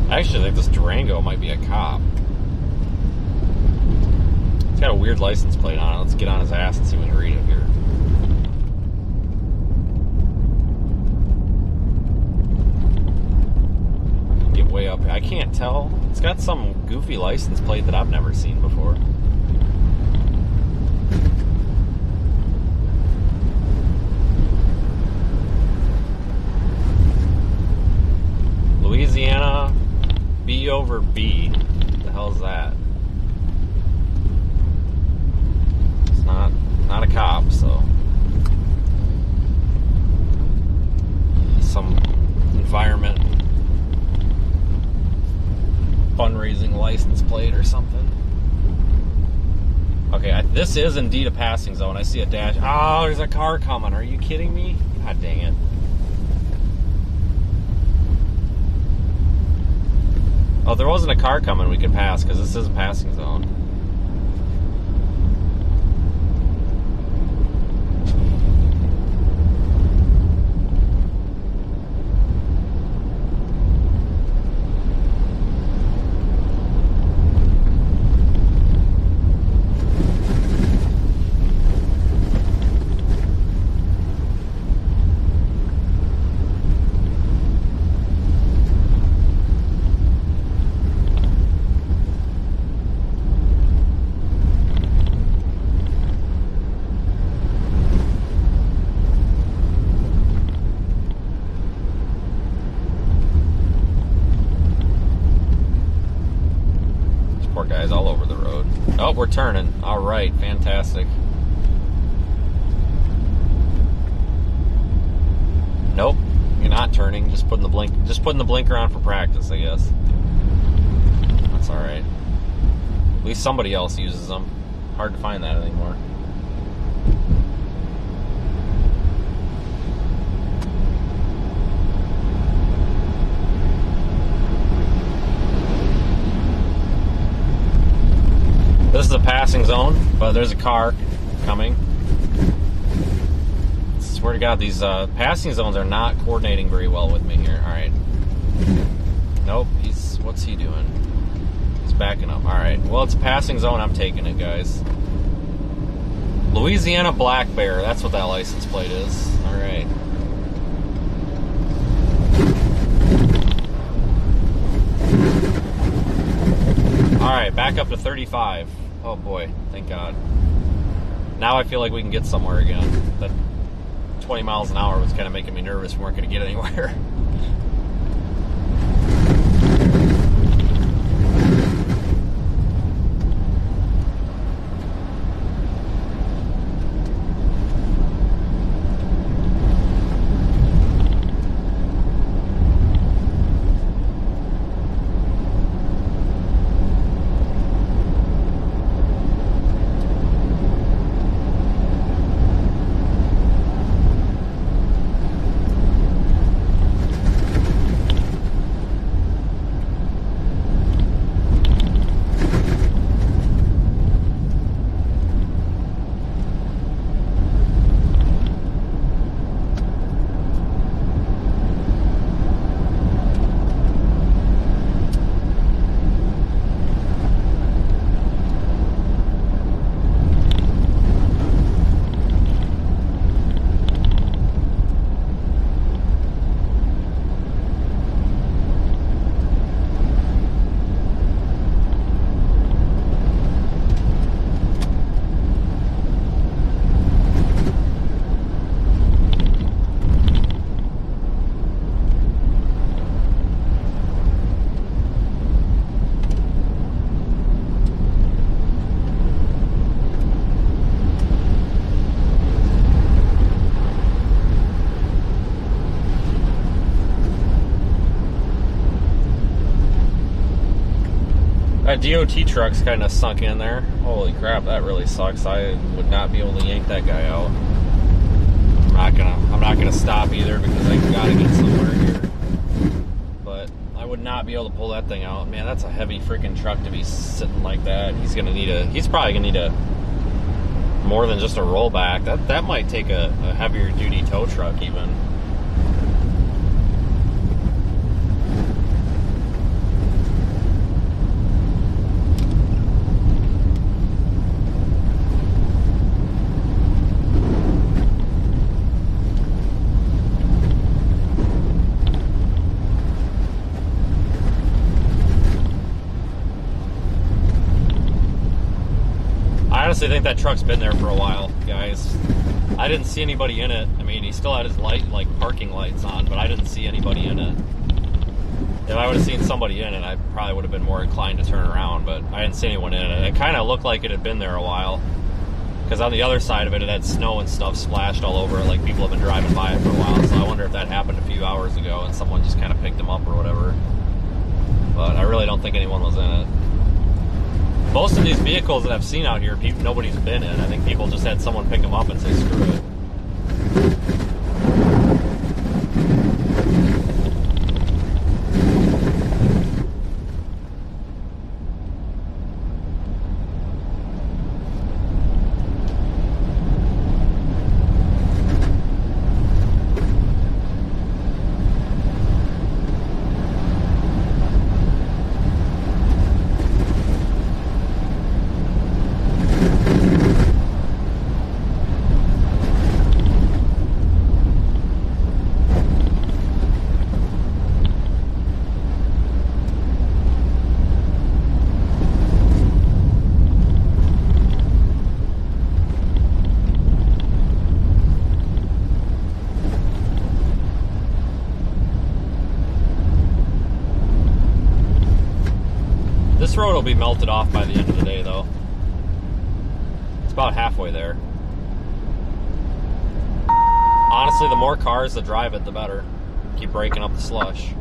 I actually think this Durango might be a cop. It's got a weird license plate on it. Let's get on his ass and see if we can read it here. Get way up here. I can't tell. It's got some goofy license plate that I've never seen before. Louisiana B over B. What the hell is that? Not a cop, so some environment fundraising license plate or something. Okay, this is indeed a passing zone. I see a dash. Oh, there's a car coming. Are you kidding me? God dang it. Oh, there wasn't a car coming we could pass because this is a passing zone. Guys all over the road. Oh, we're turning. All right, fantastic. Nope, you're not turning. Just putting the blinker on for practice, I guess. That's alright. At least somebody else uses them. Hard to find that anymore. This is a passing zone, but there's a car coming. I swear to God, these passing zones are not coordinating very well with me here. Alright. Nope, what's he doing? He's backing up. Alright, well, it's a passing zone. I'm taking it, guys. Louisiana Black Bear. That's what that license plate is. Alright. Alright, back up to 35. Oh boy, thank God. Now I feel like we can get somewhere again. That 20 miles an hour was kind of making me nervous. We weren't going to get anywhere. That DOT truck's kind of sunk in there. Holy crap, that really sucks. I would not be able to yank that guy out. I'm not gonna stop either because I gotta get somewhere here. But I would not be able to pull that thing out. Man, that's a heavy freaking truck to be sitting like that. He's probably gonna need a more than just a rollback. That might take a heavier duty tow truck even. I honestly think that truck's been there for a while, guys. I didn't see anybody in it. I mean, he still had his parking lights on, but I didn't see anybody in it. If I would have seen somebody in it, I probably would have been more inclined to turn around, but I didn't see anyone in it. It kind of looked like it had been there a while, because on the other side of it, it had snow and stuff splashed all over it, like people have been driving by it for a while, so I wonder if that happened a few hours ago and someone just kind of picked them up or whatever. But I really don't think anyone was in it. Most of these vehicles that I've seen out here, nobody's been in. I think people just had someone pick them up and say, screw it. This road will be melted off by the end of the day, though. It's about halfway there. Honestly, the more cars that drive it, the better. Keep breaking up the slush.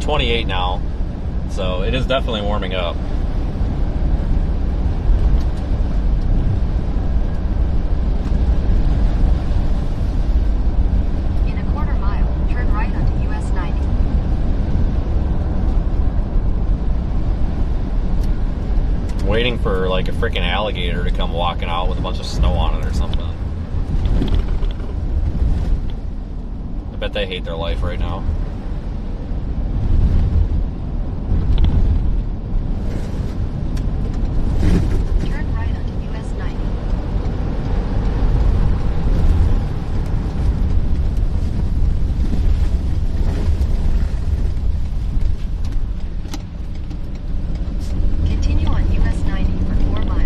28 now, so it is definitely warming up. In a quarter mile, turn right onto US 90. Waiting for like a freaking alligator to come walking out with a bunch of snow on it or something. I bet they hate their life right now. Turn right onto US 90. Continue on US 90 for 4 miles.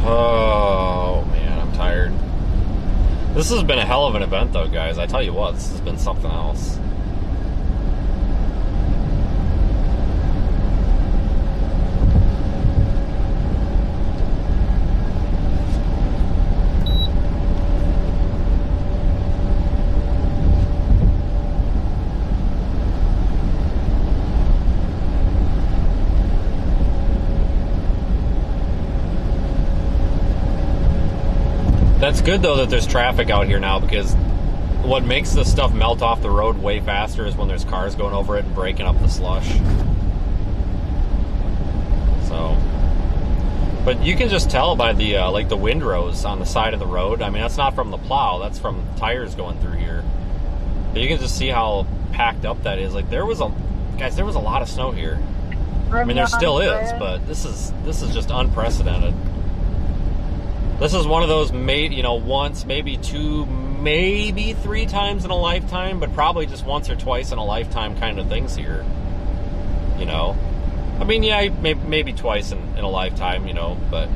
Oh man, I'm tired. This has been a hell of an event though, guys. I tell you what, this has been something else. That's good though that there's traffic out here now, because what makes this stuff melt off the road way faster is when there's cars going over it and breaking up the slush. So, but you can just tell by the like the windrows on the side of the road. I mean, that's not from the plow, that's from tires going through here. But you can just see how packed up that is. Like there was a lot of snow here. I mean, there still is, but this is just unprecedented. This is one of those, once, maybe two, maybe 3 times in a lifetime, but probably just once or twice in a lifetime kind of things here. I mean, yeah, maybe twice in a lifetime, but,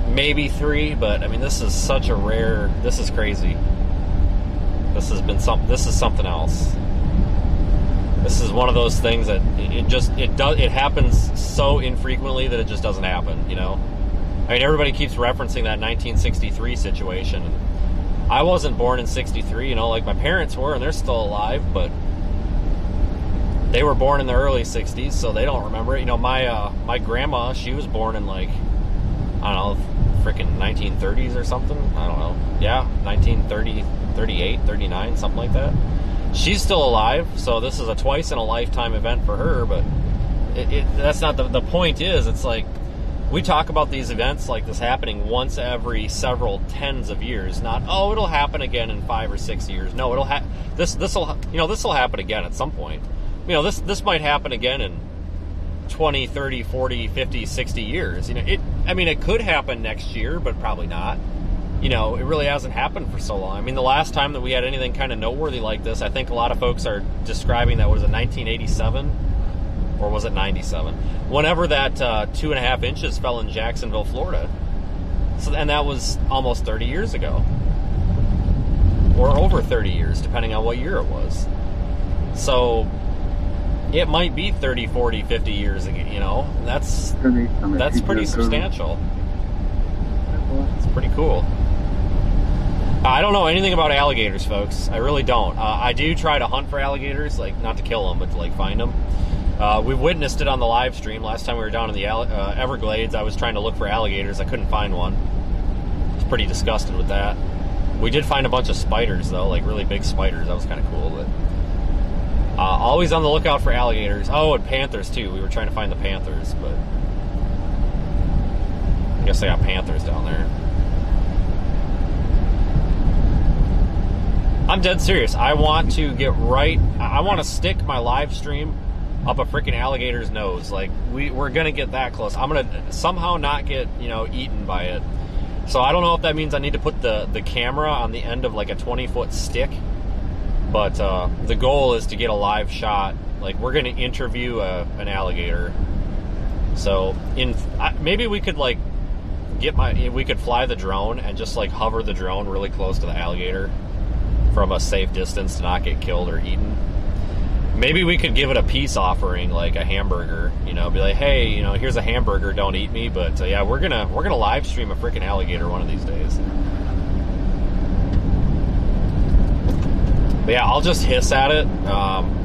maybe 3, but I mean, this is such a rare, this is crazy. This is something else. This is one of those things that it happens so infrequently that it just doesn't happen, I mean, everybody keeps referencing that 1963 situation. I wasn't born in 63, like my parents were, and they're still alive, but they were born in the early 60s, so they don't remember it. My grandma, she was born in like, I don't know, freaking 1930s or something. I don't know. Yeah, 1930, 38, 39, something like that. She's still alive, so this is a twice in a lifetime event for her, but that's not the point is, it's like, we talk about these events like this happening once every several tens of years. Not, it'll happen again in 5 or 6 years. No, this will happen again at some point. This might happen again in 20, 30, 40, 50, 60 years. It could happen next year, but probably not. It really hasn't happened for so long. I mean, the last time that we had anything kind of noteworthy like this, I think a lot of folks are describing that was in 1987. Or was it 97? Whenever that 2.5 inches fell in Jacksonville, Florida. And that was almost 30 years ago. Or over 30 years, depending on what year it was. So, it might be 30, 40, 50 years ago, That's pretty substantial. It's pretty cool. I don't know anything about alligators, folks. I really don't. I do try to hunt for alligators, like, not to kill them, but to, like, find them. We've witnessed it on the live stream. Last time we were down in the Everglades, I was trying to look for alligators. I couldn't find one. I was pretty disgusted with that. We did find a bunch of spiders, though, like really big spiders. That was kind of cool. But always on the lookout for alligators. Oh, and panthers, too. We were trying to find the panthers, but I guess they got panthers down there. I'm dead serious. I want to I want to stick my live stream up a freaking alligator's nose. Like, we're gonna get that close. I'm gonna somehow not get, eaten by it. So I don't know if that means I need to put the camera on the end of like a 20-foot stick, but the goal is to get a live shot. Like, we're gonna interview an alligator. So maybe we could like we could fly the drone and just like hover the drone really close to the alligator from a safe distance to not get killed or eaten. Maybe we could give it a peace offering, like a hamburger, you know, be like, hey, you know, here's a hamburger, don't eat me, but yeah, we're gonna live stream a freaking alligator one of these days. But yeah, I'll just hiss at it.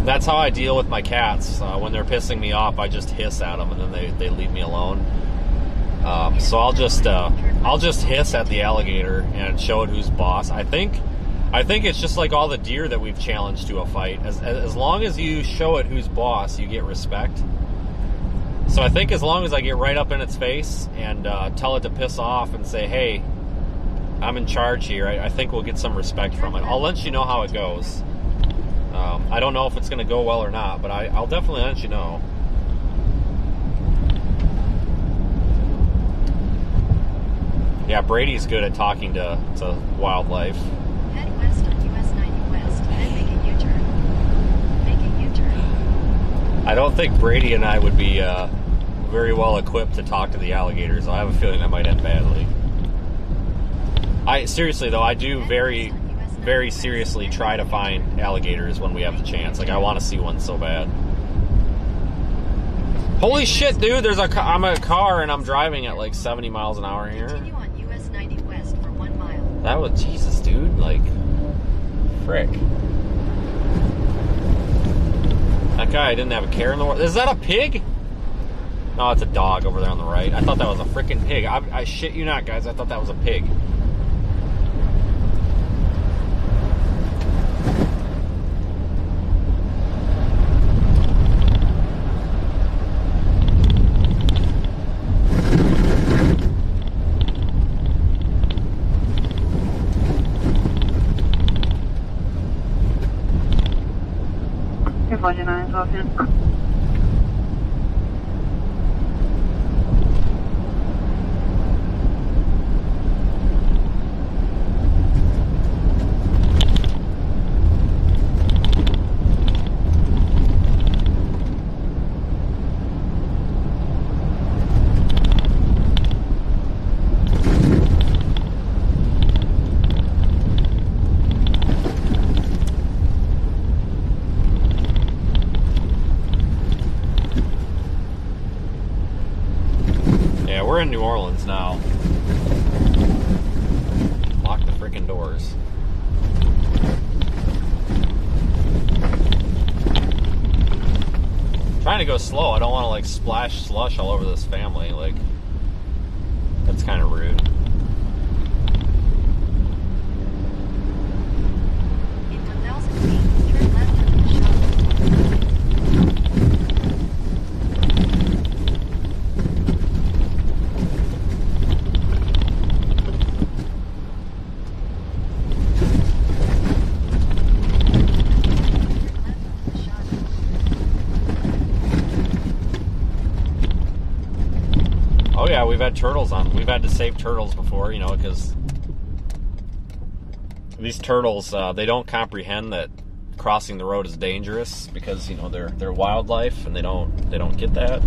That's how I deal with my cats. When they're pissing me off, I just hiss at them, and then they leave me alone. So I'll just hiss at the alligator and show it who's boss. I think it's just like all the deer that we've challenged to a fight. As long as you show it who's boss, you get respect. So I think as long as I get right up in its face and tell it to piss off and say, hey, I'm in charge here, I think we'll get some respect from it. I'll let you know how it goes. I don't know if it's going to go well or not, but I'll definitely let you know. Yeah, Brady's good at talking to wildlife. Head west on US 90 West, then make a U-turn. Make a U-turn. I don't think Brady and I would be very well equipped to talk to the alligators, so I have a feeling that might end badly. Seriously though, I do very, very seriously try to find alligators when we have the chance. Like, I want to see one so bad. Holy shit, dude! I'm in a car and I'm driving at like 70 miles an hour here. Continue on US 90 West for 1 mile. That was Jesus, dude. Like, frick. That guy didn't have a care in the world. Is that a pig? No, it's a dog over there on the right. I thought that was a freaking pig. I shit you not, guys. I thought that was a pig. We're in New Orleans now. Lock the freaking doors. Trying to go slow. I don't want to like splash slush all over this family. Like, that's kind of rude. In 1,000 feet, turn left on the shuttle. Oh yeah, we've had turtles on. We've had to save turtles before, you know, because these turtles, they don't comprehend that crossing the road is dangerous because, you know, they're wildlife and they don't get that.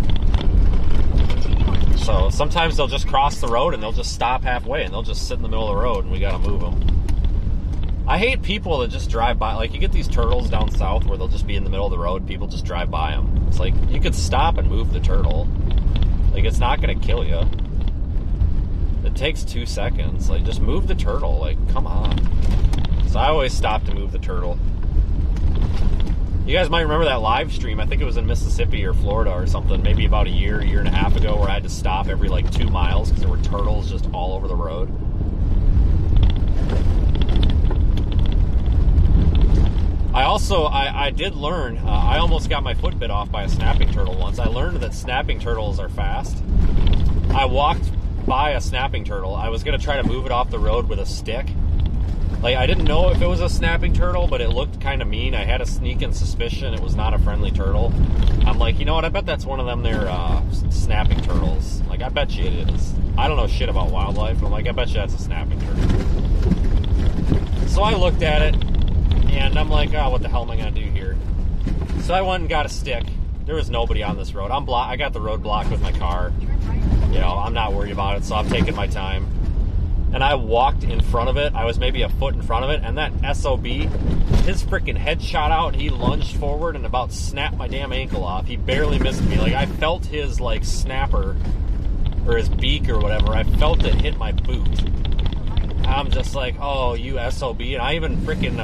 So sometimes they'll just cross the road and they'll just stop halfway and they'll just sit in the middle of the road and we gotta move them. I hate people that just drive by. Like, you get these turtles down south where they'll just be in the middle of the road, people just drive by them. It's like, you could stop and move the turtle. Like, it's not going to kill you. It takes 2 seconds. Like, just move the turtle. Like, come on. So I always stop to move the turtle. You guys might remember that live stream. I think it was in Mississippi or Florida or something. Maybe about a year and a half ago, where I had to stop every, like, 2 miles because there were turtles just all over the road. I did learn, I almost got my foot bit off by a snapping turtle once. I learned that snapping turtles are fast. I walked by a snapping turtle. I was going to try to move it off the road with a stick. Like, I didn't know if it was a snapping turtle, but it looked kind of mean. I had a sneaking suspicion it was not a friendly turtle. I'm like, you know what, I bet that's one of them there snapping turtles. Like, I bet you it is. I don't know shit about wildlife, but I'm like, I bet you that's a snapping turtle. So I looked at it, and I'm like, oh, what the hell am I going to do here? So I went and got a stick. There was nobody on this road. I got the road blocked with my car. Turn right. you know, I'm not worried about it, so I'm taking my time. And I walked in front of it. I was maybe a foot in front of it, and that SOB, his freaking head shot out, and he lunged forward and about snapped my damn ankle off. He barely missed me. Like, I felt his, like, snapper, or his beak or whatever. I felt it hit my boot. I'm just like, oh, you SOB. And I even freaking,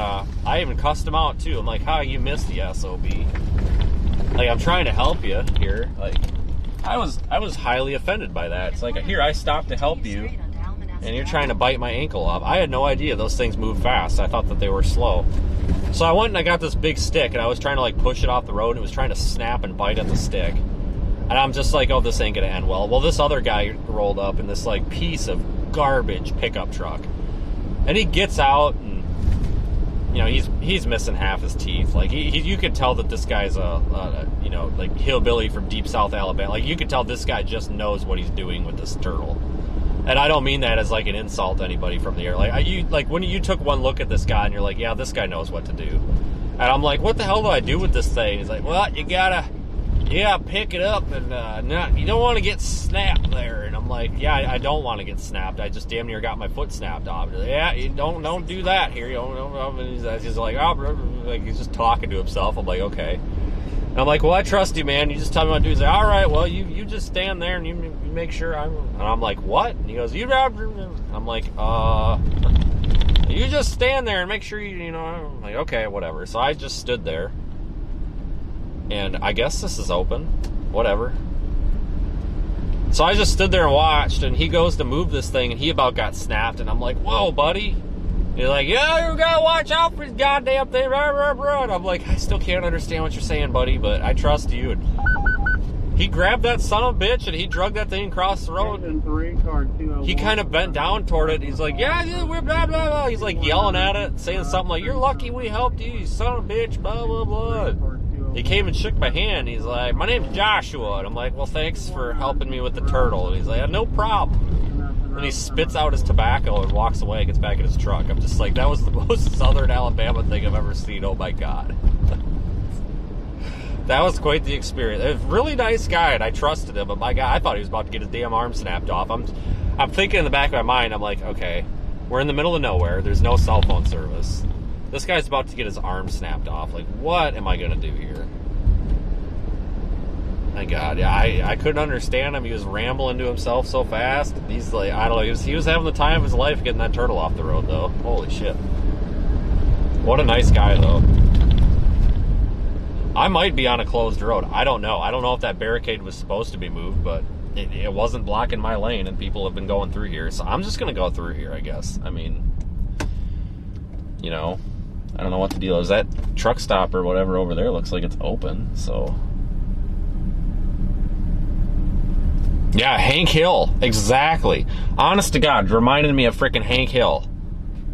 I even cussed him out, too. I'm like, how you missed the SOB? Like, I'm trying to help you here. Like, I was highly offended by that. It's like, here, I stopped to help you, and you're trying to bite my ankle off. I had no idea those things move fast. I thought that they were slow. So I went and I got this big stick, and I was trying to, like, push it off the road, and it was trying to snap and bite at the stick. And I'm just like, oh, this ain't gonna end well. Well, this other guy rolled up in this, like, piece of garbage pickup truck. And he gets out, and, you know, he's missing half his teeth. Like, you could tell that this guy's you know, like, hillbilly from deep South Alabama. Like, you could tell this guy just knows what he's doing with this turtle. And I don't mean that as, like, an insult to anybody from the air. Like, when you took one look at this guy and you're like, yeah, this guy knows what to do. And I'm like, what the hell do I do with this thing? He's like, well, you gotta pick it up and you don't want to get snapped there. And I'm like, yeah, I don't want to get snapped. I just damn near got my foot snapped off. Like, yeah, you don't do that here. You don't. And he's like, oh, like, he's just talking to himself. I'm like, okay. And I'm like, well, I trust you, man. You just tell me what to do. He's like, all right, well, you just stand there and you make sure And I'm like, what? And he goes, I'm like, you just stand there and make sure you know. I'm like, okay, whatever. So I just stood there. And I guess this is open. Whatever. So I just stood there and watched, and he goes to move this thing, and he about got snapped. And I'm like, whoa, buddy. He's like, yeah, you gotta watch out for this goddamn thing. And I'm like, I still can't understand what you're saying, buddy, but I trust you. And he grabbed that son of a bitch, and he drug that thing across the road. He kind of bent down toward it. He's like, yeah, we're blah, blah, blah. He's like yelling at it, saying something like, you're lucky we helped you, you son of a bitch, blah, blah, blah. He came and shook my hand. He's like, my name's Joshua. And I'm like, well, thanks for helping me with the turtle. And he's like, no problem. And he spits out his tobacco and walks away, gets back in his truck. I'm just like, that was the most Southern Alabama thing I've ever seen. Oh, my God. That was quite the experience. A really nice guy, and I trusted him. But, my God, I thought he was about to get his damn arm snapped off. I'm thinking in the back of my mind, I'm like, okay, we're in the middle of nowhere. There's no cell phone service. This guy's about to get his arm snapped off. Like, what am I going to do here? My God, yeah, I couldn't understand him. He was rambling to himself so fast. He's like, I don't know, he was having the time of his life getting that turtle off the road, though. Holy shit. What a nice guy, though. I might be on a closed road. I don't know. I don't know if that barricade was supposed to be moved, but it wasn't blocking my lane, and people have been going through here. So I'm just going to go through here, I guess. I mean, you know, I don't know what the deal is. That truck stop or whatever over there looks like it's open, so... Yeah, Hank Hill. Exactly. Honest to God, reminded me of freaking Hank Hill.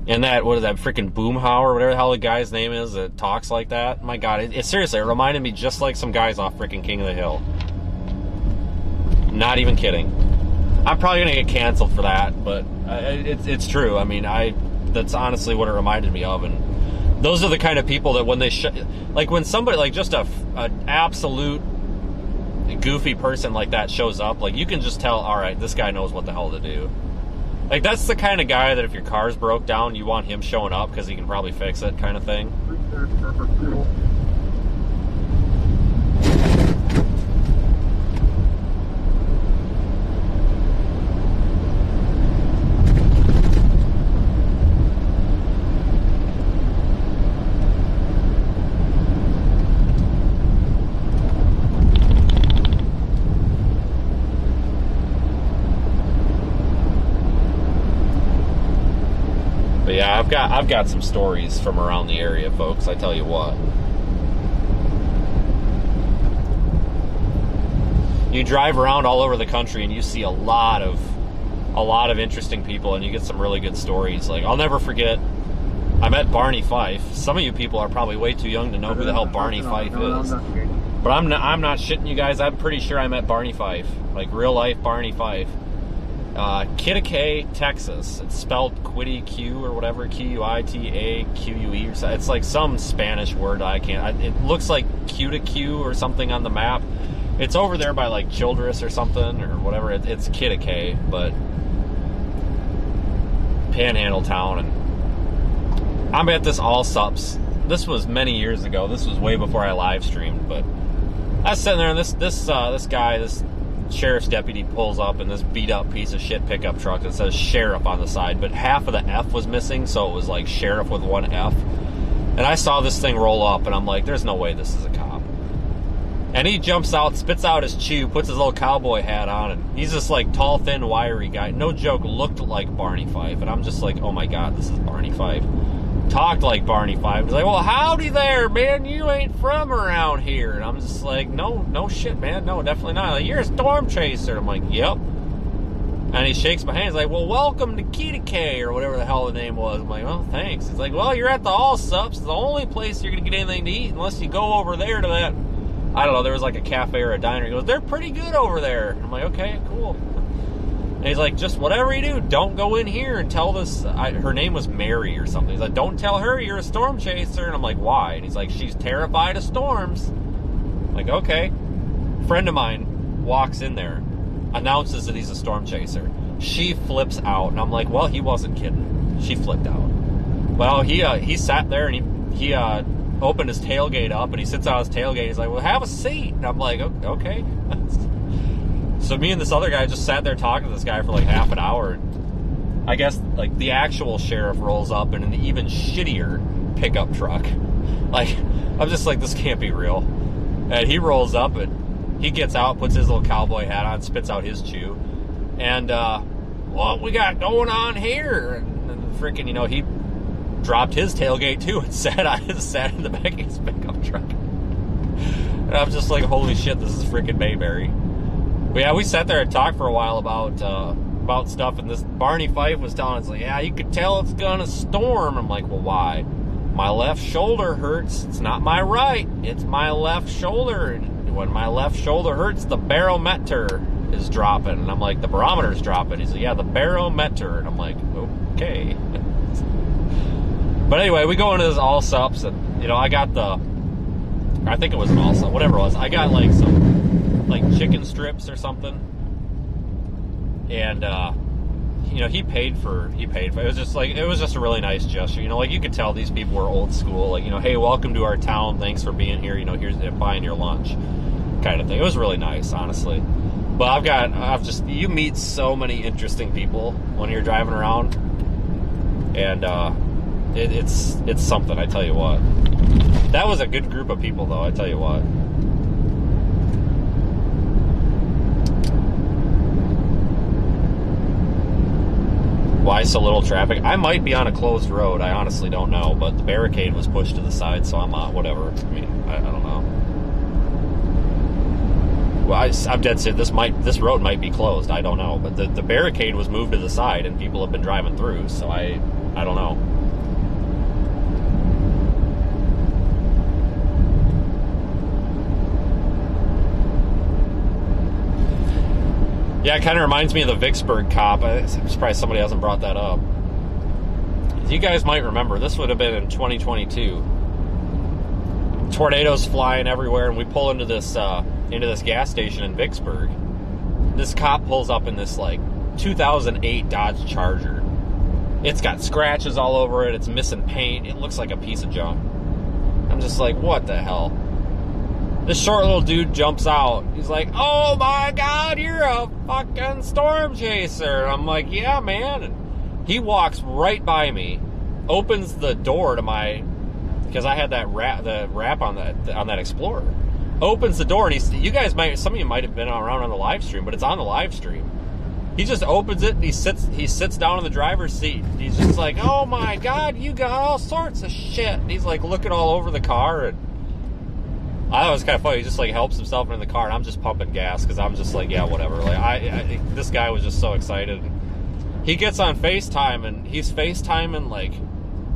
And that, what is that, freaking Boomhauer, or whatever the hell the guy's name is that talks like that. My God, it seriously, it reminded me just like some guys off freaking King of the Hill. Not even kidding. I'm probably going to get canceled for that, but it's true. I mean, that's honestly what it reminded me of. And those are the kind of people that when they, like when somebody, like just an absolute goofy person like that shows up, like you can just tell, all right, this guy knows what the hell to do. Like that's the kind of guy that if your car's broke down, you want him showing up because he can probably fix it, kind of thing. Yeah, I've got some stories from around the area, folks. I tell you what. You drive around all over the country and you see a lot of interesting people, and you get some really good stories. Like I'll never forget, I met Barney Fife. Some of you people are probably way too young to know who the hell Barney Fife is. But I'm not shitting you guys. I'm pretty sure I met Barney Fife, like real life Barney Fife. Kittakay, Texas. It's spelled Q or whatever, Q-U-I-T-A-Q-U-E or something. It's like some Spanish word I can't. It looks like Q to Q or something on the map. It's over there by like Childress or something or whatever. It's Kittikay, but Panhandle town. And I'm at this All Sups. This was many years ago. This was way before I live streamed. But I was sitting there, and this guy, this sheriff's deputy, pulls up in this beat up piece of shit pickup truck that says sheriff on the side, but half of the F was missing, so it was like sheriff with one F. And I saw this thing roll up, and I'm like, there's no way this is a cop. And he jumps out, spits out his chew, puts his little cowboy hat on, and he's this like tall, thin, wiry guy. No joke, looked like Barney Fife. And I'm just like, oh my God, this is Barney Fife. Talked like Barney Fife. He's like, well, howdy there, man. You ain't from around here. And I'm just like, no shit, man. No, definitely not. Like, you're a storm chaser. I'm like, yep. And he shakes my hand. He's like, well, welcome to Kittikay, or whatever the hell the name was. I'm like, well, thanks. He's like, well, you're at the All Sups. It's the only place you're going to get anything to eat unless you go over there to that. I don't know, there was like a cafe or a diner. He goes, they're pretty good over there. And I'm like, okay, cool. And he's like, just whatever you do, don't go in here and tell this. Her name was Mary or something. He's like, don't tell her you're a storm chaser. And I'm like, why? And he's like, she's terrified of storms. I'm like, okay. A friend of mine walks in there, announces that he's a storm chaser. She flips out. And I'm like, well, he wasn't kidding. She flipped out. Well, he sat there and he opened his tailgate up, and he sits on his tailgate. He's like, well, have a seat. And I'm like, okay. So me and this other guy just sat there talking to this guy for like half an hour. I guess like the actual sheriff rolls up in an even shittier pickup truck. Like, I'm just like, this can't be real. And he rolls up, and he gets out, puts his little cowboy hat on, spits out his chew, and what we got going on here? And freaking, he dropped his tailgate too and sat in the back of his pickup truck. And I'm just like, holy shit, this is freaking Mayberry. But yeah, we sat there and talked for a while about stuff, and this Barney Fife was telling us, like, yeah, you could tell it's gonna storm. I'm like, well, why? My left shoulder hurts. It's not my right, it's my left shoulder. And when my left shoulder hurts, the barometer is dropping. And I'm like, the barometer's dropping. He's like, yeah, the barometer. And I'm like, okay. But anyway, we go into this All Sups, and I got I think it was an All Sup, whatever it was. I got like some like chicken strips or something, and he paid for it. It was just a really nice gesture. Like, you could tell these people were old school. Like, hey, welcome to our town. Thanks for being here. Here's buying your lunch, kind of thing. It was really nice, honestly. But you meet so many interesting people when you're driving around, and it's something, I tell you what. That was a good group of people, though, I tell you what. Why so little traffic? I might be on a closed road. I honestly don't know, but the barricade was pushed to the side, so I'm on whatever. I mean, I don't know. Well, I'm dead serious. This road might be closed. I don't know, but the barricade was moved to the side, and people have been driving through. So I don't know. Yeah, it kind of reminds me of the Vicksburg cop. I'm surprised somebody hasn't brought that up. You guys might remember, this would have been in 2022. Tornadoes flying everywhere, and we pull into this gas station in Vicksburg. This cop pulls up in this like 2008 Dodge Charger. It's got scratches all over it. It's missing paint. It looks like a piece of junk. I'm just like, what the hell? This short little dude jumps out. He's like, oh my God, you're a fucking storm chaser. I'm like, yeah, man. And he walks right by me, opens the door to my, because I had that wrap on that Explorer. Opens the door, and some of you might have been around on the live stream, but it's on the live stream. He just opens it, and he sits down in the driver's seat. He's just like, oh my God, you got all sorts of shit. And he's like looking all over the car, and I thought it was kind of funny. He just like helps himself in the car, and I'm just pumping gas because I'm just like, yeah, whatever. Like this guy was just so excited. He gets on FaceTime, and he's FaceTiming like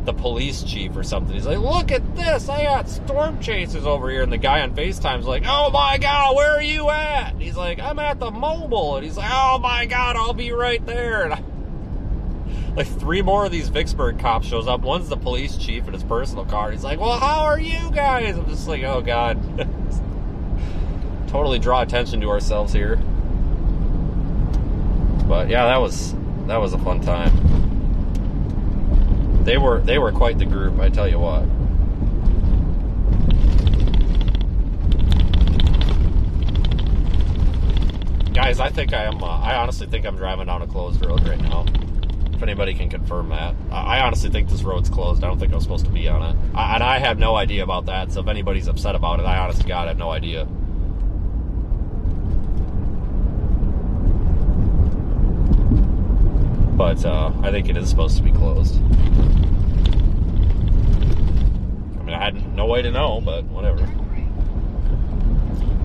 the police chief or something. He's like, look at this, I got storm chasers over here. And the guy on FaceTime's like, oh my God, where are you at? And he's like, I'm at the mobile. And he's like, oh my God, I'll be right there. And like 3 more of these Vicksburg cops shows up. One's the police chief in his personal car. He's like, well, how are you guys? I'm just like, oh God. totally draw attention to ourselves here. But yeah, that was a fun time. They were quite the group, I tell you what. Guys, I honestly think I'm driving down a closed road right now. If anybody can confirm that. I honestly think this road's closed. I don't think I'm supposed to be on it. And I have no idea about that, so if anybody's upset about it, I honest to God have no idea. But I think it is supposed to be closed. I mean, I had no way to know, but whatever. I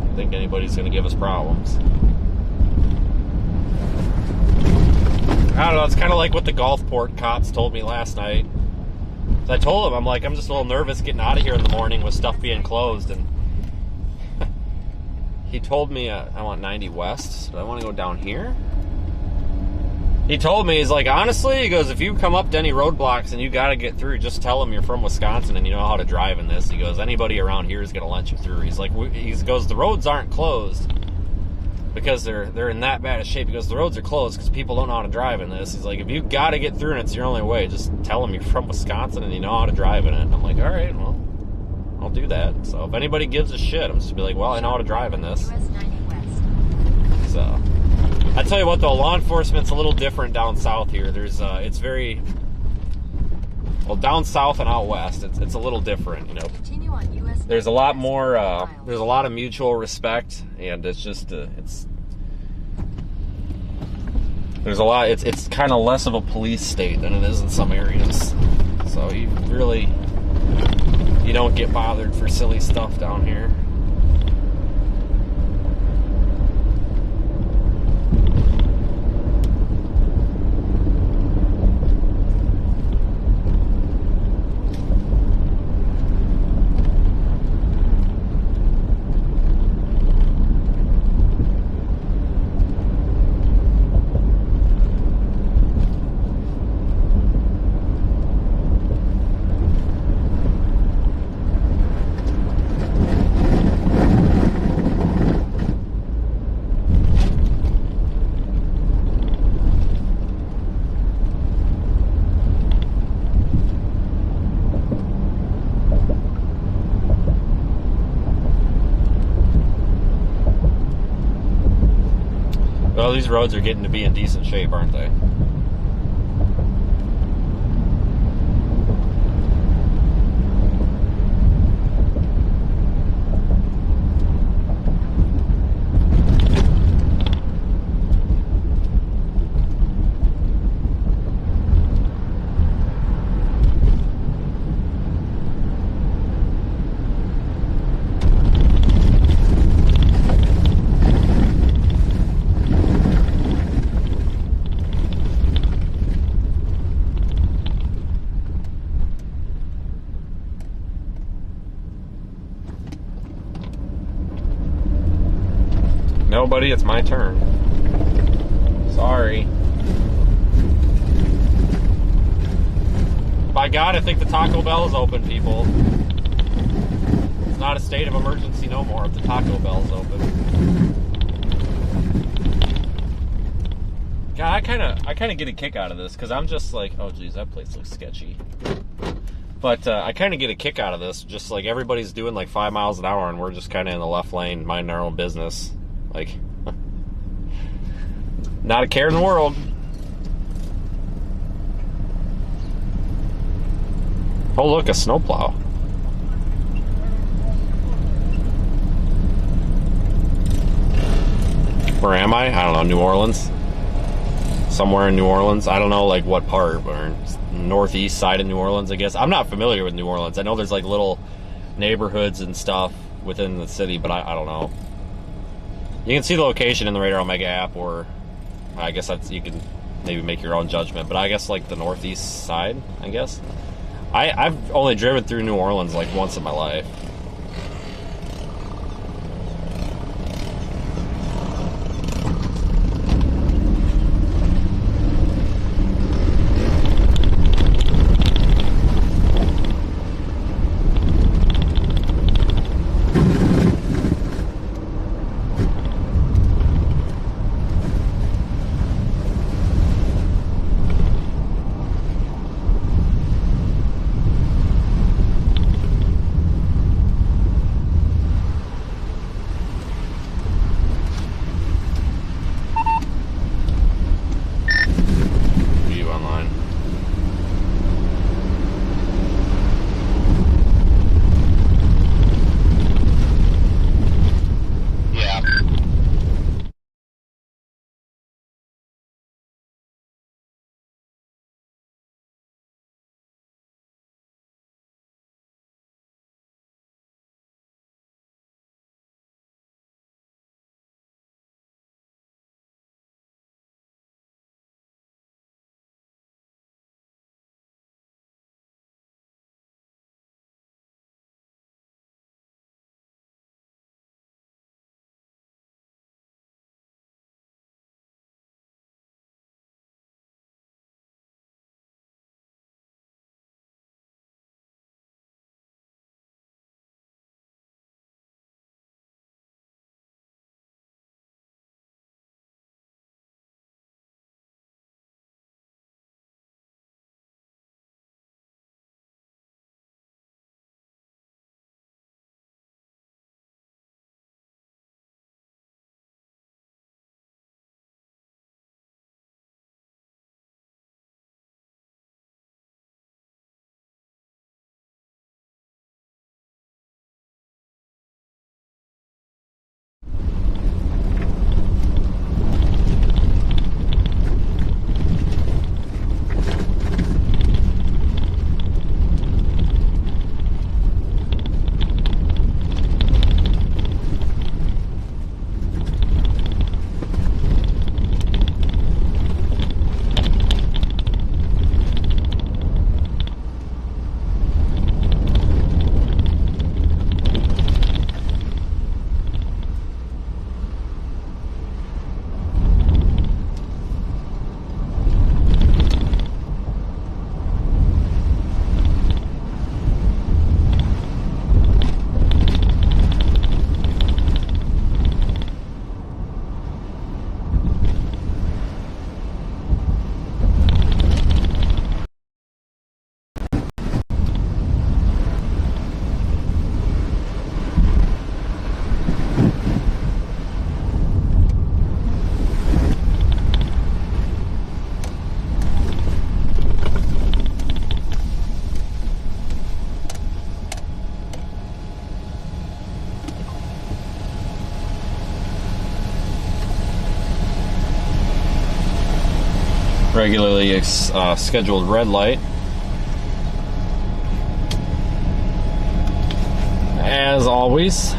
don't think anybody's going to give us problems. I don't know, it's kind of like what the Gulfport cops told me last night. So I told them, I'm like, I'm just a little nervous getting out of here in the morning with stuff being closed. And he told me, I want 90 west. So I want to go down here. He told me, he's like, honestly, he goes, if you come up to any roadblocks and you got to get through, just tell them you're from Wisconsin and you know how to drive in this. He goes, anybody around here is going to let you through. He's like, he goes, the roads aren't closed because they're in that bad a shape. He goes, the roads are closed because people don't know how to drive in this. He's like, if you got to get through and it's your only way, just tell them you're from Wisconsin and you know how to drive in it. And I'm like, all right, well, I'll do that. So if anybody gives a shit, I'm just going to be like, well, I know how to drive in this. So I tell you what, though, law enforcement's a little different down south here. It's very, well, down south and out west, it's a little different, you know. There's a lot more, there's a lot of mutual respect, and it's just, there's a lot, it's kind of less of a police state than it is in some areas. So you don't get bothered for silly stuff down here. Well, these roads are getting to be in decent shape, aren't they? No, buddy, it's my turn. Sorry. By God, I think the Taco Bell is open, people. It's not a state of emergency no more if the Taco Bell is open. God, I kind of get a kick out of this because I'm just like, oh geez, that place looks sketchy. But I kind of get a kick out of this, just like everybody's doing like 5 miles an hour and we're just kind of in the left lane, minding our own business. Like, not a care in the world. Oh, look, a snowplow. Where am I? I don't know, New Orleans? Somewhere in New Orleans. I don't know, like, what part, or northeast side of New Orleans, I guess. I'm not familiar with New Orleans. I know there's, like, little neighborhoods and stuff within the city, but I don't know. You can see the location in the Radar Omega app, or I guess you can maybe make your own judgment, but I guess like the northeast side, I guess. I've only driven through New Orleans like once in my life. regularly scheduled red light. As always.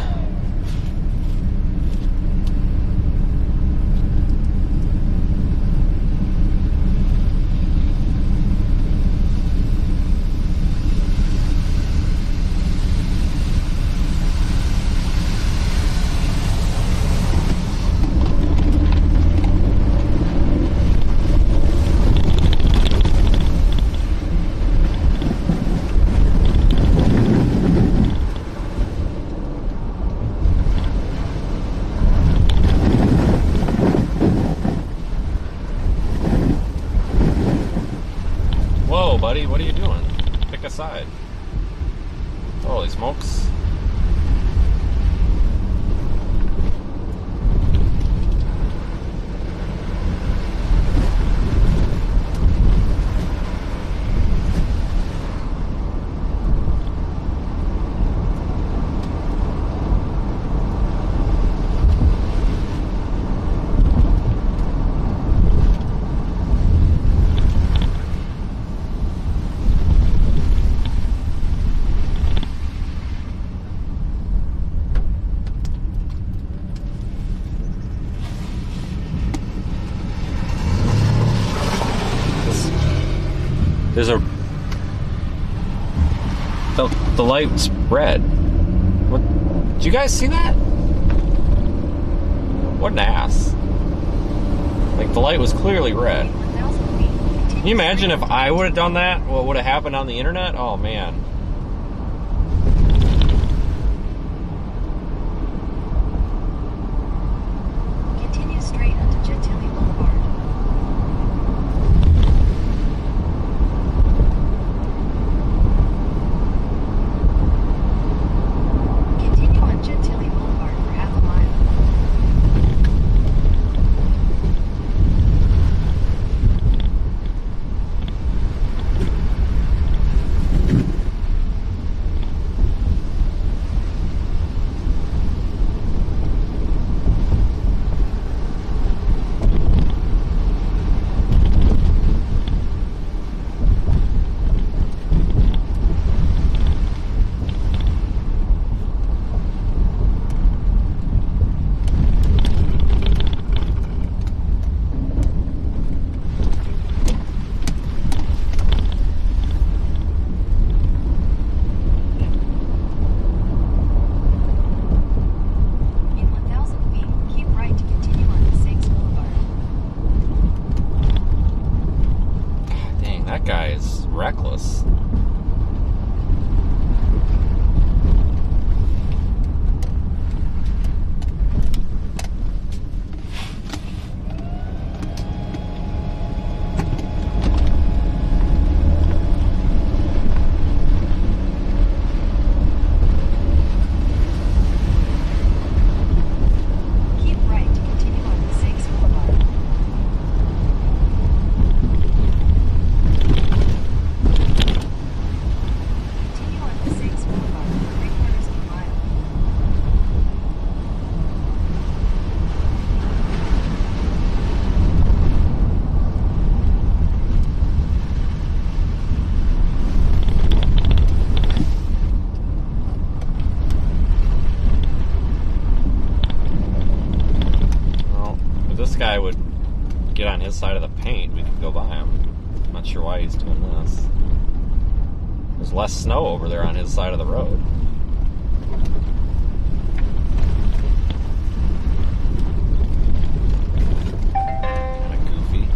Buddy, what are you doing? Pick a side. Holy smokes. There's a... The light's red. What? Did you guys see that? What an ass. Like, the light was clearly red. Can you imagine if I would have done that? What would have happened on the internet? Oh, man. Continue straight onto Gentilly Boulevard. Reckless. This guy would get on his side of the paint, we could go by him. I'm not sure why he's doing this. There's less snow over there on his side of the road. Kind of goofy.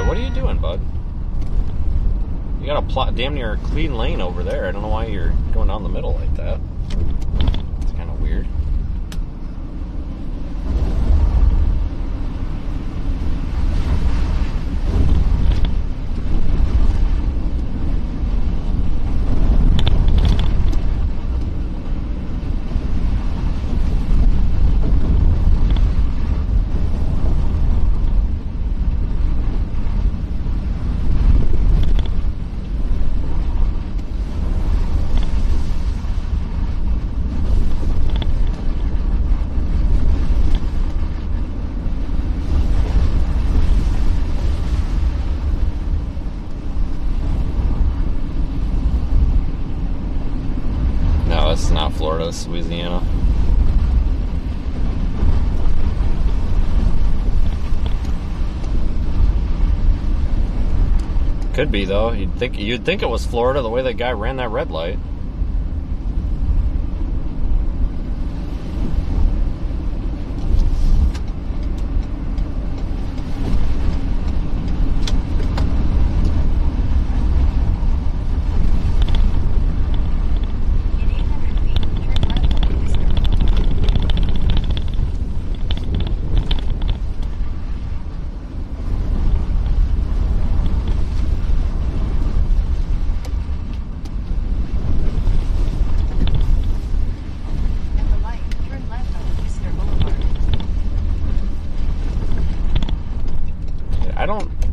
What are you doing, bud? You got a damn near clean lane over there. I don't know why you're going down the middle like that. It's kind of weird. us, Louisiana. Could be though. You'd think it was Florida the way that guy ran that red light.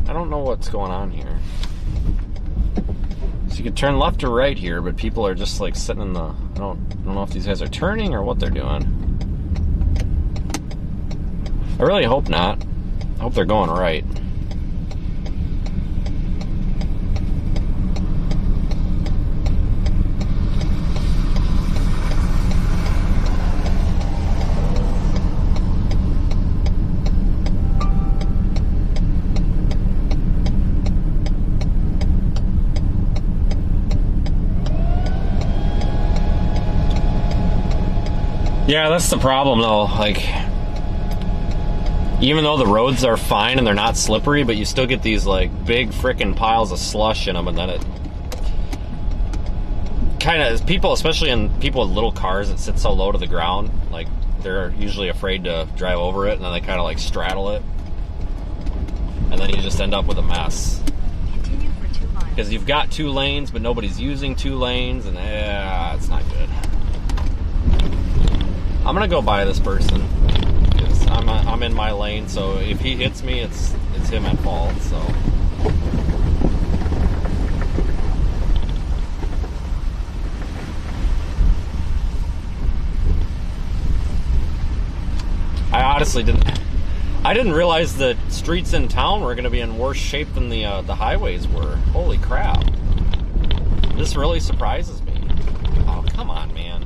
I don't know what's going on here. So you can turn left or right here, but people are just like sitting in the... I don't know if these guys are turning or what they're doing. I really hope not. I hope they're going right. Yeah, that's the problem though. Like, even though the roads are fine and they're not slippery, but you still get these like big frickin' piles of slush in them, and then it kind of, people, especially in people with little cars that sit so low to the ground, like they're usually afraid to drive over it, and then they kind of like straddle it, and then you just end up with a mess. Continue for 2 miles. Because you've got 2 lanes, but nobody's using 2 lanes, and it's not good. I'm gonna go by this person because I'm in my lane. So if he hits me, it's him at fault. So I honestly didn't realize that streets in town were gonna be in worse shape than the highways were. Holy crap! This really surprises me. Oh, come on, man.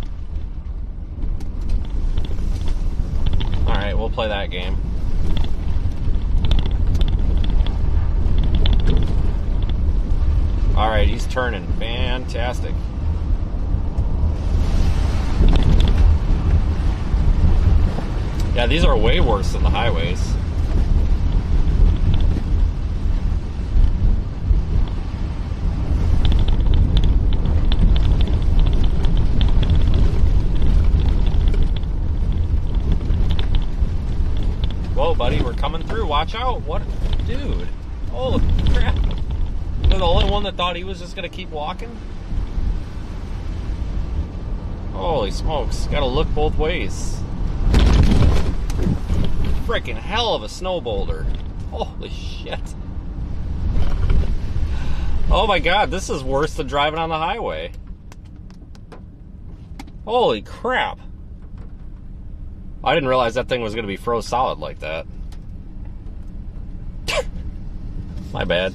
Alright, we'll play that game. Alright, he's turning. Fantastic. Yeah, these are way worse than the highways. Whoa, buddy, we're coming through. Watch out. What? Dude. Holy crap. You're the only one that thought he was just going to keep walking? Holy smokes. Gotta look both ways. Freaking hell of a snow boulder. Holy shit. Oh my god, this is worse than driving on the highway. Holy crap. I didn't realize that thing was going to be froze solid like that. My bad.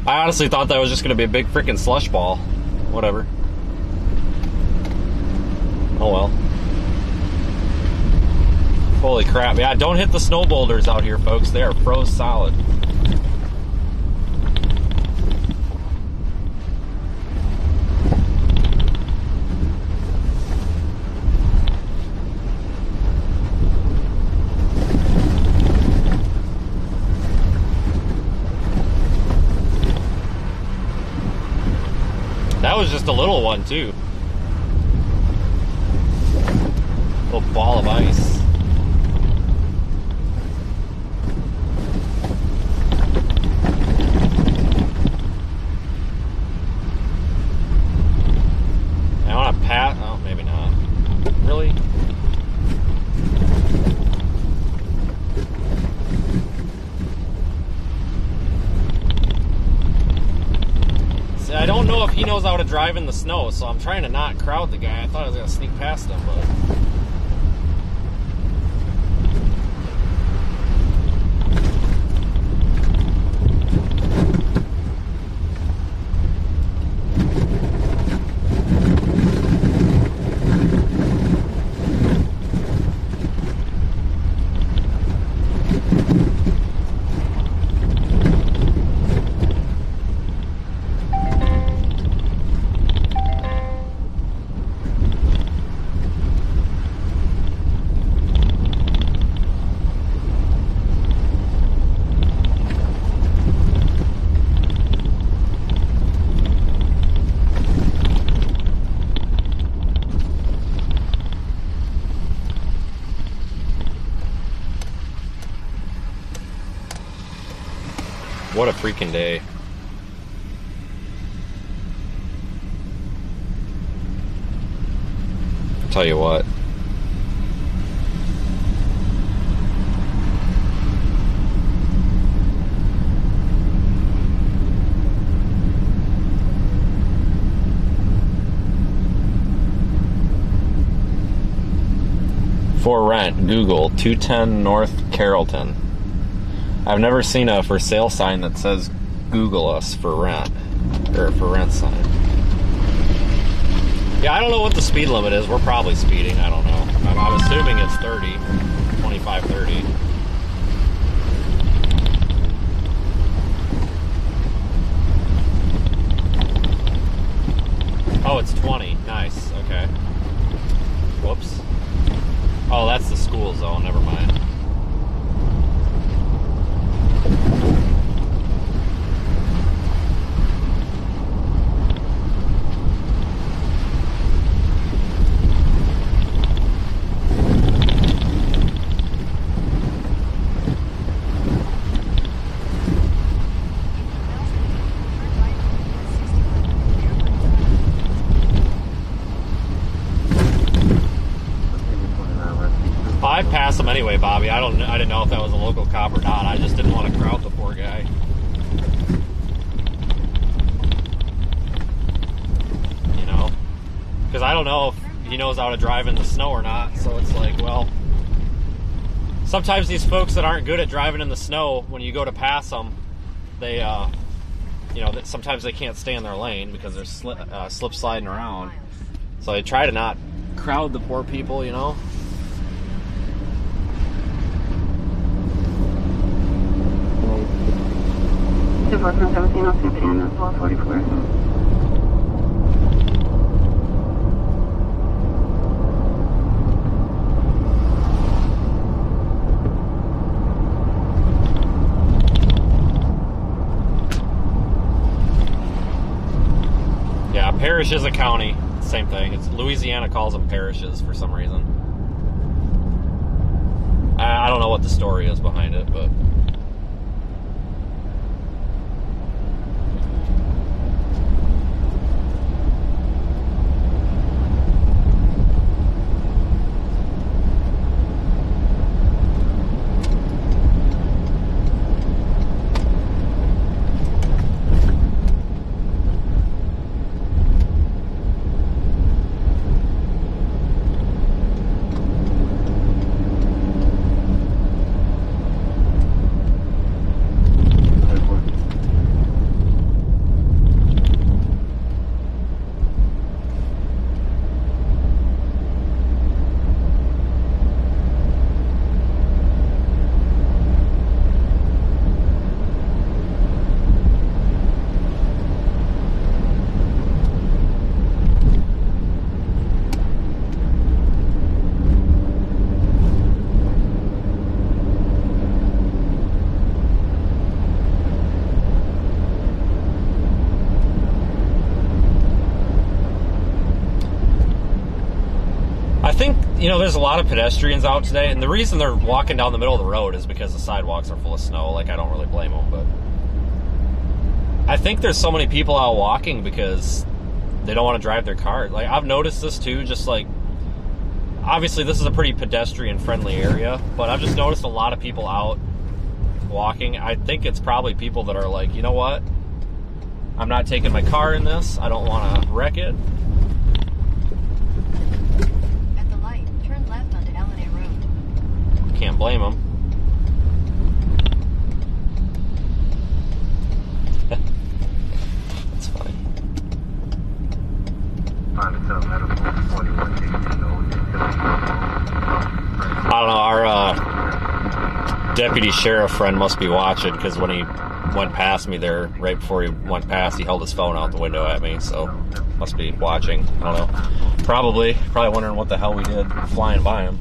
I honestly thought that was just going to be a big freaking slush ball. Whatever. Oh well. Holy crap. Yeah, don't hit the snow boulders out here, folks. They are froze solid. That was just a little one, too. Little ball of ice. I want to pass. Oh, maybe not. Really? I don't know if he knows how to drive in the snow, so I'm trying to not crowd the guy. I thought I was going to sneak past him, but... What a freaking day. I'll tell you what. For rent, Google, 210 North Carrollton. I've never seen a for sale sign that says Google us for rent, or for rent sign. Yeah, I don't know what the speed limit is. We're probably speeding, I don't know. I'm assuming it's 30, 25, 30. Oh, it's 20, nice, okay. Whoops. Oh, that's the school zone, never mind. I passed him anyway, Bobby. I didn't know if that was a local cop or not. I just didn't want to crowd the poor guy. You know? Because I don't know if he knows how to drive in the snow or not. So it's like, well, sometimes these folks that aren't good at driving in the snow, when you go to pass them, they, you know, sometimes they can't stay in their lane because they're slip sliding around. So I try to not crowd the poor people, you know? Department 17 on 15 at 1244. Yeah, parish is a county. Same thing. It's Louisiana calls them parishes for some reason. I don't know what the story is behind it, but you know, there's a lot of pedestrians out today, and the reason they're walking down the middle of the road is because the sidewalks are full of snow. Like, I don't really blame them, but I think there's so many people out walking because they don't want to drive their car. Like, I've noticed this too, just like, obviously this is a pretty pedestrian-friendly area, but I've just noticed a lot of people out walking. I think it's probably people that are like, you know what? I'm not taking my car in this. I don't want to wreck it. Can't blame them. That's funny. I don't know, our deputy sheriff friend must be watching, because when he went past me there, right before he went past, he held his phone out the window at me, so must be watching. I don't know. Probably wondering what the hell we did flying by him.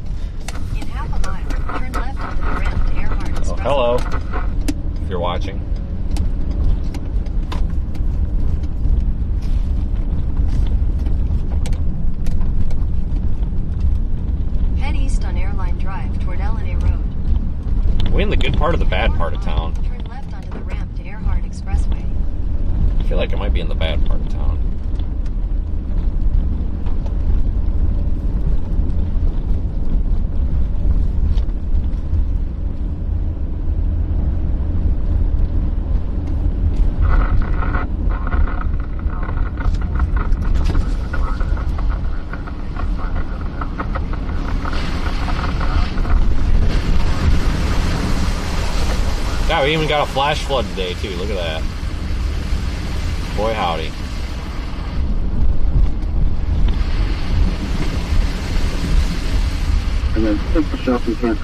In half a mile, turn left onto the ramp to Earhart Express. Oh, hello, if you're watching. Head east on Airline Drive toward LNA Road. We in the good part of the bad part of town. Turn left onto the ramp to Earhart feel like it might be in the bad part of town. Yeah, we even got a flash flood today, too. Look at that. Boy, howdy. And then take the shelf you can.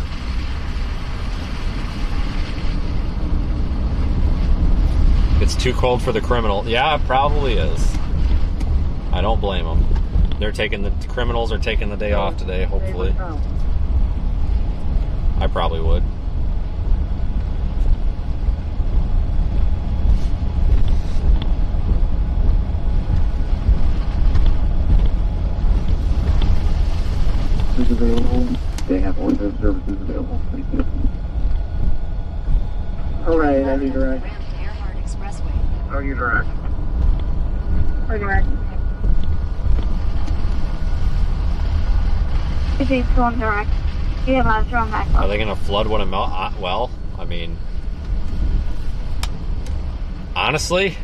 It's too cold for the criminal. Yeah, it probably is. I don't blame them. The criminals are taking the day off today, hopefully. I probably would. Available. They have window services available. Thank you. All right, I need direct. Ramp to Earhart Expressway. Are you direct? Or direct. If he's going direct, you have a strong back. Are they going to flood when it melts? Well, I mean, honestly,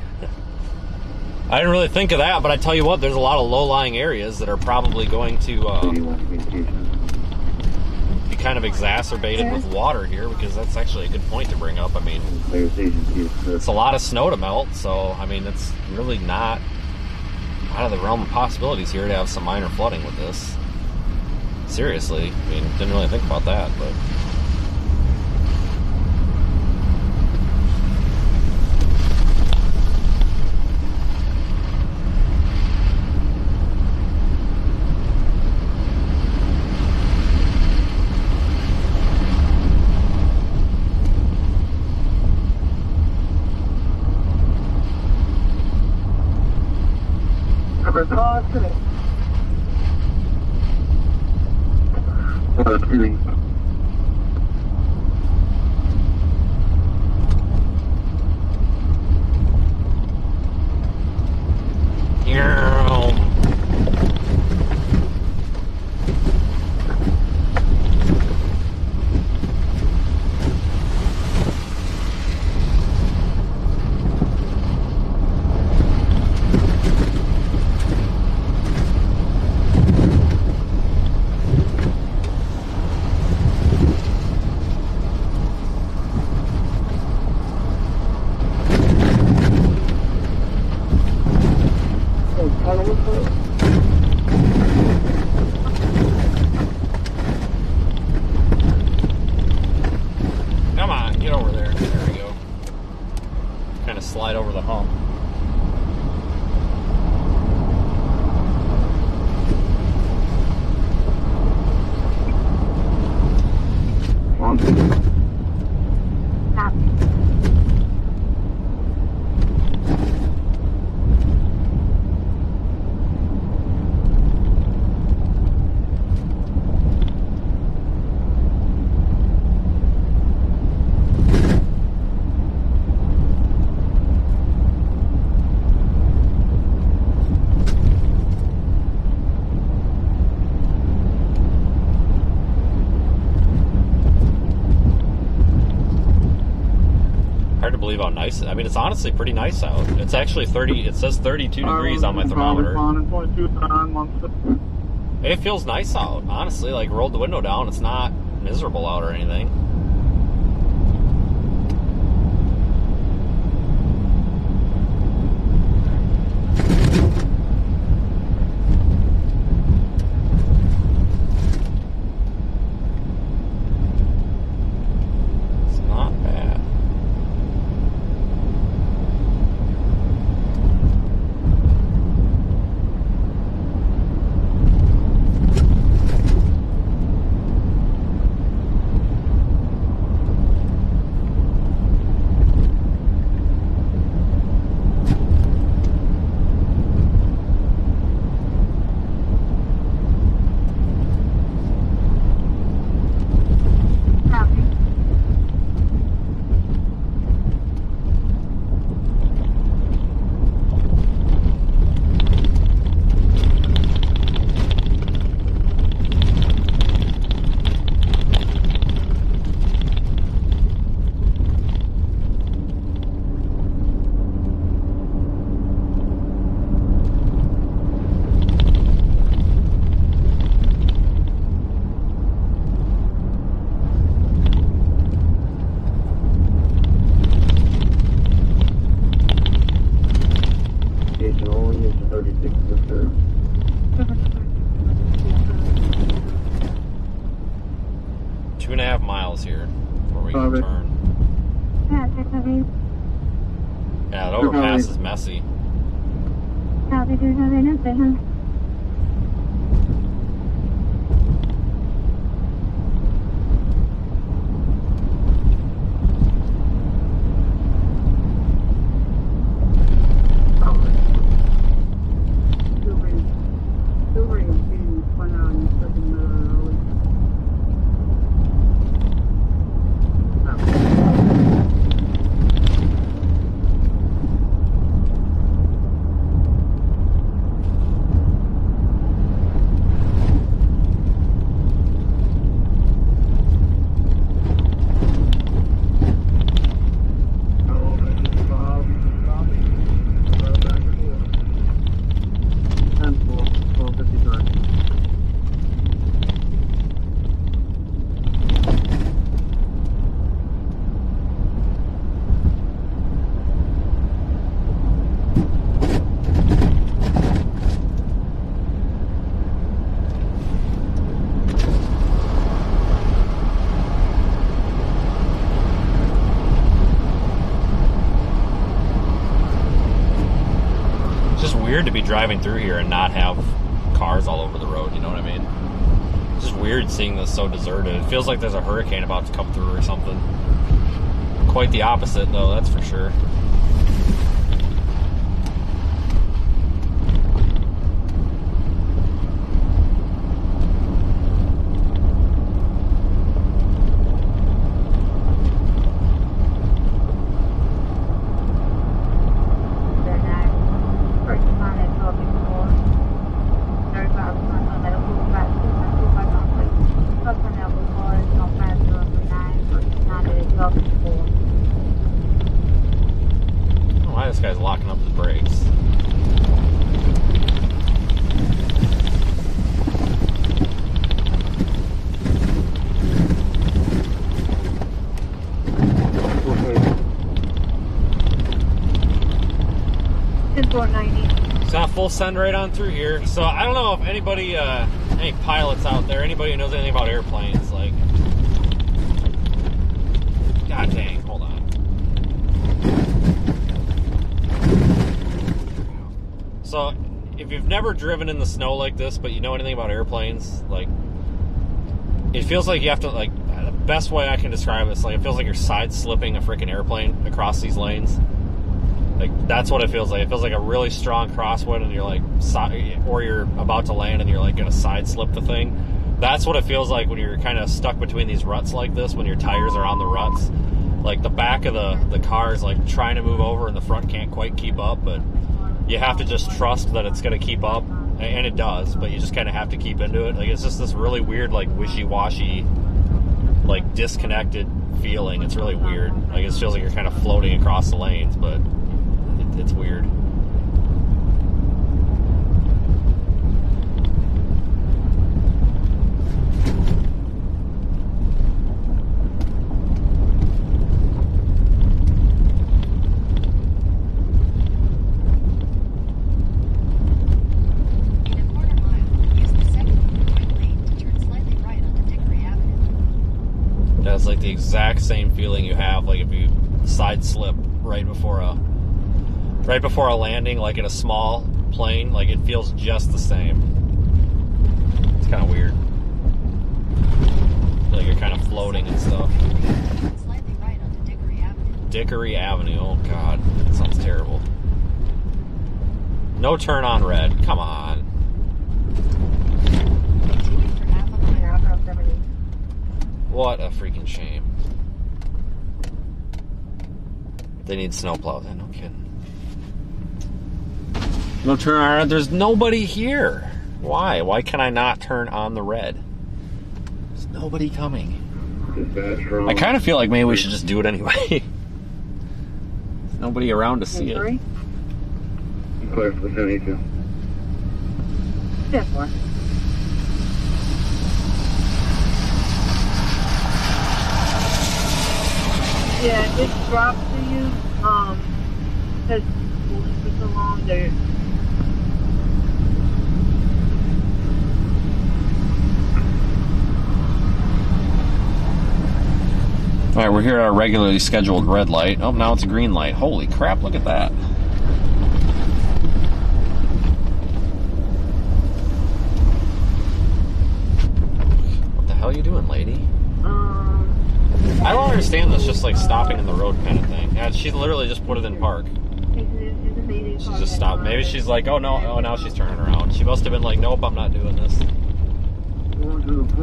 I didn't really think of that, but I tell you what, there's a lot of low-lying areas that are probably going to be kind of exacerbated with water here, because that's actually a good point to bring up. I mean, it's a lot of snow to melt, so, I mean, it's really not out of the realm of possibilities here to have some minor flooding with this. Seriously, I mean, didn't really think about that, but... Come on, get over there. There we go. Kind of slide over the hump. Hard to believe how nice I mean, it's honestly pretty nice out. It's actually 30, it says 32 degrees on my thermometer. It feels nice out, honestly. Like, rolled the window down, it's not miserable out or anything. It's not bad. Yeah, the overpass is messy. Copy 277. Weird to be driving through here and not have cars all over the road, you know what I mean? It's just weird seeing this so deserted. It feels like there's a hurricane about to come through or something. Quite the opposite, though, that's for sure. This guy's locking up the brakes. It's not full send right on through here. So I don't know if anybody, any pilots out there, anybody who knows anything about airplanes, like, god dang, hold on. So, if you've never driven in the snow like this, but you know anything about airplanes, like, it feels like you have to, like, the best way I can describe it is, like, it feels like you're side-slipping a freaking airplane across these lanes. Like, that's what it feels like. It feels like a really strong crosswind, and you're, like, or you're about to land, and you're, like, going to side-slip the thing. That's what it feels like when you're kind of stuck between these ruts like this, when your tires are on the ruts. Like, the back of the car is, like, trying to move over, and the front can't quite keep up, but you have to just trust that it's going to keep up, and it does, but you just kind of have to keep into it. Like, it's just this really weird, like, wishy-washy, like, disconnected feeling. It's really weird. Like, it feels like you're kind of floating across the lanes, but it's weird. That's like the exact same feeling you have, like if you side slip right before a landing, like in a small plane. Like, it feels just the same. It's kind of weird. Like you're kind of floating and stuff. Slightly right onto Dickory Avenue. Dickory Avenue. Oh God, that sounds terrible. No turn on red. Come on. Continuing for half a mile. What a freaking shame. They need snowplows. No kidding. No turn on red. There's nobody here. Why? Why can I not turn on the red? There's nobody coming. I kind of feel like maybe we should just do it anyway. There's nobody around to see it. I'm clear for the 72. 10-4. Yeah, it drops to you, because it's so long there. Alright, we're here at our regularly scheduled red light. Oh, now it's a green light. Holy crap, look at that. What the hell are you doing, lady? I don't understand this, just like stopping in the road kind of thing. Yeah, she literally just put it in park. She just stopped. Maybe she's like, oh no, oh now she's turning around. She must have been like, nope, I'm not doing this. Going to the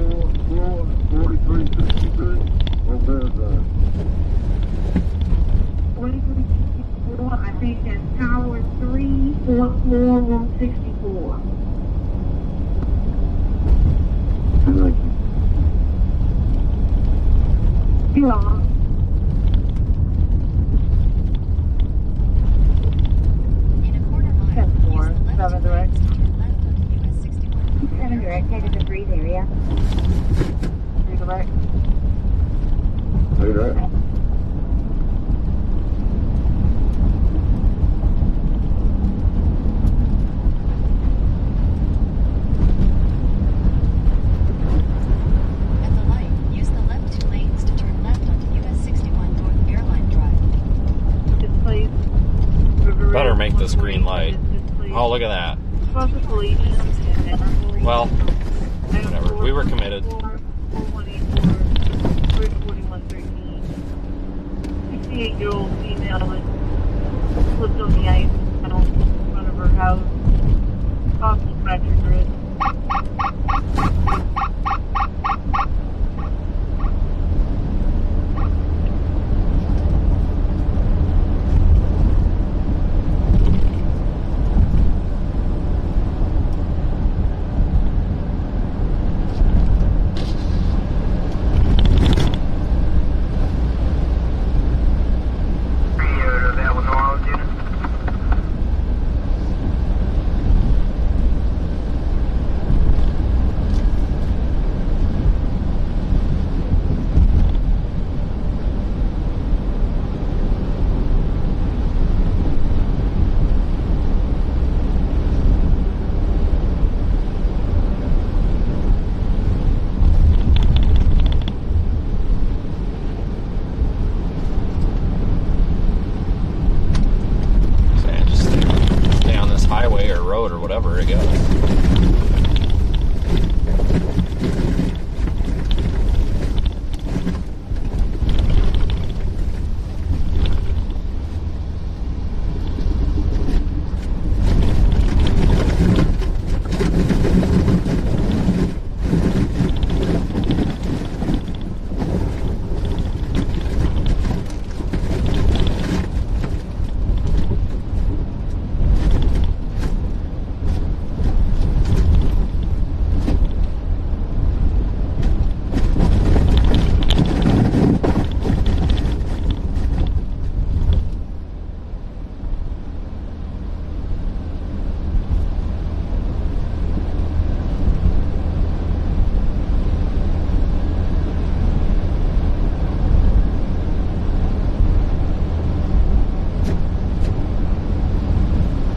4363. Over there, 4364, I think that's Tower 3, 4th floor, 164. Thank you. You're on. In a quarter mile, 10-4, use the left 7 two direct. lanes to turn left onto US 61. 7 direct, take it to Breeze area. 3 direct. Look at that. At the light, use the left 2 lanes to turn left onto US 61 North Airline Drive. This place. Better make this green light. Oh, look at that. Possibly. Well, whatever. We were committed. 68-year-old female that slipped on the ice in front of her house. Possible fractured wrist.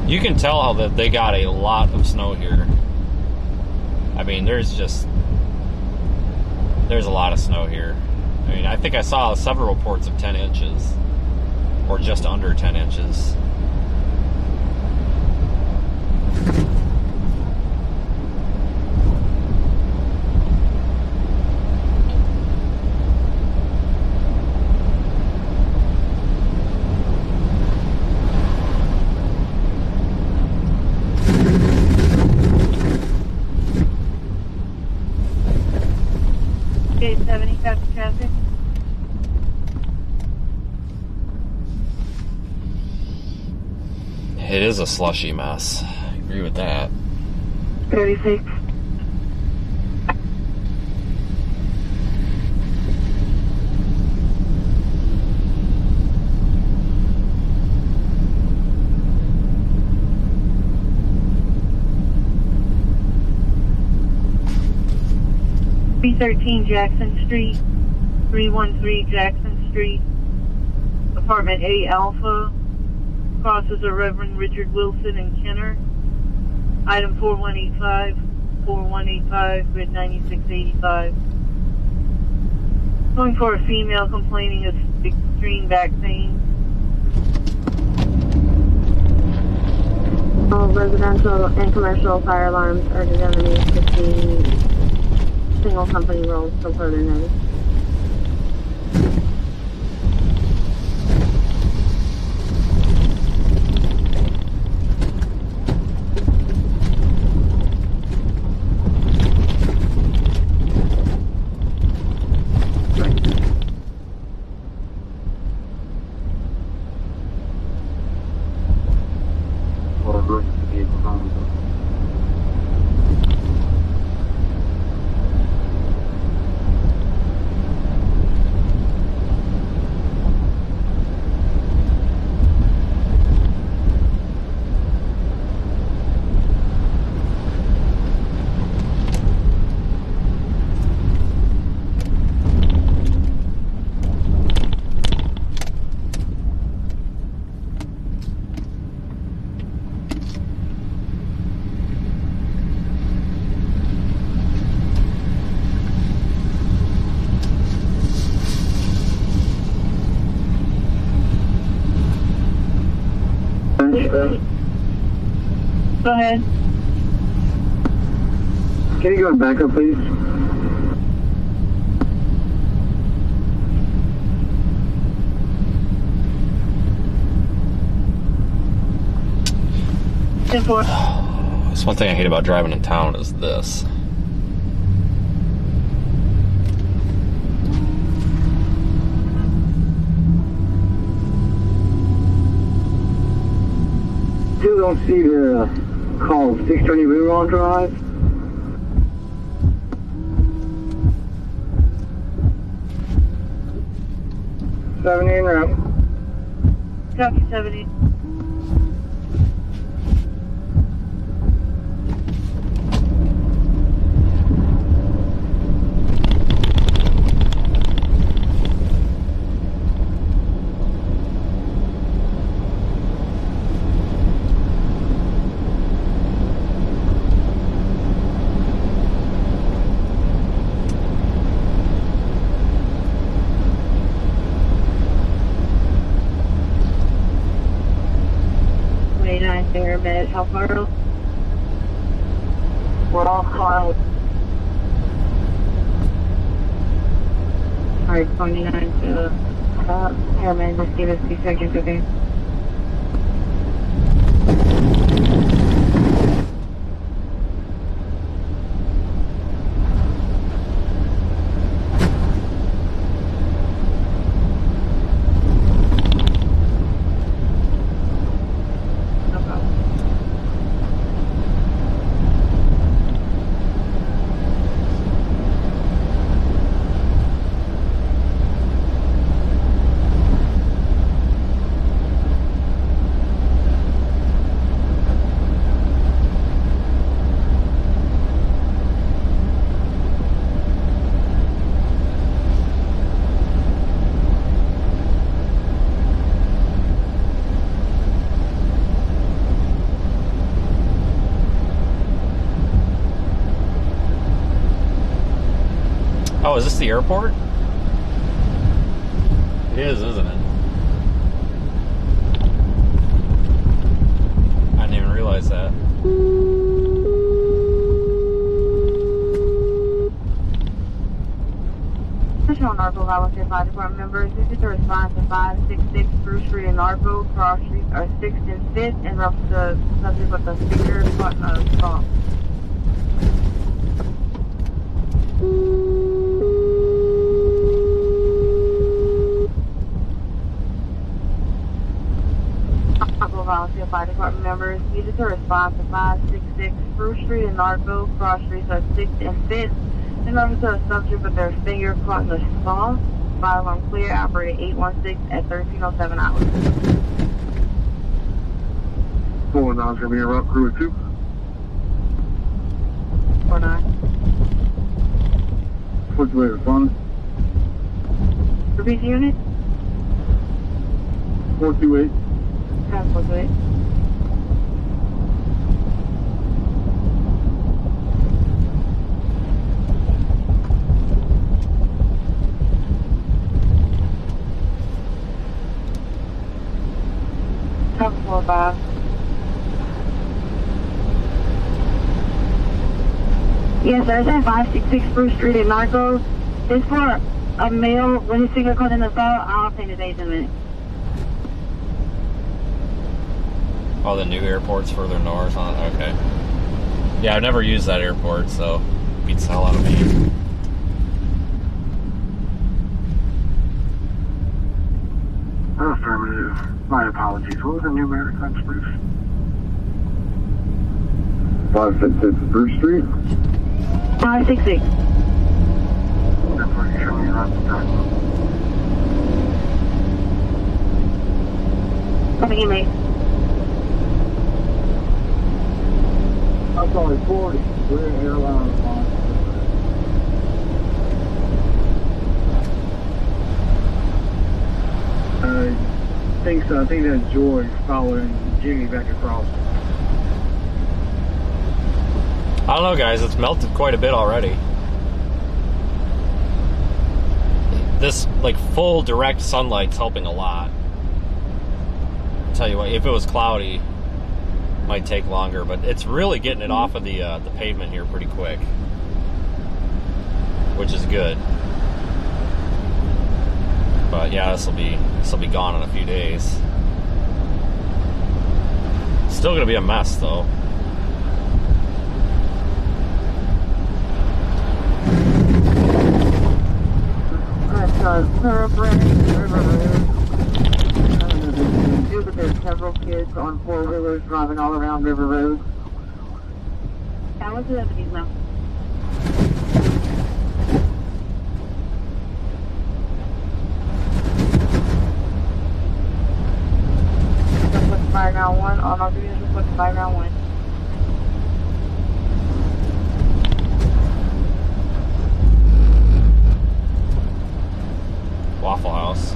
You can tell how that they got a lot of snow here. I mean, there's a lot of snow here. I mean, I think I saw several reports of 10 inches, or just under 10 inches. Okay, 70 traffic traffic. It is a slushy mess. I agree with that. 36. B13 Jackson Street, 313 Jackson Street, apartment A Alpha, crosses of Reverend Richard Wilson and Kenner, item 4185, grid 9685. Going for a female complaining of extreme back pain. All residential and commercial fire alarms are designated 15 single company roles for further notice. Go ahead. Can you go back up, please? That's one thing I hate about driving in town is this. Still don't see the call 620 Reroll Drive. Seventy en route. Copy 70. Pyramid, how far? We're off cloud. Alright, 29 to Pyramid, just give us 2 seconds, okay? Oh, is this the airport? It is, isn't it? I didn't even realize that. Additional Norfolk Volunteer Fire Department members, this is a response to 566 Bruce Street in Norfolk. Cross streets are 6th and 5th, and up the subject with the finger button of stop. Volunteer Fire Department members needed to respond to 566 Spruce Street in Norfolk. Cross streets are 6th and 5th. In order to a subject with their finger caught in the saw. Fire alarm clear, operator 816 at 1307 hours. 49's gonna be en route, crew 2. 49. What's the way to respond? Repeat the unit. 428. Transport to it. 545. Yes, sir. It's at 566 Spruce Street in Narco. It's for a male. When his finger comes in the saw, I'll take the days in a minute. Oh, the new airport's further north, huh? Okay. Yeah, I've never used that airport, so beats the hell out of me. Affirmative. My apologies. What was the numeric on Spruce? 566 Spruce Street. 566. That's where you show me around the time. Coming in, mate. That's only 40. We're in airline on. I think so. I think that's George following Jimmy back across. I don't know, guys. It's melted quite a bit already. This, like, full direct sunlight's helping a lot. I'll tell you what, if it was cloudy, it might take longer, but it's really getting it off of the pavement here pretty quick, which is good. But yeah, this will be gone in a few days. Still gonna be a mess though. Thoroughbred River Road. But there's several kids on four-wheelers driving all around River Road. How much is these now? Fire now 1. All my units report to fire now 1. Waffle House.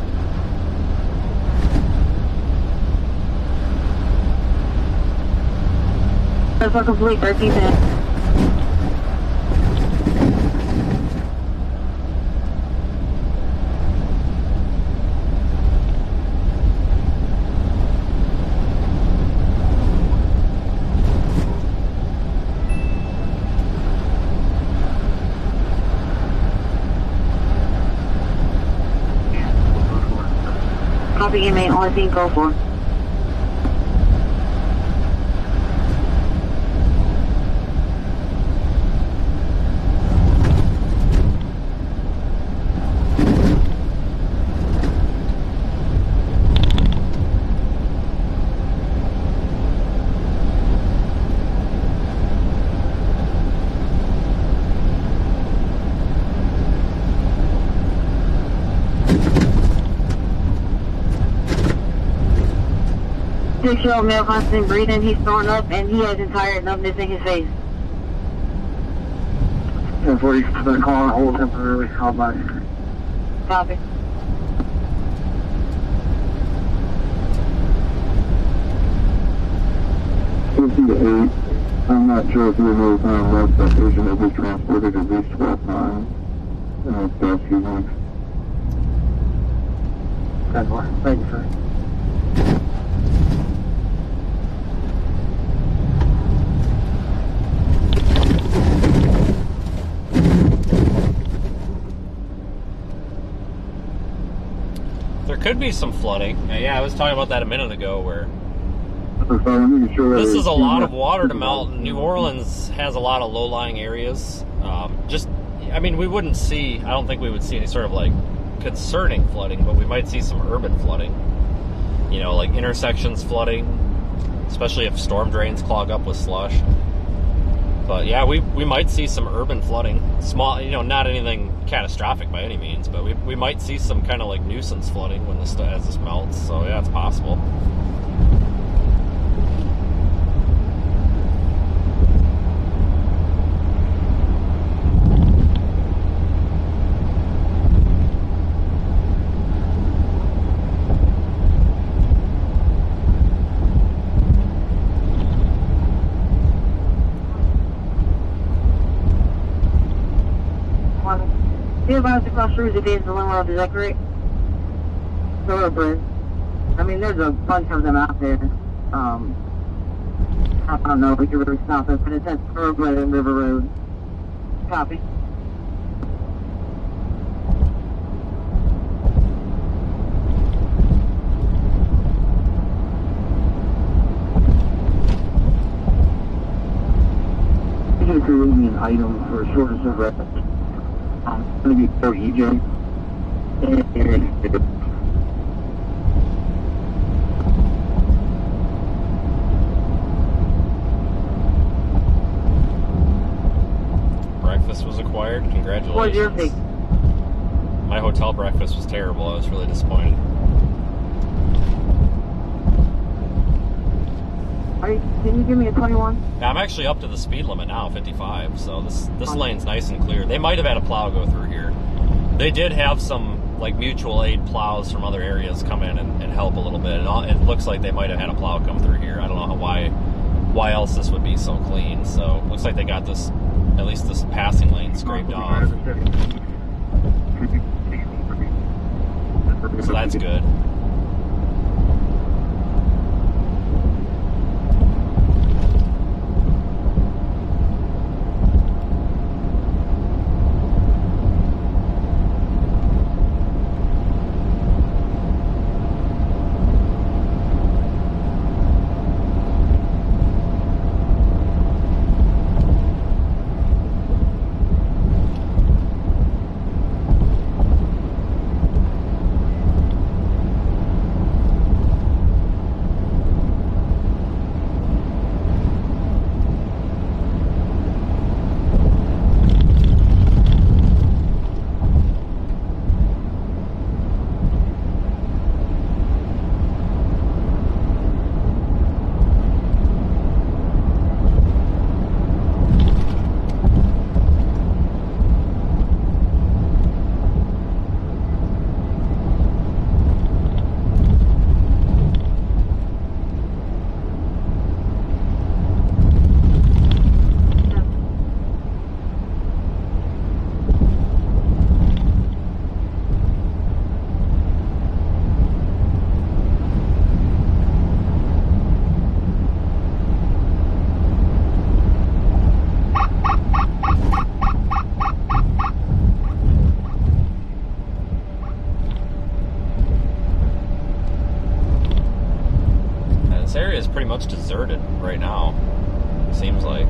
That's for complete 13 minutes. Copy, inmate, only thing Gulfport. Six-year-old male constant breathing, he's throwing up, and he has entire numbness in his face. 1040, the car hold temporarily, call by. Copy. I'm not sure if you know what that patient will be transported at least 12 miles. Past few weeks. 10-4. Thank you, sir. There could be some flooding. Yeah, I was talking about that a minute ago where this is a lot of water to melt. New Orleans has a lot of low-lying areas. I mean, we wouldn't see, I don't think we would see any sort of like concerning flooding, but we might see some urban flooding. You know, like intersections flooding, especially if storm drains clog up with slush. But yeah, we might see some urban flooding. Small, you know, not anything catastrophic by any means, but we might see some kind of like nuisance flooding when as this melts. So yeah, it's possible. Be advised across the road today is the limit, is that correct? Thoroughbred. I mean, there's a bunch of them out there. I don't know if you're really stopping, but it's at Thoroughbred and River Road. Copy. If you're leaving an item for shortness of breath, it's going to be for EJ. Breakfast was acquired. Congratulations. What's your fee? My hotel breakfast was terrible. I was really disappointed. Can you give me a 21? Yeah, I'm actually up to the speed limit now, 55. So this lane's nice and clear. They might have had a plow go through here. They did have some like mutual aid plows from other areas come in and help a little bit. It looks like they might have had a plow come through here. I don't know why else this would be so clean. So looks like they got this, at least this passing lane scraped off. So that's good. Area is pretty much deserted right now, seems like.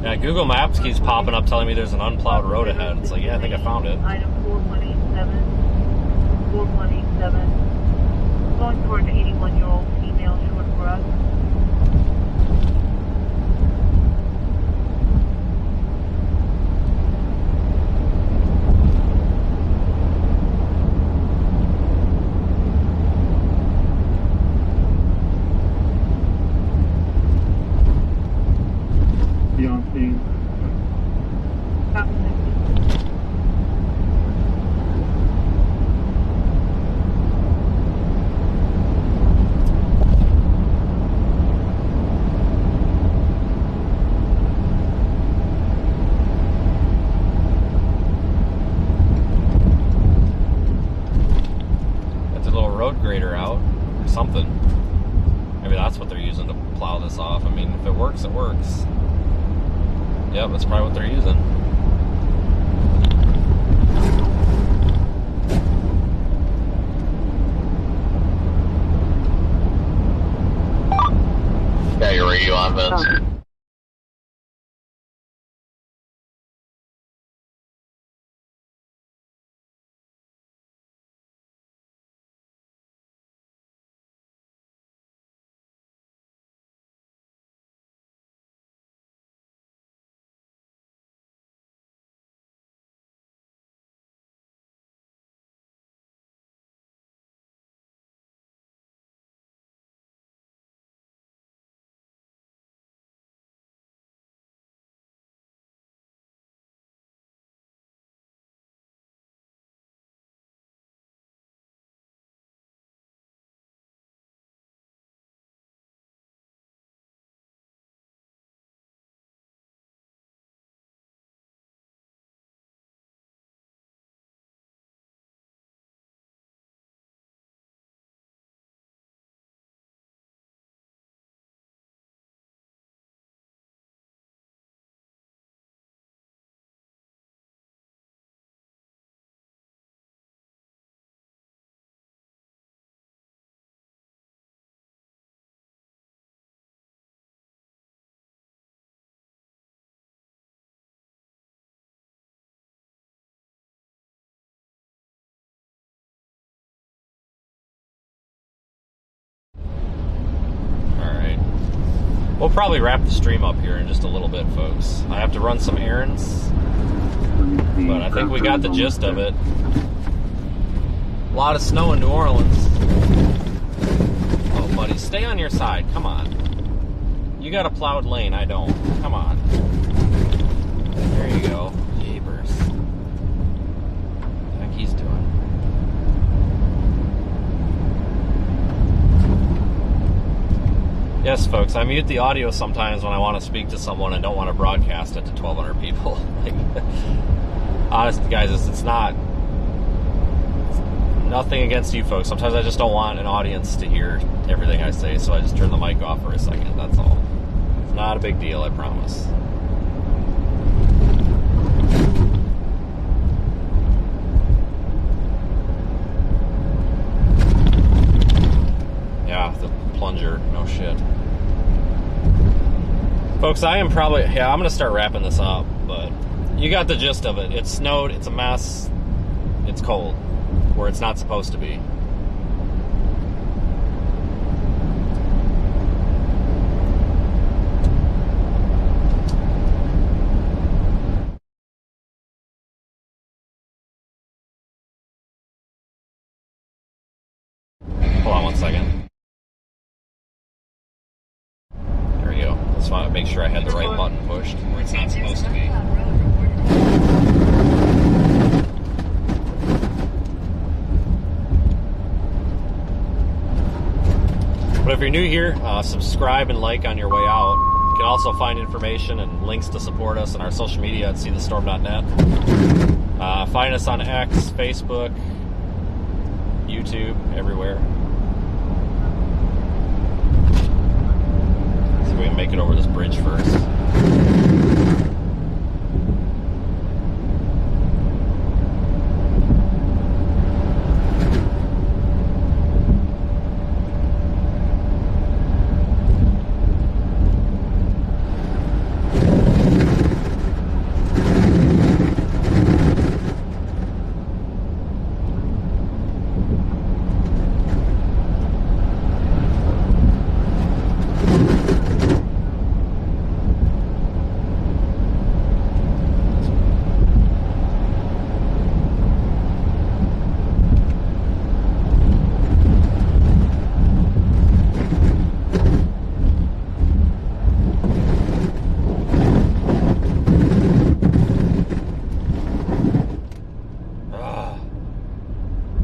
Yeah, Google Maps keeps popping up telling me there's an unplowed road ahead. It's like, yeah, I think I found it. Item 4187. 4187. Going toward an 81-year-old female short for us. Beyond scene. Copy. grader out or something. Maybe that's what they're using to plow this off. I mean, if it works, it works. Yep, that's probably what they're using. Yeah, your radio on, Vince. We'll probably wrap the stream up here in just a little bit, folks. I have to run some errands, but I think we got the gist of it. A lot of snow in New Orleans. Oh, buddy, stay on your side. Come on. You got a plowed lane. I don't. Come on. There you go. Jeepers. I think he's doing. Yes, folks, I mute the audio sometimes when I want to speak to someone and don't want to broadcast it to 1,200 people. Like, honest, guys, it's not nothing against you folks. Sometimes I just don't want an audience to hear everything I say, so I just turn the mic off for a second. That's all. It's not a big deal, I promise. Yeah, the plunger, no shit. Folks, I am probably, I'm going to start wrapping this up, but you got the gist of it. It snowed, it's a mess, it's cold, where it's not supposed to be. Hold on one second. There we go. Just want to make sure I had the right button pushed where it's not supposed to be. But if you're new here, subscribe and like on your way out. You can also find information and links to support us on our social media at seethestorm.net. Find us on X, Facebook, YouTube, everywhere. See if we can make it over this bridge first.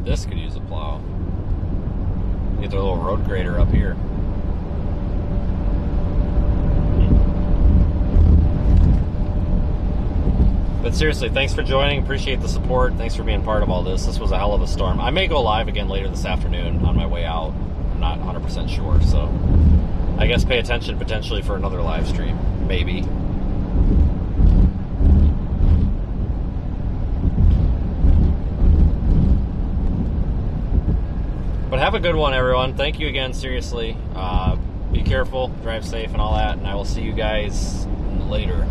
This could use a plow. Get the little road grader up here. But seriously, thanks for joining. Appreciate the support. Thanks for being part of all this. This was a hell of a storm. I may go live again later this afternoon on my way out. I'm not 100% sure, so I guess pay attention potentially for another live stream. Maybe. But have a good one, everyone. Thank you again, seriously. Be careful, drive safe, and all that, and I will see you guys later.